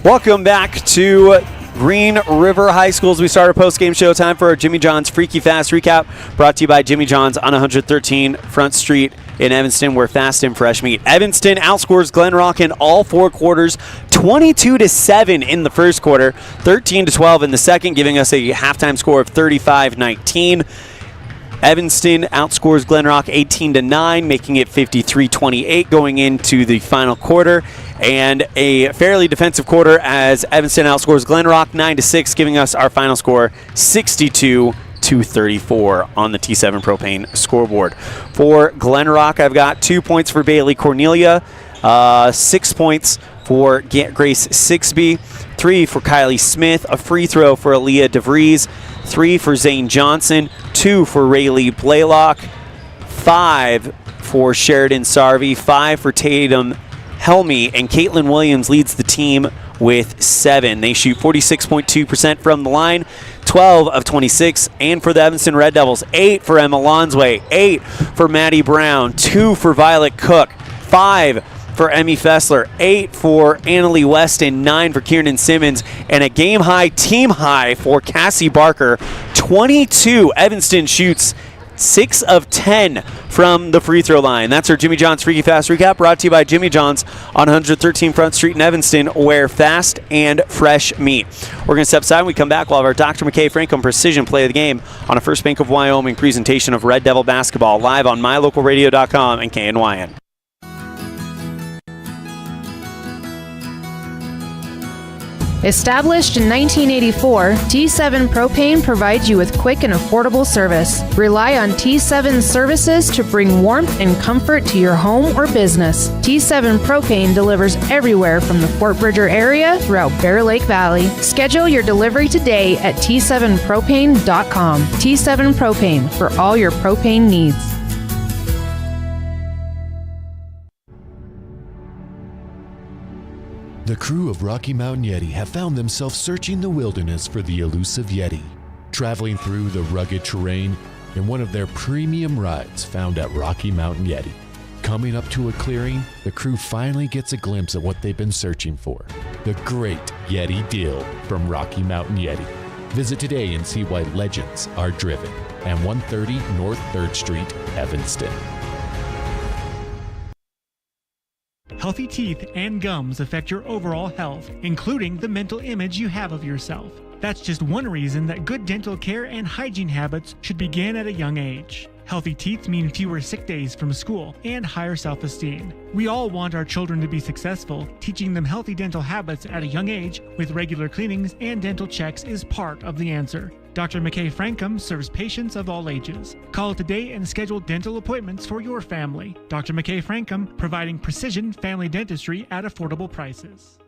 Welcome back to Green River High School as we start our post-game show. Time for our Jimmy John's Freaky Fast Recap, brought to you by Jimmy John's on 113 Front Street in Evanston, where fast and fresh meet. Evanston outscores Glenrock in all 4 quarters, 22-7 in the first quarter, 13-12 in the second, giving us a halftime score of 35-19. Evanston outscores Glenrock 18-9, making it 53-28 going into the final quarter. And a fairly defensive quarter as Evanston outscores Glenrock 9-6, giving us our final score 62-34 on the T7 Propane scoreboard. For Glenrock, I've got 2 points for Bailey Cornelia, 6 points for Grace Sixby, 3 for Kylie Smith, a free throw for Aaliyah DeVries, 3 for Zane Johnson, 2 for Rayleigh Blaylock, 5 for Sheridan Sarvey, 5 for Tatum Helmy, and Caitlin Williams leads the team with 7. They shoot 46.2% from the line, 12 of 26. And for the Evanston Red Devils, 8 for Emma Lonsway, 8 for Maddie Brown, 2 for Violet Cook, 5 for Emmy Fessler, 8 for Annalie Weston, 9 for Kiernan Simmons, and a game high, team high for Cassie Barker, 22. Evanston shoots 6 of 10 from the free throw line. That's our Jimmy John's Freaky Fast Recap, brought to you by Jimmy John's on 113 Front Street in Evanston, where fast and fresh meet. We're going to step aside when we come back. We'll have our Dr. McKay Franklin Precision Play of the Game on a First Bank of Wyoming presentation of Red Devil basketball, live on mylocalradio.com and KNYN. Established in 1984, T7 Propane provides you with quick and affordable service. Rely on T7 services to bring warmth and comfort to your home or business. T7 Propane delivers everywhere from the Fort Bridger area throughout Bear Lake Valley. Schedule your delivery today at T7propane.com. T7 Propane, for all your propane needs. The crew of Rocky Mountain Yeti have found themselves searching the wilderness for the elusive Yeti, traveling through the rugged terrain in one of their premium rides found at Rocky Mountain Yeti. Coming up to a clearing, the crew finally gets a glimpse of what they've been searching for, the great Yeti deal from Rocky Mountain Yeti. Visit today and see why legends are driven at 130 North 3rd Street, Evanston. Healthy teeth and gums affect your overall health, including the mental image you have of yourself. That's just one reason that good dental care and hygiene habits should begin at a young age. Healthy teeth mean fewer sick days from school and higher self-esteem. We all want our children to be successful. Teaching them healthy dental habits at a young age with regular cleanings and dental checks is part of the answer. Dr. McKay Frankum serves patients of all ages. Call today and schedule dental appointments for your family. Dr. McKay Frankum, providing precision family dentistry at affordable prices.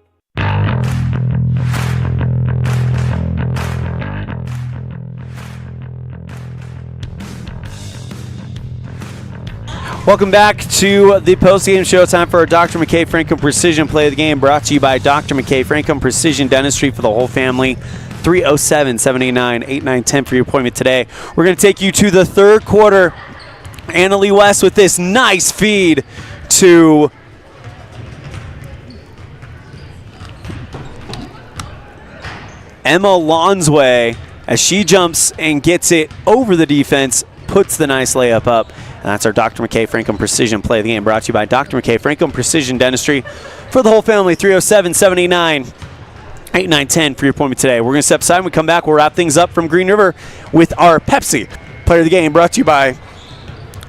Welcome back to the postgame show. Time for our Dr. McKay Franklin Precision Play of the Game, brought to you by Dr. McKay Franklin Precision Dentistry for the whole family. 307-789-8910 for your appointment today. We're going to take you to the third quarter. Annalee West with this nice feed to Emma Lonsway as she jumps and gets it over the defense, puts the nice layup up. And that's our Dr. McKay Franklin Precision Play of the Game, brought to you by Dr. McKay Franklin Precision Dentistry for the whole family. 307-789-8910 for your appointment today. We're going to step aside. When we come back, we'll wrap things up from Green River with our Pepsi Player of the Game, brought to you by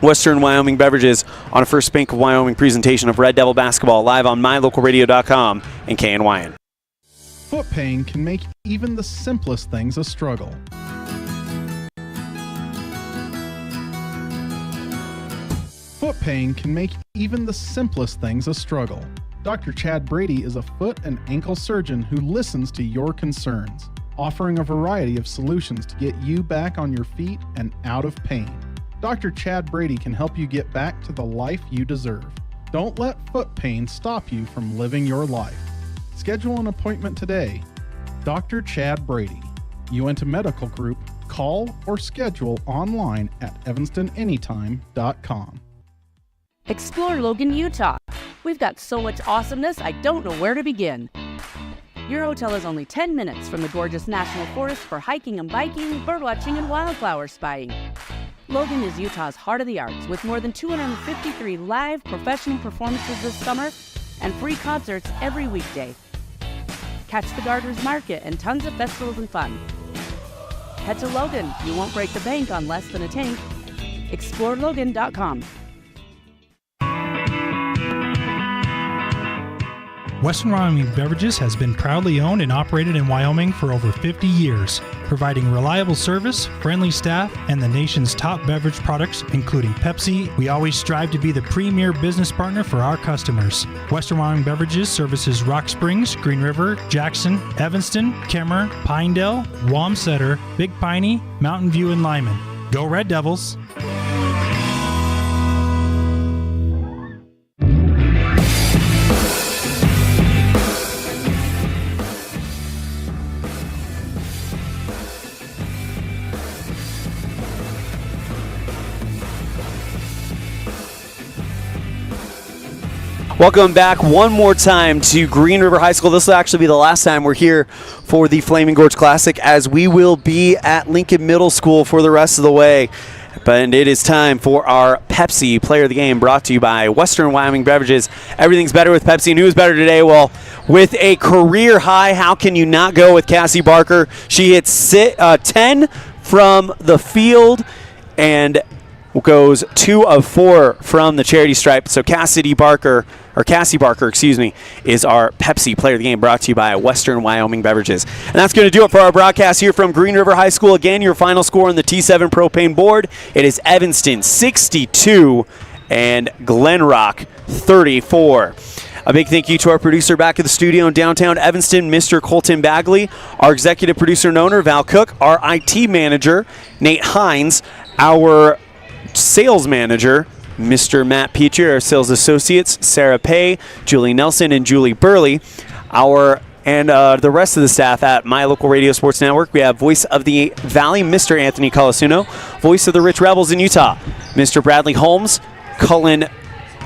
Western Wyoming Beverages on a First Bank of Wyoming presentation of Red Devil basketball live on mylocalradio.com and KNYN. Foot pain can make even the simplest things a struggle. Foot pain can make even the simplest things a struggle. Dr. Chad Brady is a foot and ankle surgeon who listens to your concerns, offering a variety of solutions to get you back on your feet and out of pain. Dr. Chad Brady can help you get back to the life you deserve. Don't let foot pain stop you from living your life. Schedule an appointment today. Dr. Chad Brady, Uinta Medical Group. Call or schedule online at evanstonanytime.com. Explore Logan, Utah. We've got so much awesomeness, I don't know where to begin. Your hotel is only 10 minutes from the gorgeous National Forest for hiking and biking, birdwatching, and wildflower spying. Logan is Utah's heart of the arts, with more than 253 live professional performances this summer and free concerts every weekday. Catch the Garter's Market and tons of festivals and fun. Head to Logan. You won't break the bank on less than a tank. ExploreLogan.com. Western Wyoming Beverages has been proudly owned and operated in Wyoming for over 50 years, providing reliable service, friendly staff, and the nation's top beverage products, including Pepsi. We always strive to be the premier business partner for our customers. Western Wyoming Beverages services Rock Springs, Green River, Jackson, Evanston, Kemmer, Pinedale, Wamsutter, Big Piney, Mountain View, and Lyman. Go Red Devils! Welcome back one more time to Green River High School. This will actually be the last time we're here for the Flaming Gorge Classic, as we will be at Lincoln Middle School for the rest of the way. But it is time for our Pepsi Player of the Game, brought to you by Western Wyoming Beverages. Everything's better with Pepsi. And who is better today? Well, with a career high, how can you not go with Cassie Barker? She hits 10 from the field and goes 2 of 4 from the charity stripe. So Cassie Barker, is our Pepsi Player of the Game, brought to you by Western Wyoming Beverages. And that's going to do it for our broadcast here from Green River High School. Again, your final score on the T7 Propane board, it is Evanston 62 and Glenrock 34. A big thank you to our producer back at the studio in downtown Evanston, Mr. Colton Bagley, our executive producer and owner, Val Cook, our IT manager, Nate Hines, our sales manager, Mr. Matt Petrie, our sales associates, Sarah Pay, Julie Nelson, and Julie Burley, the rest of the staff at My Local Radio Sports Network. We have Voice of the Valley, Mr. Anthony Colasuno, Voice of the Rich Rebels in Utah, Mr. Bradley Holmes, Cullen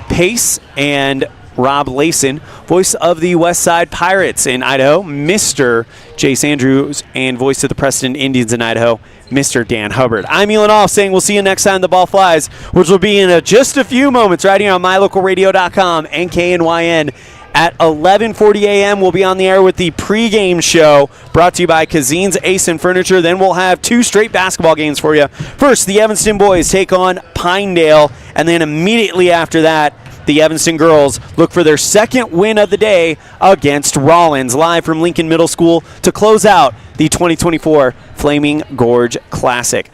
Pace, and Rob Layson, Voice of the West Side Pirates in Idaho, Mr. Jace Andrews, and Voice of the Preston Indians in Idaho, Mr. Dan Hubbard. I'm Elan Olliff saying we'll see you next time the ball flies, which will be in just a few moments right here on mylocalradio.com and KNYN. At 11:40 a.m., we'll be on the air with the pregame show brought to you by Cazin's Ace and Furniture. Then we'll have 2 straight basketball games for you. First, the Evanston boys take on Pinedale, and then immediately after that, the Evanston girls look for their second win of the day against Rollins, live from Lincoln Middle School to close out the 2024 Flaming Gorge Classic.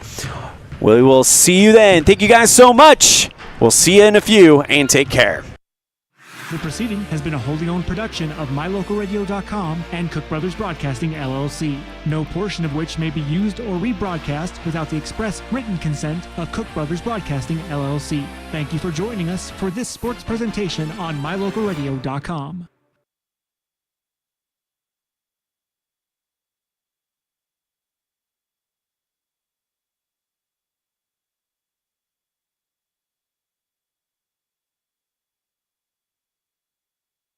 We will see you then. Thank you guys so much. We'll see you in a few, and take care. The proceeding has been a wholly owned production of MyLocalRadio.com and Cook Brothers Broadcasting, LLC, no portion of which may be used or rebroadcast without the express written consent of Cook Brothers Broadcasting, LLC. Thank you for joining us for this sports presentation on MyLocalRadio.com.